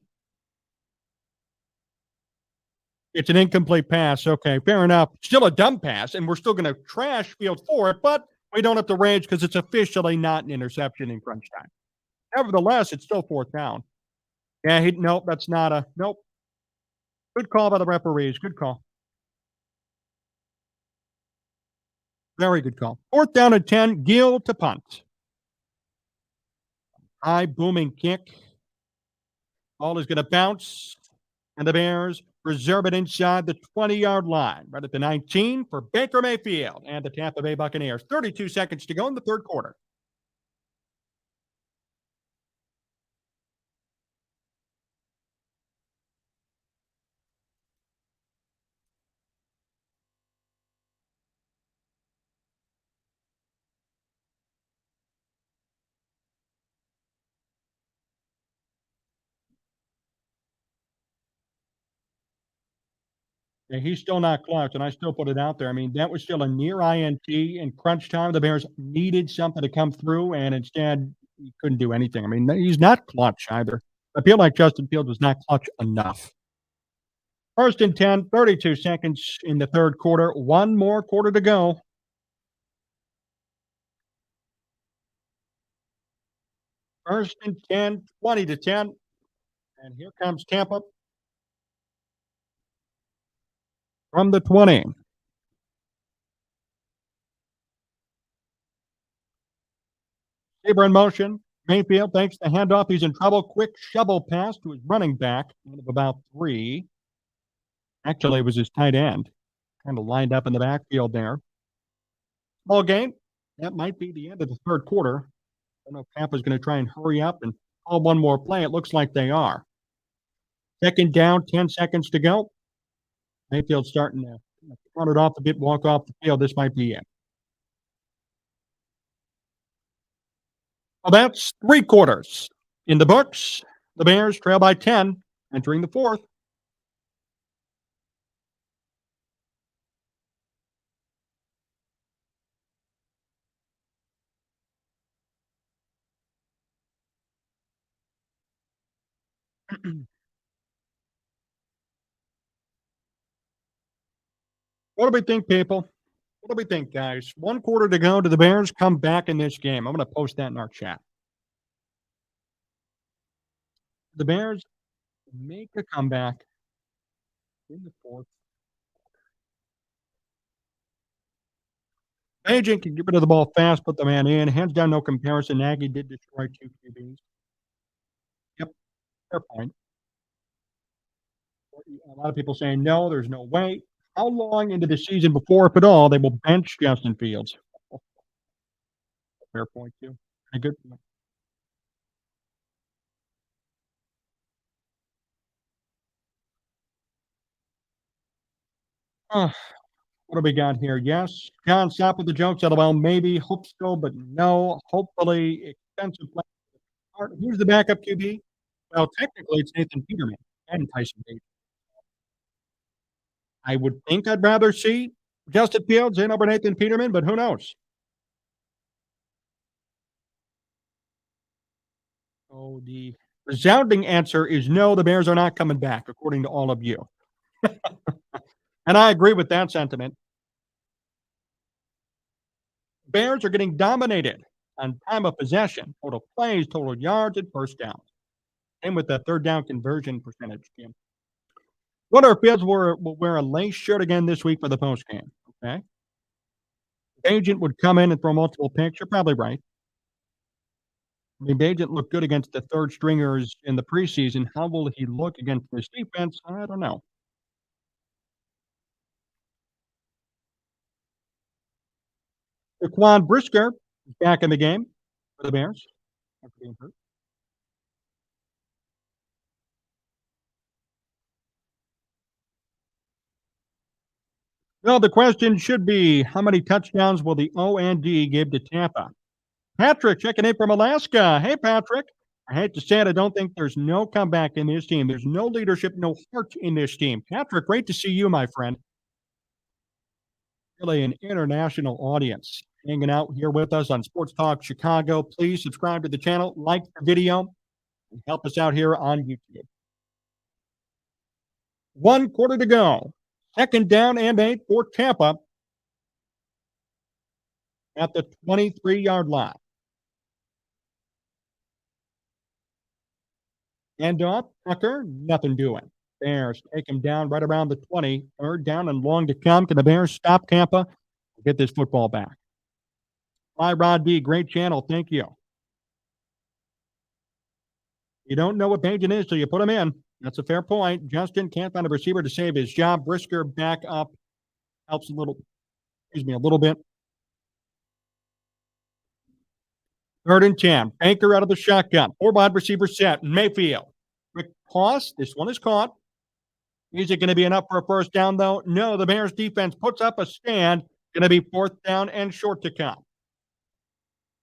It's an incomplete pass. Okay, fair enough. Still a dumb pass, and we're still going to trash Fields for it, but we don't have to rage because it's officially not an interception in crunch time. Nevertheless, it's still 4th down. Yeah, nope, that's not a nope. Good call by the referees. Good call. Very good call. 4th down and 10. Gill to punt. High booming kick. Ball is going to bounce, and the Bears reserve it inside the 20-yard line, right at the 19 for Baker Mayfield and the Tampa Bay Buccaneers. 32 seconds to go in the 3rd quarter. Yeah, he's still not clutch, and I still put it out there. I mean, that was still a near INT in crunch time. The Bears needed something to come through, and instead, he couldn't do anything. I mean, he's not clutch either. I feel like Justin Fields was not clutch enough. 1st and 10, 32 seconds in the 3rd quarter. One more quarter to go. 1st and 10, 20 to 10. And here comes Tampa from the 20. Saber in motion. Mayfield takes the handoff. He's in trouble. Quick shovel pass to his running back of about 3. Actually, it was his tight end. Kind of lined up in the backfield there. Ball game. That might be the end of the 3rd quarter. I don't know if Tampa's going to try and hurry up and call one more play. It looks like they are. 2nd down, 10 seconds to go. Mayfield starting to run it off a bit, walk off the field. This might be it. Well, that's 3 quarters in the books. The Bears trail by 10, entering the 4th. What do we think, people? What do we think, guys? 1 quarter to go. Do the Bears come back in this game? I'm going to post that in our chat. The Bears make a comeback in the 4th. Agent can get rid of the ball fast, put the man in. Hands down, no comparison. Nagy did destroy 2 QBs. Yep, fair point. A lot of people saying, no, there's no way. How long into the season before, if at all, they will bench Justin Fields? Fair point, too. A good point. Uh, what do we got here? Yes. John, stop with the jokes. LOL, maybe. Hope so, but no. Hopefully, expensive play. Who's the backup QB? Well, technically, it's Nathan Peterman and Tyson Bagent. I would think I'd rather see Justin Fields in over Nathan Peterman, but who knows? So the resounding answer is no, the Bears are not coming back, according to all of you. And I agree with that sentiment. Bears are getting dominated on time of possession, total plays, total yards, and 1st down. And with the 3rd down conversion percentage, Jim. Wonder if Fields will wear a lace shirt again this week for the post game. Okay. Agent would come in and throw multiple picks. You're probably right. I mean, Bagent looked good against the 3rd stringers in the preseason. How will he look against this defense? I don't know. Jaquan Brisker is back in the game for the Bears after being hurt. Well, the question should be, how many touchdowns will the O&D give to Tampa? Patrick checking in from Alaska. Hey, Patrick. I hate to say it, I don't think there's no comeback in this team. There's no leadership, no heart in this team. Patrick, great to see you, my friend. Really an international audience hanging out here with us on Sports Talk Chicago. Please subscribe to the channel, like the video, and help us out here on YouTube. 1 quarter to go. Second down and 8 for Tampa at the 23-yard line. End off, Tucker, nothing doing. Bears take him down right around the 20. Third down and long to come. Can the Bears stop Tampa? Get this football back. Hi, Rod D. Great channel. Thank you. You don't know what page it is till you put him in. That's a fair point. Justin can't find a receiver to save his job. Brisker back up. Helps a little bit. 3rd and 10. Baker out of the shotgun. 4 wide receiver set. Mayfield. Quick toss. This one is caught. Is it going to be enough for a first down, though? No, the Bears defense puts up a stand. Going to be 4th down and short to come.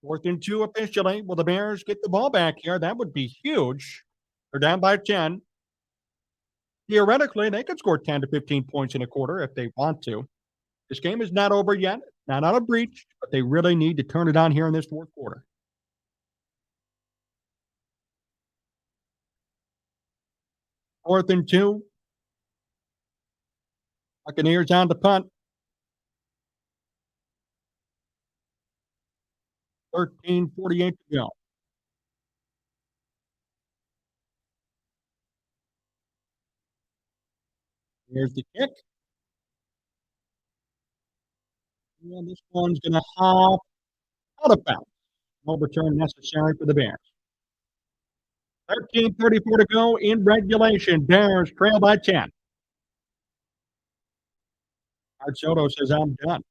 4th and 2 officially. Will the Bears get the ball back here? That would be huge. They're down by 10. Theoretically, they could score 10 to 15 points in a quarter if they want to. This game is not over yet. Not out of breach, but they really need to turn it on here in this 4th quarter. 4th and 2. Buccaneers on the punt. 13:48 to go. Here's the kick. And this one's going to hop out of bounds. No return necessary for the Bears. 13:34 to go in regulation. Bears trail by 10. Art Soto says, I'm done.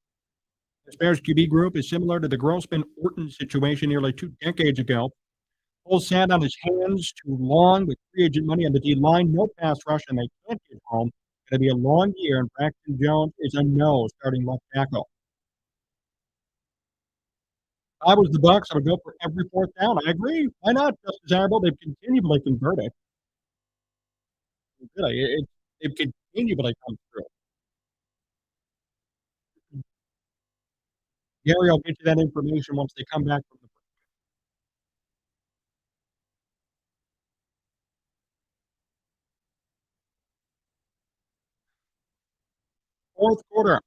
This Bears QB group is similar to the Grossman-Orton situation nearly 2 decades ago. Cole sat on his hands too long with free agent money on the D-line. No pass rush, and they can't get home. It's going to be a long year, and Braxton Jones is a no starting left tackle. If I was the Bucs, I would go for every 4th down. I agree. Why not? Just desirable. They've continually converted. Really, they've continually come through. Gary, I'll get you that information once they come back from the 4th quarter.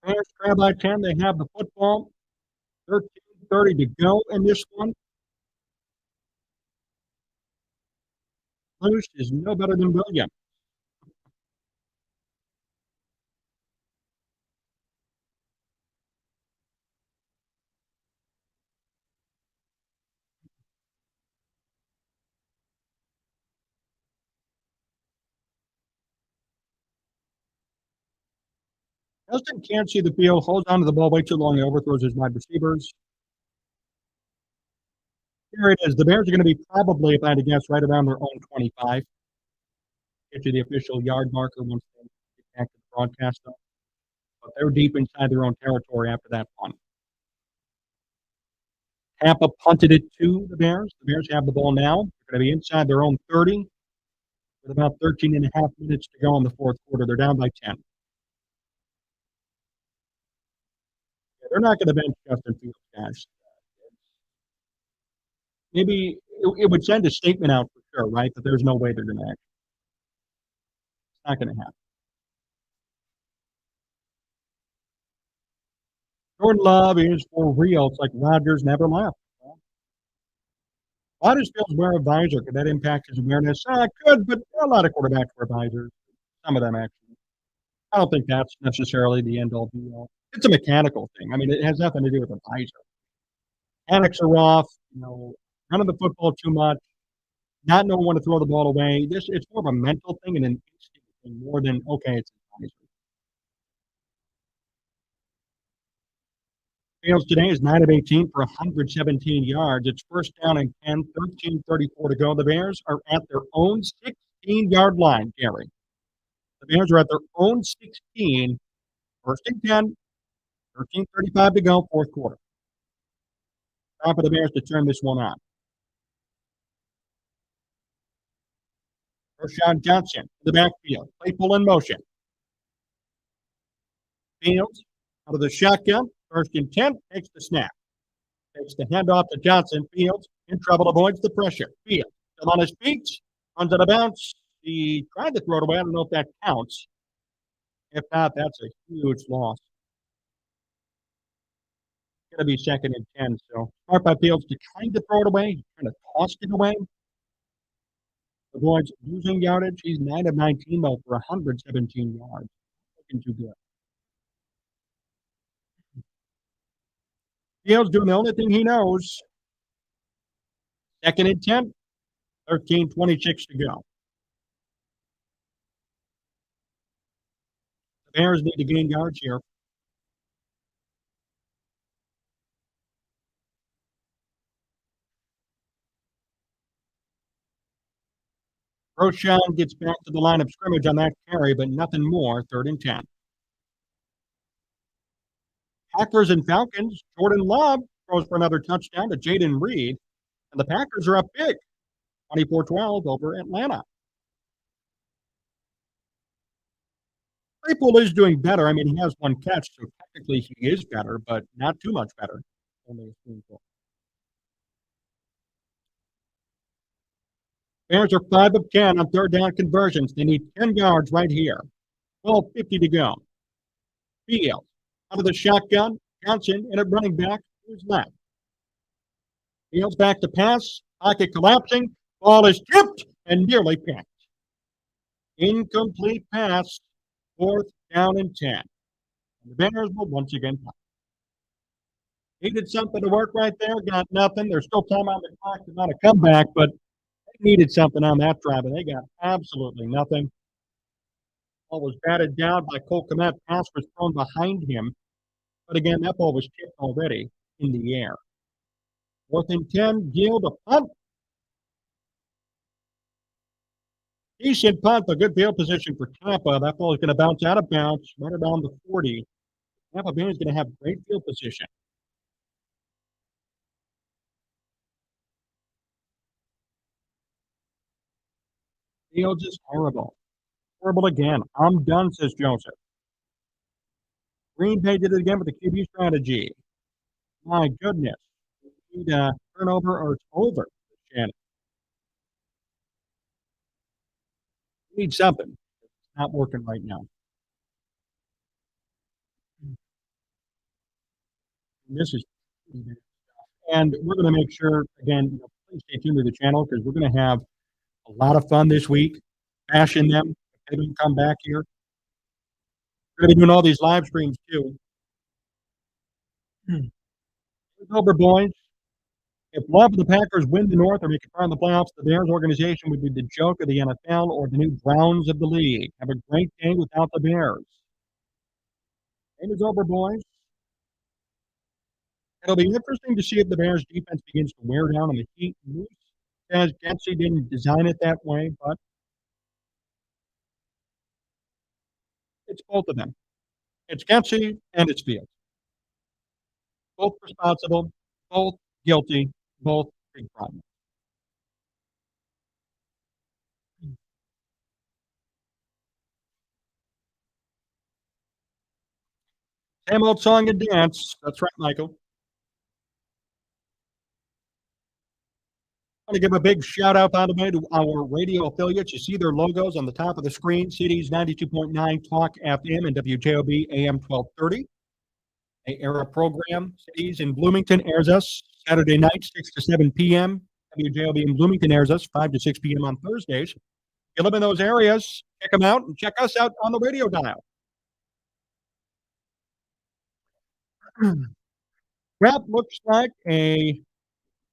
Bears trail by 10. They have the football. 13:30 to go in this one. Loose is no better than Williams. Justin can't see the field, holds onto the ball way too long, and overthrows his wide receivers. Here it is. The Bears are going to be probably, if I had to guess, right around their own 25. Get to the official yard marker once they get back to the broadcast. But they're deep inside their own territory after that punt. Tampa punted it to the Bears. The Bears have the ball now. They're going to be inside their own 30 with about 13 and a half minutes to go in the 4th quarter. They're down by 10. They're not going to bench Justin Fields, guys. Maybe it would send a statement out for sure, right? That there's no way they're going to act. It's not going to happen. Jordan Love is for real. It's like Rodgers never left. Rodgers feels wear a visor. Could that impact his awareness? Could, but a lot of quarterbacks wear visors. Some of them actually. I don't think that's necessarily the end all be all. It's a mechanical thing. I mean, it has nothing to do with the visor. Mechanics are off. Running the football too much, not knowing when to throw the ball away. It's more of a mental thing and an instinct thing more than okay. It's a visor. Fields today is 9 of 18 for 117 yards. It's 1st down and 10, 13:34 to go. The Bears are at their own 16-yard line, Gary. The Bears are at their own 16 First and 10, 13:35 to go, fourth quarter. Time for the Bears to turn this one on. Jon Johnson to the backfield. Claypool in motion. Fields out of the shotgun. First and 10, takes the snap. Takes the handoff to Johnson. Fields in trouble, avoids the pressure. Fields still on his feet. Runs out of bounds. He tried to throw it away. I don't know if that counts. If not, that's a huge loss. It's going to be second and 10. So smart by Fields to trying to throw it away. Trying to toss it away. Avoids losing yardage. He's 9 of 19, though, for 117 yards. Looking too good. Fields doing the only thing he knows. Second and 10, 13:26 to go. The Bears need to gain yards here. Roschon gets back to the line of scrimmage on that carry, but nothing more. Third and 10. Packers and Falcons. Jordan Love throws for another touchdown to Jaden Reed. And the Packers are up big. 24-12 over Atlanta. Claypool is doing better. I mean, he has one catch, so technically he is better, but not too much better. Only a spoonful. Bears are 5 of 10 on third down conversions. They need 10 yards right here. 12:50 to go. Fields out of the shotgun. Johnson in at running back. Who's left? Fields back to pass. Pocket collapsing. Ball is tipped and nearly picked. Incomplete pass. Fourth down and 10. And the Bears will once again punt. Needed something to work right there. Got nothing. There's still time on the clock to not a comeback, but they needed something on that drive, and they got absolutely nothing. Ball was batted down by Cole Kmet. Pass was thrown behind him. But again, that ball was tipped already in the air. Fourth and 10, Gill to punt. Decent punt, but good field position for Tampa. That ball is going to bounce out of bounds right around the 40. Tampa Bay is going to have great field position. Fields is horrible. Horrible again. I'm done, says Joseph. Green Bay did it again with the QB strategy. My goodness. We need a turnover or it's over. Shannon. We need something. It's not working right now. And this is, and we're going to make sure, again, please stay tuned to the channel because we're going to have a lot of fun this week, bashing them. They don't come back here. We're going to be doing all these live streams too. It's over, boys. If Love and the Packers win the North or make it far in the playoffs, the Bears organization would be the joke of the NFL or the new Browns of the league. Have a great day without the Bears. Game is over, boys. It'll be interesting to see if the Bears defense begins to wear down on the Heat. Moose says Getsy didn't design it that way, but it's both of them. It's Getsy and it's Fields. Both responsible, both guilty, both big problems. Same old song and dance. That's right, Michael. I want to give a big shout out, by the way, to our radio affiliates. You see their logos on the top of the screen. CD's 92.9 Talk FM and WJOB AM 1230. They air a program. Cities in Bloomington airs us Saturday night, 6 to 7 p.m. WJOB in Bloomington airs us 5 to 6 p.m. on Thursdays. If you live in those areas, check them out and check us out on the radio dial. That looks like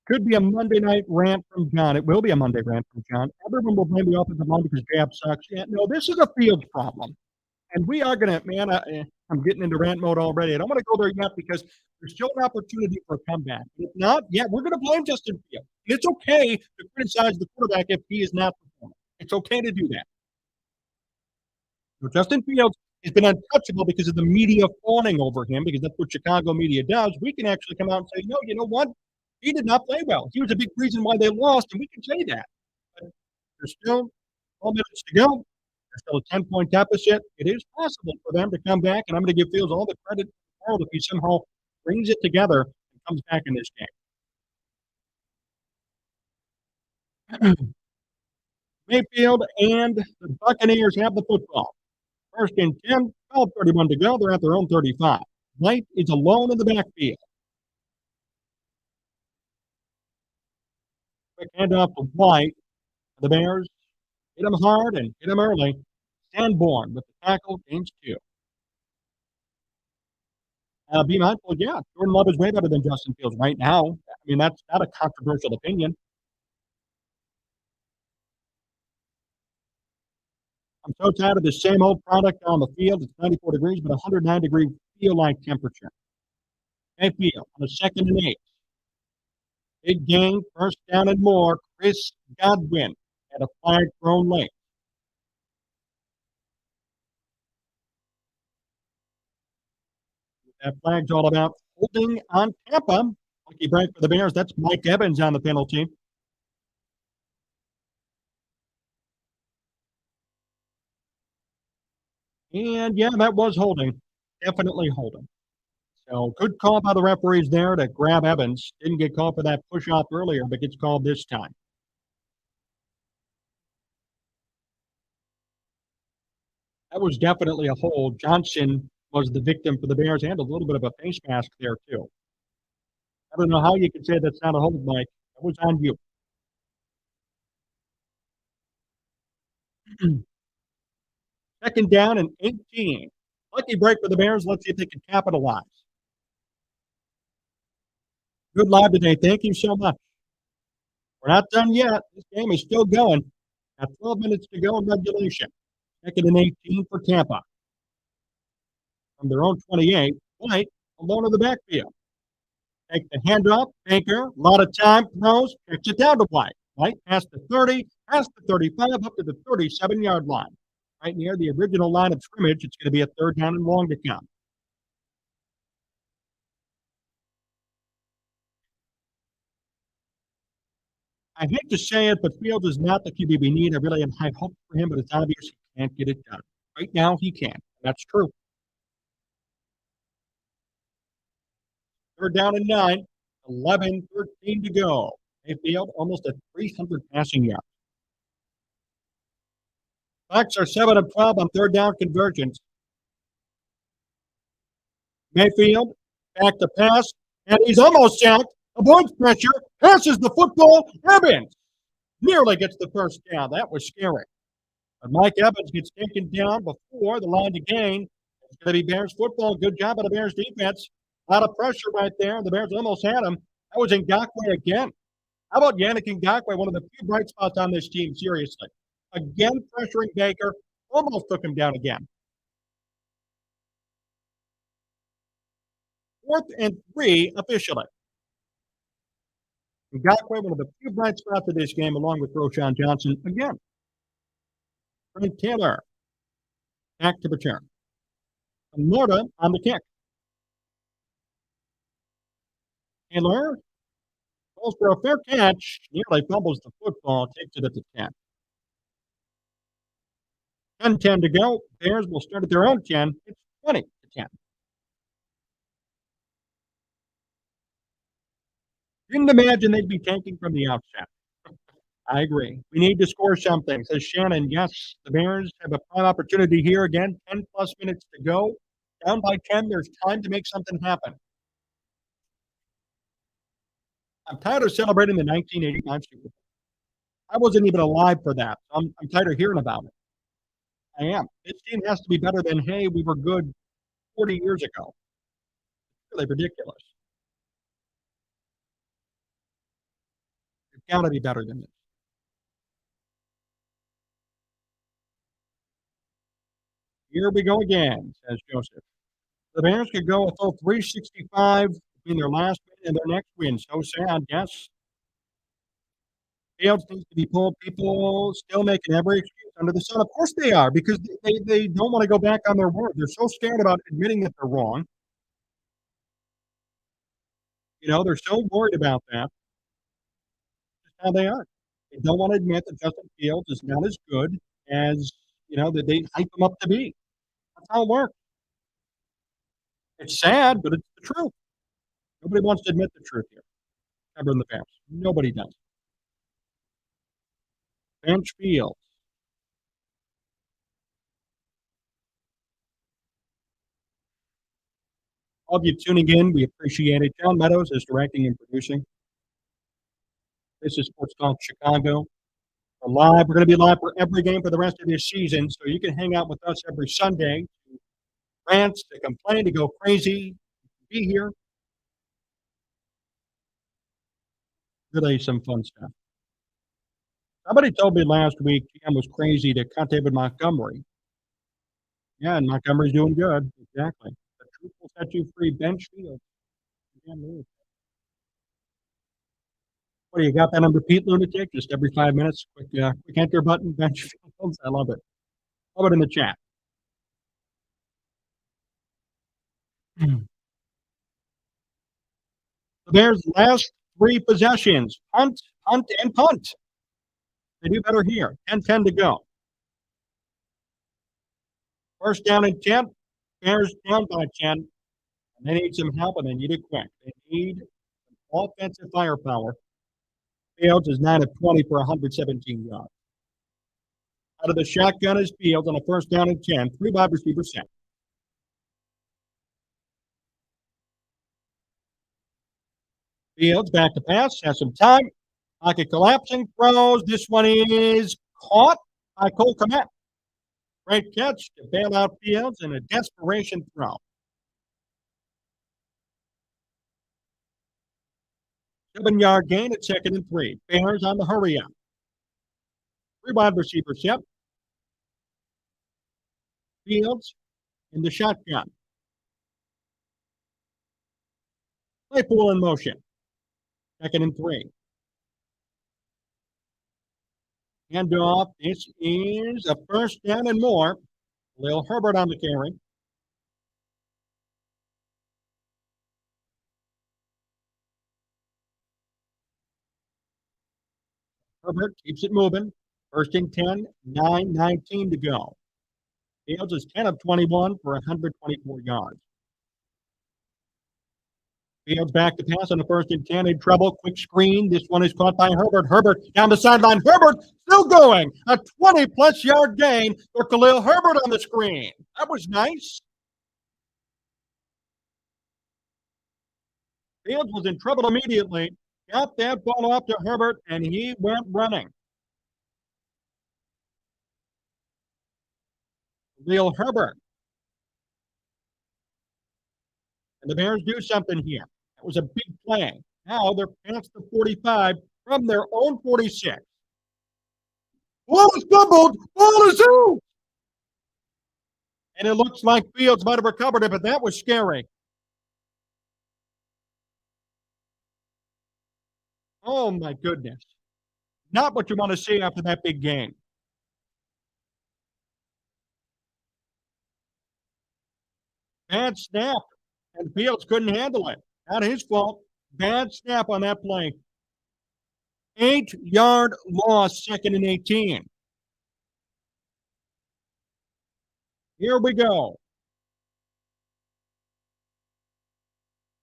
could be a Monday night rant from John. It will be a Monday rant from John. Everyone will blame the offensive line because Jab sucks. Yeah, no, this is a Fields problem. And we are going to, man, I'm getting into rant mode already. I don't want to go there yet because there's still an opportunity for a comeback. If not, yeah, we're going to blame Justin Fields. It's okay to criticize the quarterback if he is not performing. It's okay to do that. So Justin Fields he's been untouchable because of the media fawning over him, because that's what Chicago media does. We can actually come out and say, no, you know what? He did not play well. He was a big reason why they lost, and we can say that. But there's still 12 minutes to go. There's still a 10-point deficit. It is possible for them to come back, and I'm going to give Fields all the credit in the world if he somehow brings it together and comes back in this game. Mayfield and the Buccaneers have the football. First and 10, 12:31 to go. They're at their own 35. White is alone in the backfield. Quick handoff to White. The Bears hit him hard and hit him early. Sanborn with the tackle, gains 2. Be mindful, yeah, Jordan Love is way better than Justin Fields right now. I mean, that's not a controversial opinion. I'm so tired of the same old product on the field. It's 94 degrees, but 109-degree feel-like temperature. Mayfield on a 2nd and 8. Big gain, first down and more. Chris Godwin had a flag thrown late. That flag's all about holding on Tampa. Lucky break for the Bears. That's Mike Evans on the penalty. And yeah, that was holding. Definitely holding. So good call by the referees there to grab Evans. Didn't get called for that push off earlier, but gets called this time. That was definitely a hold. Johnson was the victim for the Bears and a little bit of a face mask there, too. I don't know how you can say that's not a hold, Mike. That was on you. Second down and 18. Lucky break for the Bears. Let's see if they can capitalize. Good live today. Thank you so much. We're not done yet. This game is still going. Got 12 minutes to go in regulation. Second and 18 for Tampa. From their own 28, White alone in the backfield. Take the handoff. Baker, a lot of time, throws, kicks it down to White. White past the 30, past the 35, up to the 37-yard line. Right near the original line of scrimmage. It's going to be a 3rd down and long to come. I hate to say it, but Fields is not the QB we need. I really have high hope for him, but it's obvious he can't get it done. Right now, he can. That's true. 3rd down and 9, 11:13 to go. Mayfield almost at 300 passing yards. Bucks are 7 of 12 on 3rd down conversions. Mayfield back to pass, and he's almost sacked. Avoids pressure, passes the football. Evans nearly gets the 1st down. That was scary. But Mike Evans gets taken down before the line to gain. It's going to be Bears football. Good job by the Bears defense. A lot of pressure right there. The Bears almost had him. That was Ngakoue again. How about Yannick Ngakoue, one of the few bright spots on this team, seriously. Again, pressuring Baker. Almost took him down again. 4th and 3 officially. Ngakoue, one of the few bright spots of this game, along with Roschon Johnson again. Trent Taylor back to return. And Morta on the kick. Taylor goes for a fair catch. Nearly fumbles the football. Takes it at the 10. 10-10 to go. Bears will start at their own 10. It's 20-10. Didn't imagine they'd be tanking from the outset. I agree. We need to score something, says Shannon. Yes, the Bears have a prime opportunity here again. 10-plus minutes to go. Down by 10, there's time to make something happen. I'm tired of celebrating the 1989 Super Bowl. I wasn't even alive for that. I'm tired of hearing about it. I am. This team has to be better than, hey, we were good 40 years ago. It's really ridiculous. It's got to be better than this. Here we go again, says Joseph. The Bears could go a full 365 between their last win and their next win. So sad, yes. Fields needs to be pulled. People still making every excuse. under the sun. Of course they are, because they don't want to go back on their word. They're so scared about admitting that they're wrong. They're so worried about that. That's how they are. They don't want to admit that Justin Fields is not as good as, that they hype him up to be. That's how it works. It's sad, but it's the truth. Nobody wants to admit the truth here. Ever in the past. Nobody does. Bench Fields. All of you tuning in, we appreciate it. John Meadows is directing and producing. This is Sports Talk Chicago. We're live. We're going to be live for every game for the rest of this season, so you can hang out with us every Sunday to rant, to complain, to go crazy, be here. Really some fun stuff. Somebody told me last week GM was crazy to cut David Montgomery. Yeah, and Montgomery's doing good. Exactly. The truth will set you free. Bench Fields. What do you got that on repeat, lunatic? Just every 5 minutes, quick enter button, Bench Fields. I love it. Love it in the chat. The Bears' last 3 possessions, punt, punt, and punt. They do better here. 10-10 to go. First down and 10. Bears down by 10. And they need some help, and they need it quick. They need offensive firepower. Fields is 9 of 20 for 117 yards. Out of the shotgun is Fields on a first down and 10. 3 wide receivers set. Fields back to pass, has some time. Pocket collapsing, throws. This one is caught by Cole Kmet. Great catch to bail out Fields in a desperation throw. 7-yard gain at 2nd and 3. Bears on the hurry up. 3 wide receivers set. Fields in the shotgun. Claypool in motion. 2nd and 3. Handoff. This is a first down and more. Lil Herbert on the carry. Herbert keeps it moving. First and 10, 9:19 to go. Fields is 10 of 21 for 124 yards. Fields back to pass on the first and 10 in trouble. Quick screen. This one is caught by Herbert. Herbert down the sideline. Herbert still going. A 20-plus yard gain for Khalil Herbert on the screen. That was nice. Fields was in trouble immediately. Got that ball off to Herbert, and he went running. Khalil Herbert. And the Bears do something here. That was a big play. Now they're past the 45 from their own 46. Ball is fumbled. Ball is out. And it looks like Fields might have recovered it, but that was scary. Oh, my goodness. Not what you want to see after that big game. Bad snap. And Fields couldn't handle it. Not his fault. Bad snap on that play. 8-yard loss, 2nd and 18. Here we go.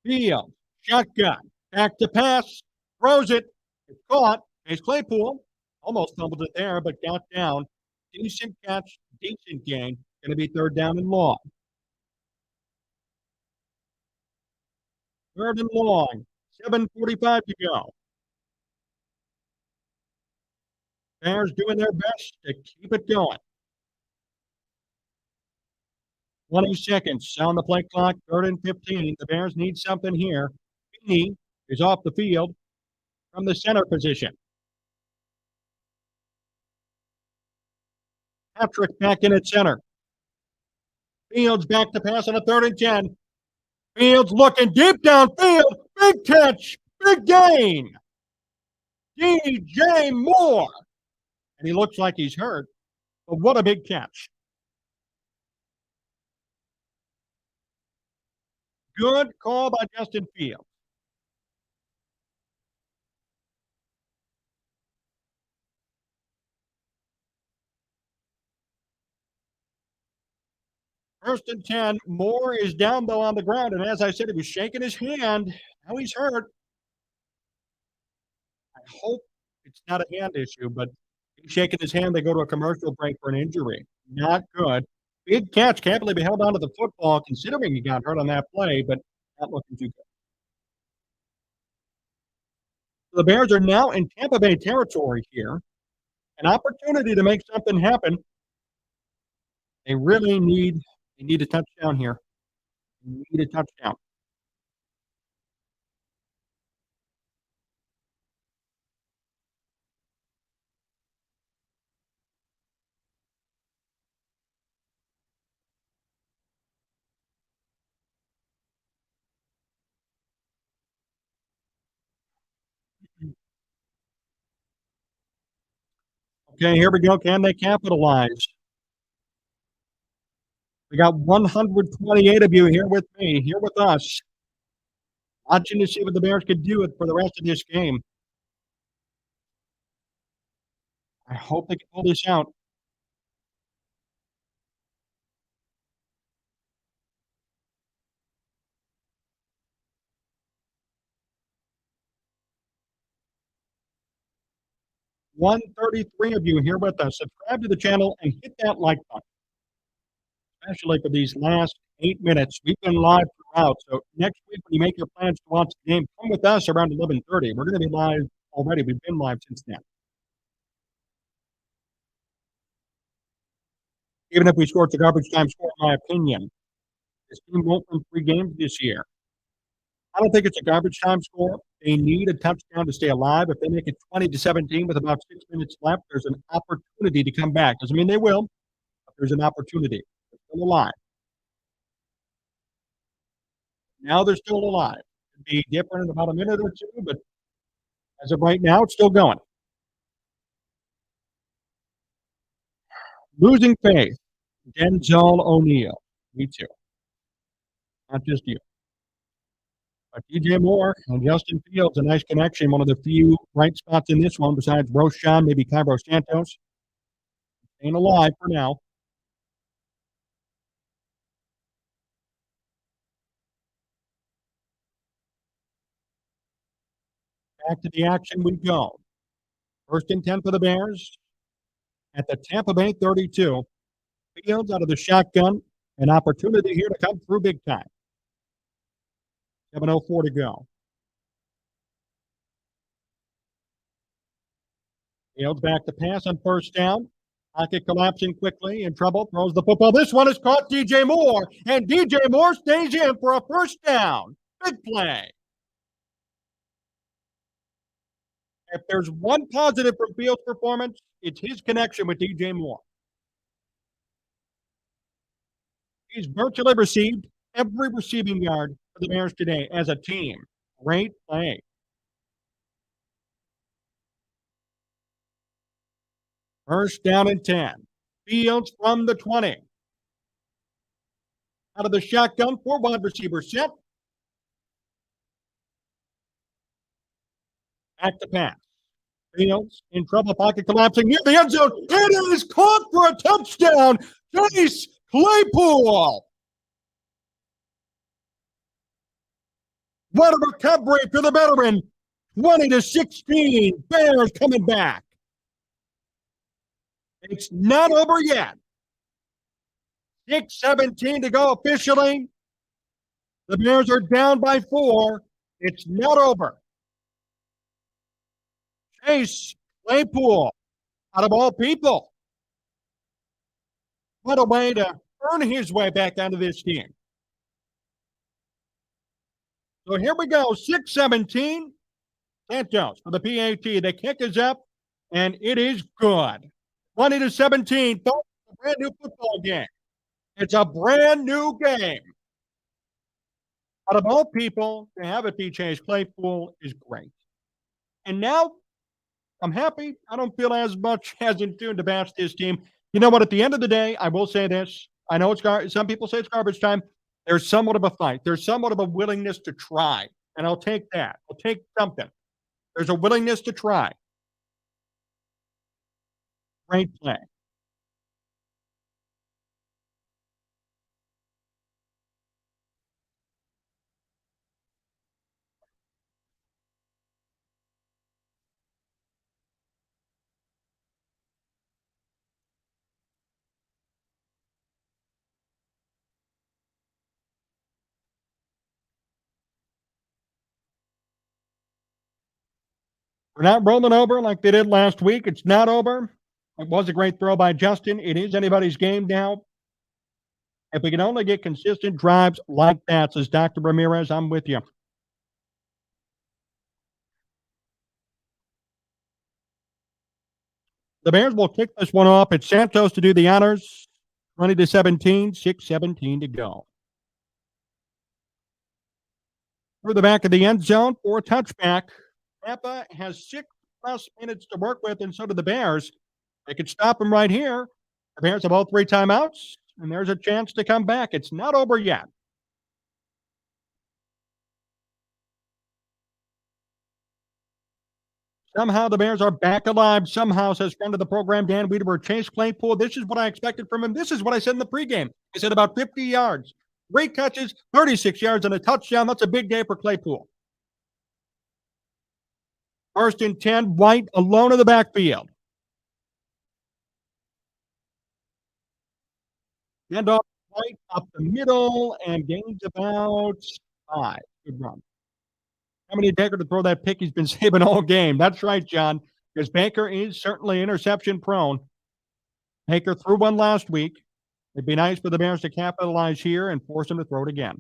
Fields, shotgun, back to pass, throws it. It's caught. There's Claypool. Almost fumbled it there, but got down. Decent catch, decent gain. Going to be 3rd down and long. 3rd and long. 7:45 to go. Bears doing their best to keep it going. 20 seconds on the play clock. 3rd and 15. The Bears need something here. Feeney is off the field from the center position. Patrick back in at center. Fields back to pass on a 3rd and 10. Fields looking deep downfield. Big catch. Big gain. DJ Moore. And he looks like he's hurt. But what a big catch. Good call by Justin Fields. First and 10. Moore is down, though, on the ground. And as I said, he was shaking his hand. Now he's hurt. I hope it's not a hand issue, but he's shaking his hand. They go to a commercial break for an injury. Not good. Big catch. Can't believe he held on to the football, considering he got hurt on that play, but not looking too good. The Bears are now in Tampa Bay territory here. An opportunity to make something happen. They really need a touchdown here. They need a touchdown. Okay, here we go. Can they capitalize? We got 128 of you here with me, here with us, watching to see what the Bears could do for the rest of this game. I hope they can pull this out. One 33 of you here with us. Subscribe to the channel and hit that like button, especially for these last 8 minutes. We've been live throughout. So next week, when you make your plans to watch the game, come with us around 11:30. We're going to be live already. We've been live since then. Even if we score, it's a garbage time score, in my opinion. This team won't win 3 games this year. I don't think it's a garbage time score. They need a touchdown to stay alive. If they make it 20-17 with about 6 minutes left, there's an opportunity to come back. Doesn't mean they will, but there's an opportunity. They're still alive. Now they're still alive. It'd be different in about a minute or two, but as of right now, it's still going. Losing faith. Jon Zaghloul. Me too. Not just you. But DJ Moore and Justin Fields, a nice connection. One of the few bright spots in this one, besides Roshan, maybe Cairo Santos. Staying alive for now. Back to the action we go. First and 10 for the Bears at the Tampa Bay 32. Fields out of the shotgun. An opportunity here to come through big time. 7:04 to go. Fields back to pass on first down. Pocket collapsing quickly, in trouble, throws the football. This one is caught DJ Moore, and DJ Moore stays in for a first down. Big play. If there's one positive from Fields' performance, it's his connection with DJ Moore. He's virtually received every receiving yard for the Bears today as a team. Great play. First down and 10. Fields from the 20. Out of the shotgun, 4 wide receivers set. Back to pass. Fields in trouble, pocket collapsing near the end zone. It is caught for a touchdown. Chase Claypool. What a recovery for the veteran. 20-16. Bears coming back. It's not over yet. 6:17 to go officially. The Bears are down by 4. It's not over. Chase Claypool, out of all people. What a way to earn his way back onto this team. So here we go, 6:17. Santos for the PAT. The kick is up, and it is good. 20-17. It's a brand new football game. It's a brand new game. Out of all people, to have it be Chase Claypool is great. And now I'm happy. I don't feel as much as in tune to bash this team. You know what? At the end of the day, I will say this. I know some people say it's garbage time. There's somewhat of a fight. There's somewhat of a willingness to try, and I'll take that. I'll take something. There's a willingness to try. Great play. We're not rolling over like they did last week. It's not over. It was a great throw by Justin. It is anybody's game now. If we can only get consistent drives like that, says Dr. Ramirez, I'm with you. The Bears will kick this one off. It's Santos to do the honors. 20-17, 6:17 to go. Through the back of the end zone for a touchback. Tampa has 6+ minutes to work with, and so do the Bears. They could stop them right here. The Bears have all 3 timeouts, and there's a chance to come back. It's not over yet. Somehow the Bears are back alive. Somehow, says friend of the program, Dan Wiedemer, Chase Claypool. This is what I expected from him. This is what I said in the pregame. I said about 50 yards. Great catches, 36 yards, and a touchdown. That's a big day for Claypool. 1st and 10, White alone in the backfield. Hand off White up the middle and gains about 5. Good run. How many Baker to throw that pick he's been saving all game? That's right, John, because Baker is certainly interception prone. Baker threw one last week. It'd be nice for the Bears to capitalize here and force him to throw it again.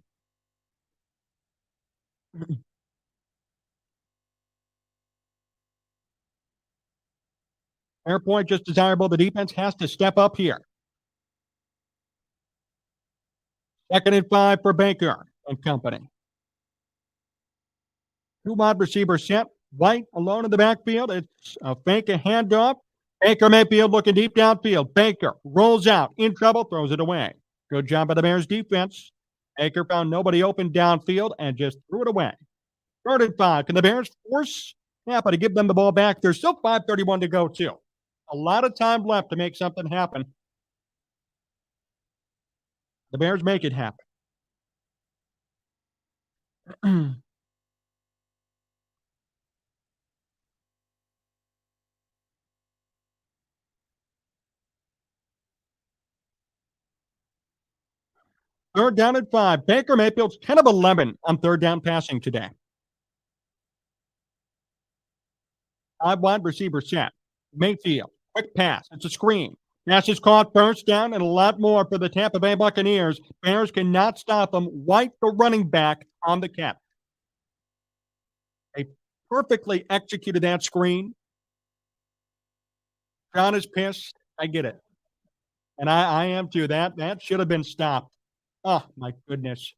Fair point, just desirable. The defense has to step up here. 2nd and 5 for Baker and company. 2 wide receivers set. White alone in the backfield. It's a fake, a handoff. Baker Mayfield looking deep downfield. Baker rolls out, in trouble, throws it away. Good job by the Bears defense. Baker found nobody open downfield and just threw it away. 3rd and 5. Can the Bears force Tampa to give them the ball back? There's still 5:31 to go, too. A lot of time left to make something happen. The Bears make it happen. 3rd down and 5. Baker Mayfield's 10 of 11 on 3rd down passing today. 5 wide receiver set. Mayfield, quick pass. It's a screen. Pass is caught, 1st down, and a lot more for the Tampa Bay Buccaneers. Bears cannot stop them. White, the running back, on the catch. They perfectly executed that screen. John is pissed. I get it. And I am too. That should have been stopped. Oh, my goodness.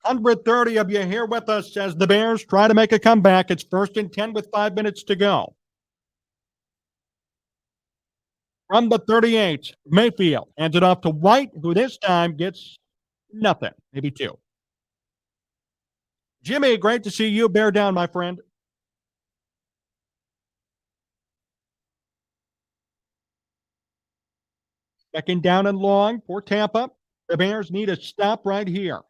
130 of you here with us as the Bears try to make a comeback. It's 1st and 10 with 5 minutes to go. From the 38, Mayfield hands it off to White, who this time gets nothing, maybe 2. Jimmy, great to see you. Bear down, my friend. Second down and long for Tampa. The Bears need a stop right here.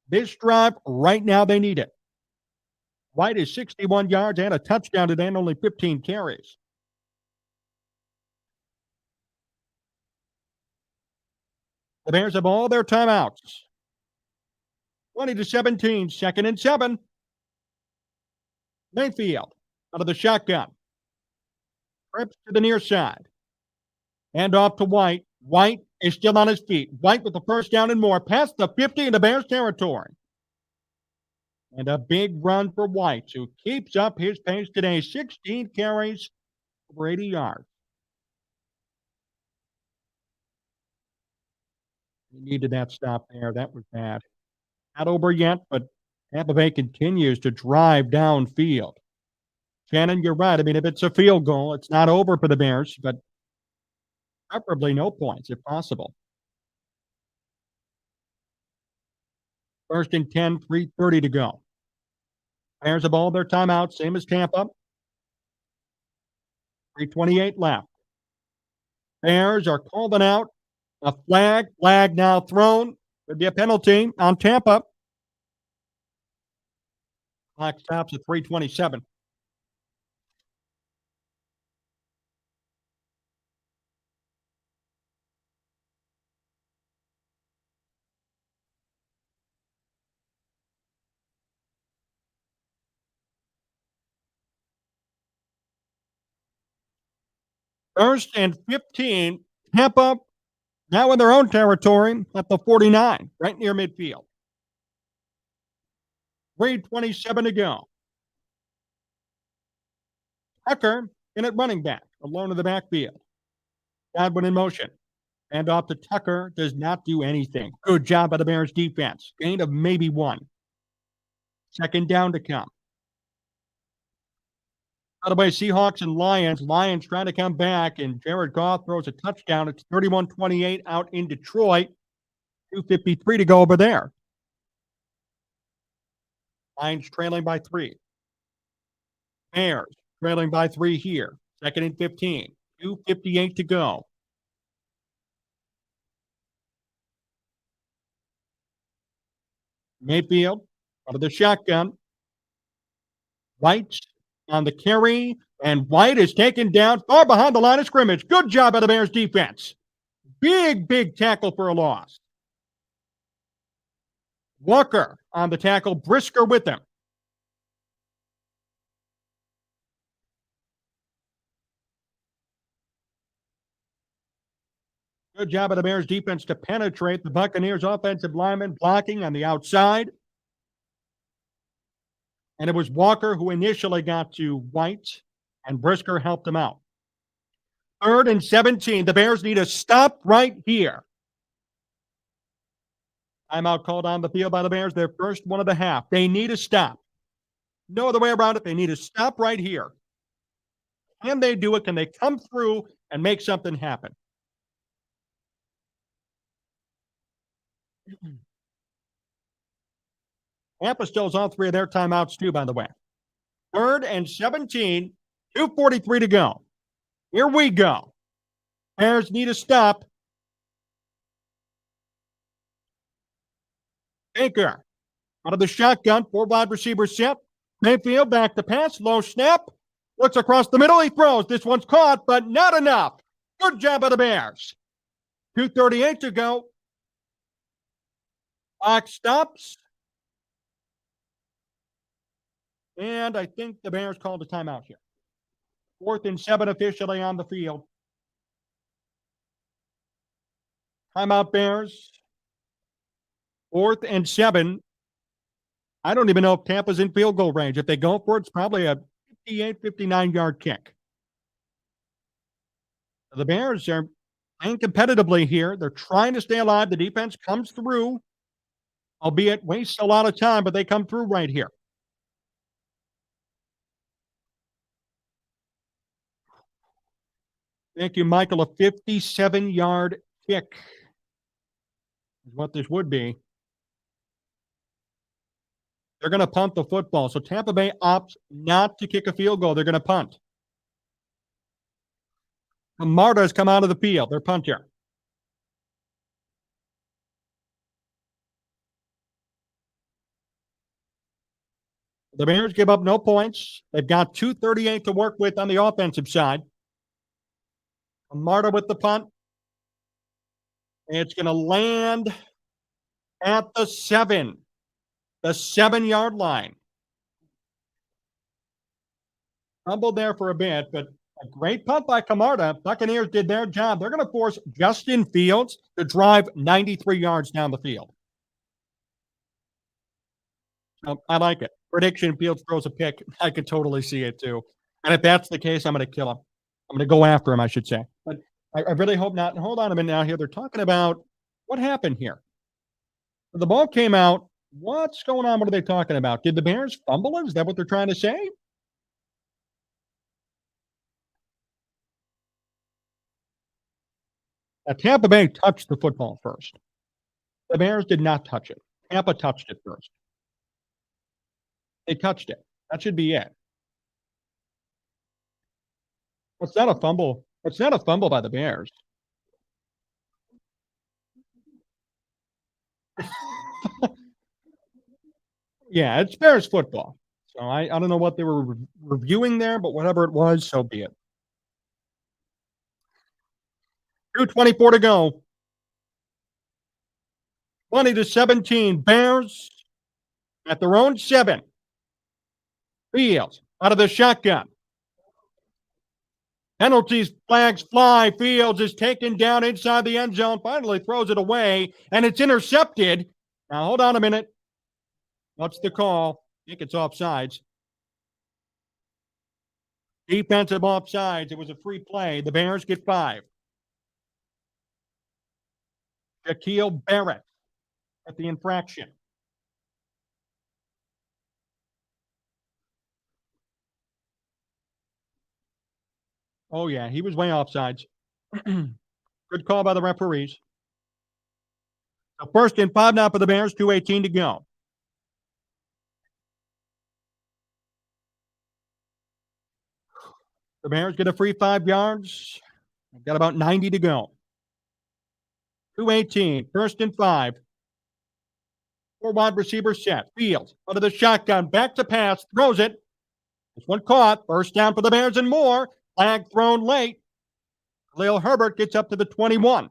This drive, right now, they need it. White is 61 yards and a touchdown today and only 15 carries. The Bears have all their timeouts. 20-17, 2nd and 7. Mayfield out of the shotgun. Trips to the near side. Hand off to White. White is still on his feet. White with the 1st down and more. Past the 50 in the Bears territory. And a big run for White, who keeps up his pace today. 16 carries, over 80 yards. He needed that stop there. That was bad. Not over yet, but Tampa Bay continues to drive downfield. Shannon, you're right. I mean, if it's a field goal, it's not over for the Bears, but preferably no points if possible. First and 10, 3:30 to go. Bears have all their timeouts, same as Tampa. 3:28 left. Bears are calling out a flag. Flag now thrown. Could be a penalty on Tampa. Clock stops at 3:27. First and 15. Tampa now in their own territory at the 49, right near midfield. 3:27 to go. Tucker in at running back, alone in the backfield. Godwin in motion. And off to Tucker, does not do anything. Good job by the Bears defense. Gain of maybe one. Second down to come. By the way, Seahawks and Lions. Lions trying to come back, and Jared Goff throws a touchdown. It's 31-28 out in Detroit. 2:53 to go over there. Lions trailing by 3. Bears trailing by 3 here. Second and 15. 2:58 to go. Mayfield out of the shotgun. White on the carry, and White is taken down far behind the line of scrimmage. Good job by the Bears defense. Big tackle for a loss. Walker on the tackle, Brisker with him. Good job by the Bears defense to penetrate the Buccaneers offensive lineman blocking on the outside. And it was Walker who initially got to White, and Brisker helped him out. 3rd and 17. The Bears need a stop right here. Timeout called on the field by the Bears. Their first one of the half. They need a stop. No other way around it. They need a stop right here. Can they do it? Can they come through and make something happen? Tampa stills all 3 of their timeouts too, by the way. 3rd and 17, 2:43 to go. Here we go. Bears need a stop. Baker out of the shotgun, 4 wide receivers set. Mayfield back to pass, low snap. Looks across the middle, he throws. This one's caught, but not enough. Good job by the Bears. 2:38 to go. Clock stops. And I think the Bears called a timeout here. 4th and 7 officially on the field. Timeout Bears. 4th and 7. I don't even know if Tampa's in field goal range. If they go for it, it's probably a 58, 59-yard kick. The Bears are playing competitively here. They're trying to stay alive. The defense comes through, albeit wastes a lot of time, but they come through right here. Thank you, Michael. A 57-yard kick is what this would be. They're going to punt the football. So Tampa Bay opts not to kick a field goal. They're going to punt. Marta has come out of the field. They're punter. The Bears give up no points. They've got 2:38 to work with on the offensive side. Marta with the punt. It's going to land at the 7. The 7-yard line. Fumbled there for a bit, but a great punt by Camarda. Buccaneers did their job. They're going to force Justin Fields to drive 93 yards down the field. I like it. Prediction, Fields throws a pick. I could totally see it too. And if that's the case, I'm going to kill him. I'm going to go after him, I should say. But I really hope not. And hold on a minute now here. They're talking about what happened here. The ball came out. What's going on? What are they talking about? Did the Bears fumble it? Is that what they're trying to say? Now, Tampa Bay touched the football first. The Bears did not touch it. Tampa touched it first. They touched it. That should be it. It's not a fumble. It's not a fumble by the Bears. Yeah, it's Bears football. So I don't know what they were reviewing there, but whatever it was, so be it. 2:24 to go. 20-17. Bears at their own 7. Fields out of the shotgun. Penalties, flags fly. Fields is taken down inside the end zone. Finally throws it away, and it's intercepted. Now, hold on a minute. What's the call? I think it's offsides. Defensive offsides. It was a free play. The Bears get 5. Shaquille Barrett at the infraction. Oh, yeah, he was way offsides. Good call by the referees. So 1st and 5 now for the Bears, 2:18 to go. The Bears get a free 5 yards. Got about 90 to go. 2:18, 1st and 5. 4 wide receiver set. Fields out of the shotgun, back to pass, throws it. This one caught. 1st down for the Bears and more. Flag thrown late. Khalil Herbert gets up to the 21.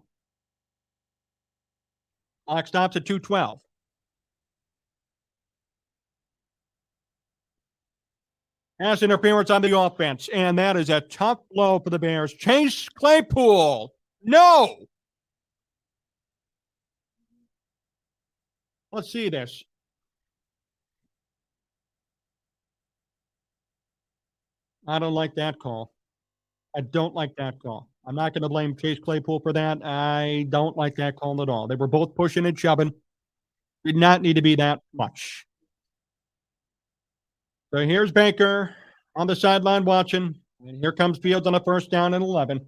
Clock stops at 2:12. Pass interference on the offense, and that is a tough blow for the Bears. Chase Claypool. No. Let's see this. I don't like that call. I don't like that call. I'm not going to blame Chase Claypool for that. I don't like that call at all. They were both pushing and shoving. Did not need to be that much. So here's Baker on the sideline watching. And here comes Fields on a 1st down and 11.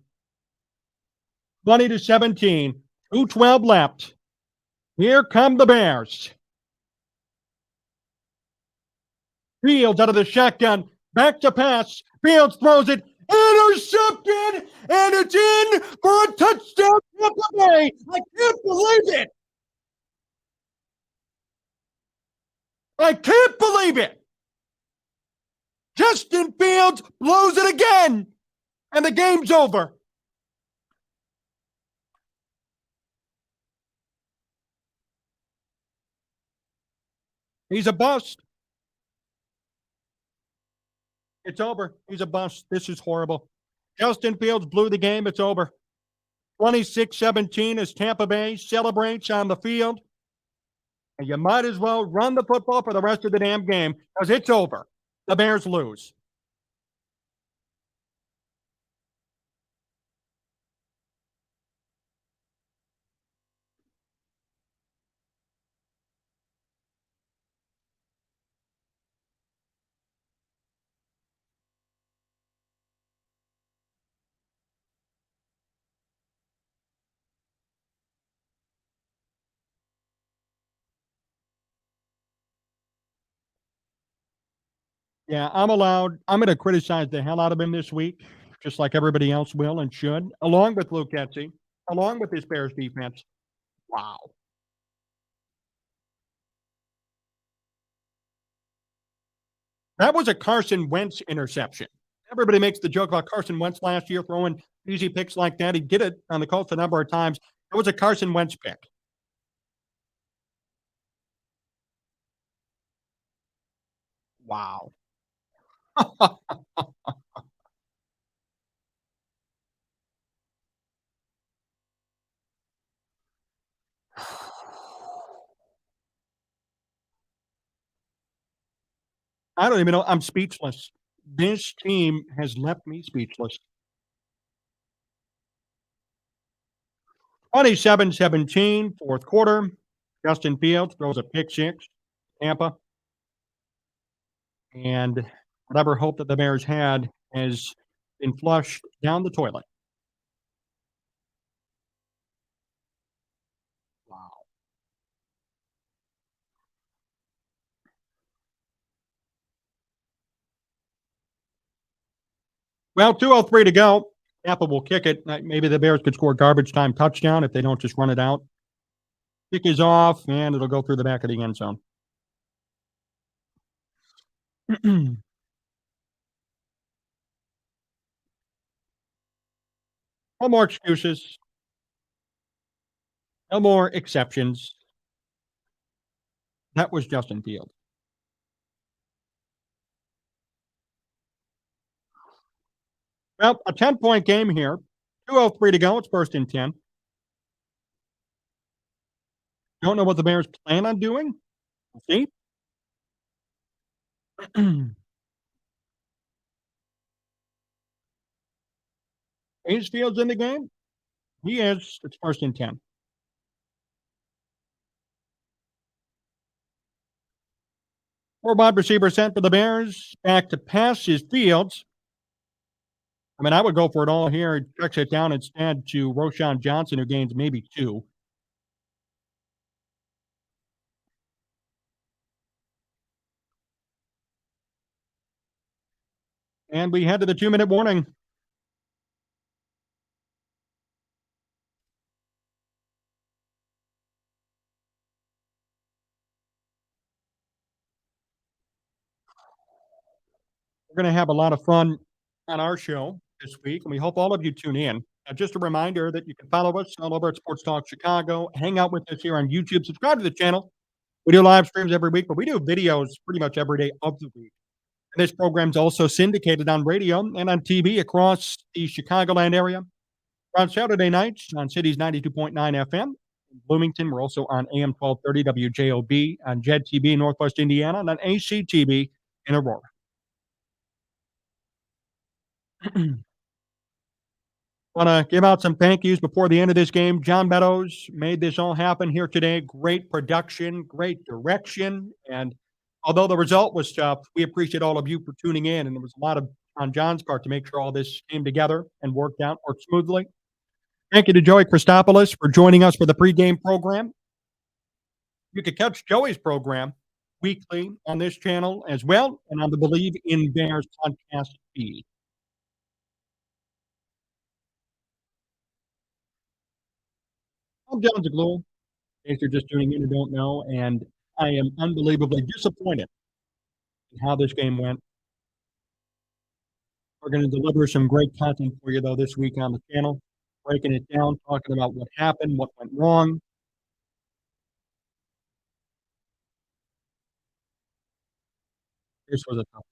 20-17. 2:12 left. Here come the Bears. Fields out of the shotgun. Back to pass. Fields throws it. Intercepted. And it's in for a touchdown. Tampa Bay. I can't believe it. I can't believe it. Justin Fields blows it again. And the game's over. He's a bust. It's over. He's a bust. This is horrible. Justin Fields blew the game. It's over. 26-17 as Tampa Bay celebrates on the field. And you might as well run the football for the rest of the damn game because it's over. The Bears lose. Yeah, I'm going to criticize the hell out of him this week, just like everybody else will and should, along with Luke Getsy, along with this Bears defense. Wow. That was a Carson Wentz interception. Everybody makes the joke about Carson Wentz last year throwing easy picks like that. He did it on the Colts a number of times. It was a Carson Wentz pick. Wow. I don't even know. I'm speechless. This team has left me speechless. 27-17, 4th quarter. Justin Fields throws a pick 6. Tampa. And whatever hope that the Bears had has been flushed down the toilet. Well, 2:03 to go. Apple will kick it. Maybe the Bears could score a garbage time touchdown if they don't just run it out. Kick is off, and it'll go through the back of the end zone. No more excuses. No more exceptions. That was Justin Fields. Well, a 10-point game here. 2:03 to go. It's first and 10. Don't know what the Bears plan on doing. We'll see. Is Fields in the game? He is. It's first and 10. Four wide receiver sent for the Bears. Back to pass is Fields. I mean, I would go for it all here. He checks it down instead to Roschon Johnson, who gains maybe two. And we head to the 2-minute warning. We're going to have a lot of fun on our show this week, and we hope all of you tune in. Just a reminder that you can follow us all over at Sports Talk Chicago. Hang out with us here on YouTube. Subscribe to the channel. We do live streams every week, but we do videos pretty much every day of the week. And this program is also syndicated on radio and on TV across the Chicagoland area. We're on Saturday nights on Cities 92.9 FM. In Bloomington, we're also on AM 1230 WJOB, on JED TV in Northwest Indiana, and on ACTV in Aurora. Want to give out some thank yous before the end of this game. John Meadows made this all happen here today. Great production, great direction. And although the result was tough, we appreciate all of you for tuning in. And there was a lot of on John's part to make sure all this came together and worked smoothly. Thank you to Joey Christopoulos for joining us for the pregame program. You can catch Joey's program weekly on this channel as well and on the Believe in Bears podcast feed. I'm Jon Zaghloul, in case you're just tuning in and don't know, and I am unbelievably disappointed in how this game went. We're going to deliver some great content for you, though, this week on the channel, breaking it down, talking about what happened, what went wrong. This was a tough one.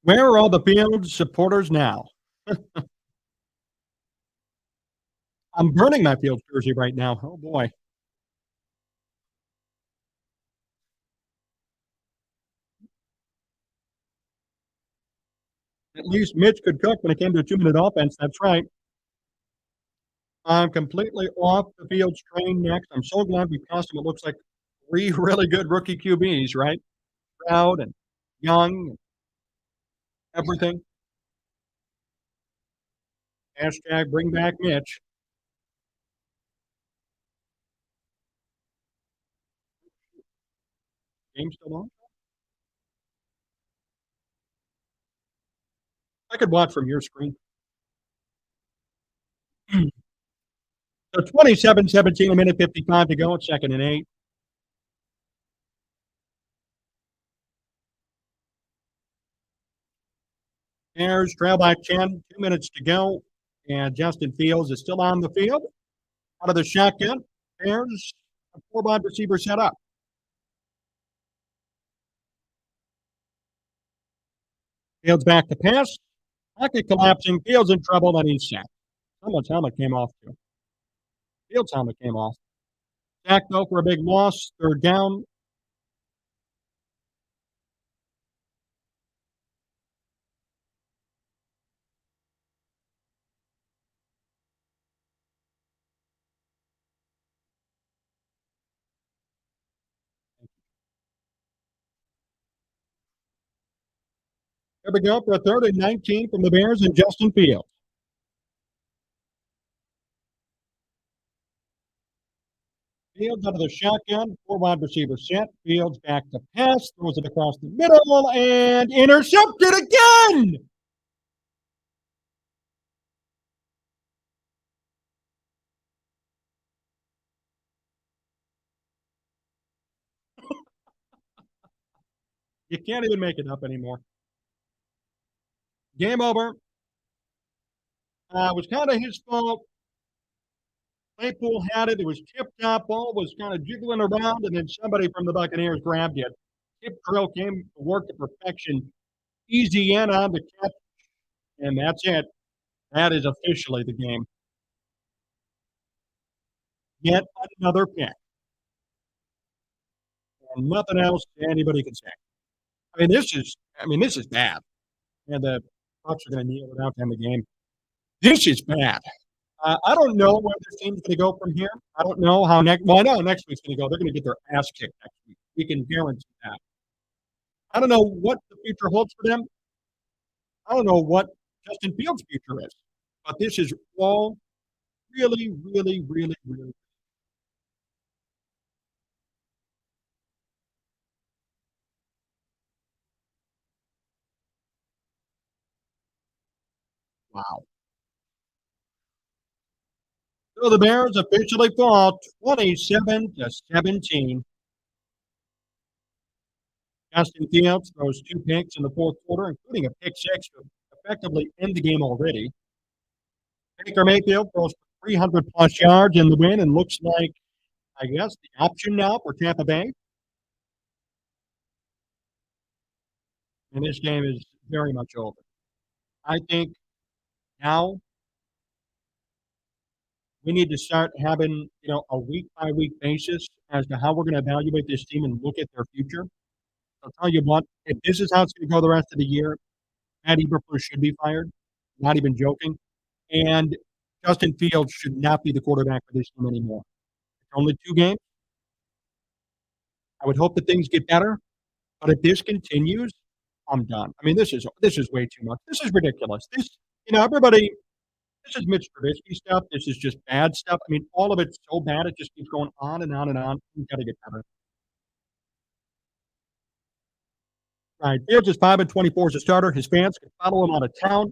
Where are all the Field supporters now? I'm burning my Field jersey right now. Oh, boy. At least Mitch could cook when it came to a 2-minute offense. That's right. I'm completely off the Fields train next. I'm so glad we passed him. It looks like three really good rookie QBs, right? Proud and Young and everything. Hashtag bring back Mitch. Game still on? I could watch from your screen. So 27-17, a minute 55 to go. It's 2nd and 8. Bears trail by 10, 2 minutes to go. And Justin Fields is still on the field. Out of the shotgun. Bears, a 4 wide receiver set up. Fields back to pass. Pocket collapsing. Fields in trouble, and he's sacked. Someone's helmet came off, too. Fields' helmet came off. Sacked, though, for a big loss. 3rd down. Here we go for a 3rd and 19 from the Bears and Justin Fields. Fields out of the shotgun, four wide receiver set. Fields back to pass, throws it across the middle, and intercepted again. You can't even make it up anymore. Game over. It was kind of his fault. Claypool had it. It was tipped top. Ball was kind of jiggling around, and then somebody from the Buccaneers grabbed it. Tip drill came to work to perfection. Easy in on the catch, and that's it. That is officially the game. Yet another pick, and nothing else anybody can say. This is bad. And the Bucs are going to kneel it out to end the game. This is bad. I don't know where this team's going to go from here. I don't know how next. Well, I know next week's going to go. They're going to get their ass kicked next week. We can guarantee that. I don't know what the future holds for them. I don't know what Justin Fields' future is. But this is all really, really, really, really wow. So the Bears officially fall 27-17. Justin Fields throws two picks in the fourth quarter, including a pick six to effectively end the game already. Baker Mayfield throws for 300 plus yards in the win and looks like, I guess, the option now for Tampa Bay. And this game is very much over. I think now we need to start having, a week by week basis as to how we're going to evaluate this team and look at their future. I'll tell you what, if this is how it's going to go the rest of the year, Matt Eberflus should be fired. Not even joking. And Justin Fields should not be the quarterback for this team anymore. It's only two games. I would hope that things get better, but if this continues, I'm done. This is way too much. This is ridiculous. Everybody. This is Mitch Trubisky stuff. This is just bad stuff. All of it's so bad. It just keeps going on and on and on. We've got to get better. Right. Fields is 5-24 as a starter. His fans can follow him out of town.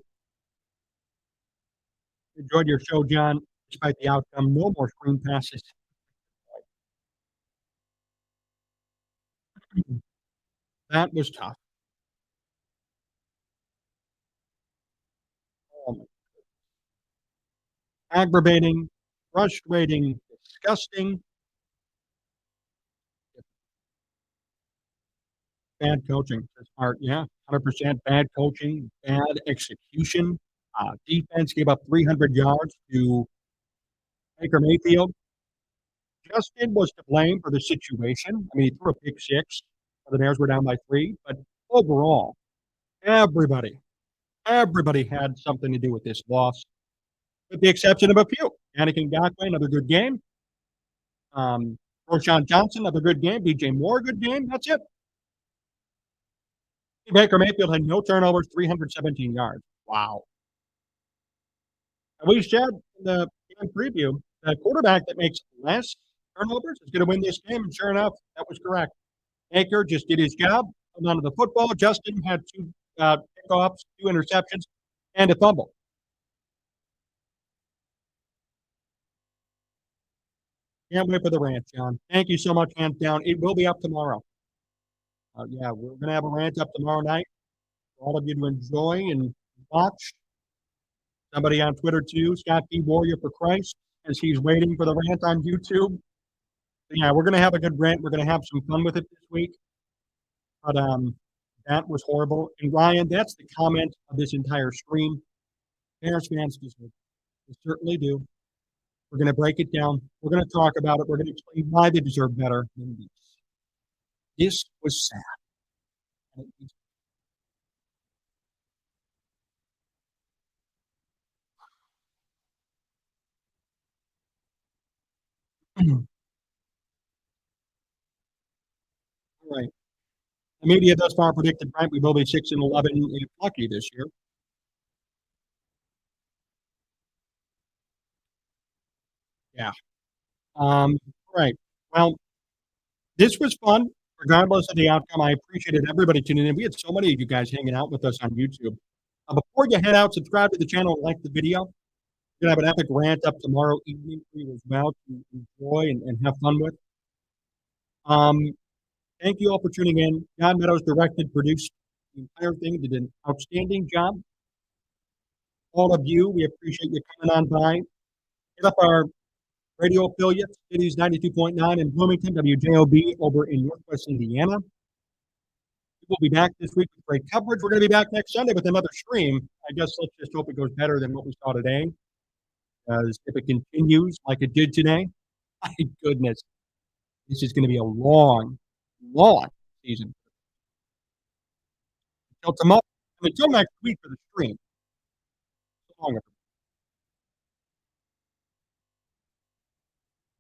Enjoyed your show, John. Despite the outcome, no more screen passes. That was tough. Um, Aggravating, frustrating, disgusting. Bad coaching. That's part, yeah, 100% bad coaching, bad execution. Defense gave up 300 yards to Baker Mayfield. Justin was to blame for the situation. He threw a pick six. The Bears were down by three, but overall, everybody, everybody had something to do with this loss, with the exception of a few. Anakin Ngakwe, another good game. Roschon Johnson, another good game. DJ Moore, good game. That's it. Baker Mayfield had no turnovers, 317 yards. Wow. And we said in the game preview, the quarterback that makes less turnovers is going to win this game. And sure enough, that was correct. Baker just did his job, held on to the football. Justin had two pickoffs, two interceptions, and a fumble. Can't wait for the rant, John. Thank you so much, hands down. It will be up tomorrow. Yeah, we're going to have a rant up tomorrow night for all of you to enjoy and watch. Somebody on Twitter, too, Scott D. Warrior for Christ, as he's waiting for the rant on YouTube. But yeah, we're going to have a good rant. We're going to have some fun with it this week. But that was horrible. And Ryan, that's the comment of this entire stream. Bears fans deserve it. They certainly do. We're going to break it down. We're going to talk about it. We're going to explain why they deserve better than this. This was sad. All right. The media thus far predicted, right, we will be 6-11 if lucky this year. Yeah. Right. Well, this was fun, regardless of the outcome. I appreciated everybody tuning in. We had so many of you guys hanging out with us on YouTube. Before you head out, subscribe to the channel and like the video. We're gonna have an epic rant up tomorrow evening for you as well to enjoy and have fun with. Um, Thank you all for tuning in. John Meadows directed, produced the entire thing, did an outstanding job. All of you, we appreciate you coming on by. Hit up our radio affiliates, Cities 92.9 in Bloomington, WJOB over in Northwest Indiana. We'll be back this week with great coverage. We're going to be back next Sunday with another stream. I guess let's just hope it goes better than what we saw today. Because if it continues like it did today, my goodness, this is going to be a long, long season. Until tomorrow, until next week for the stream. So long, everybody.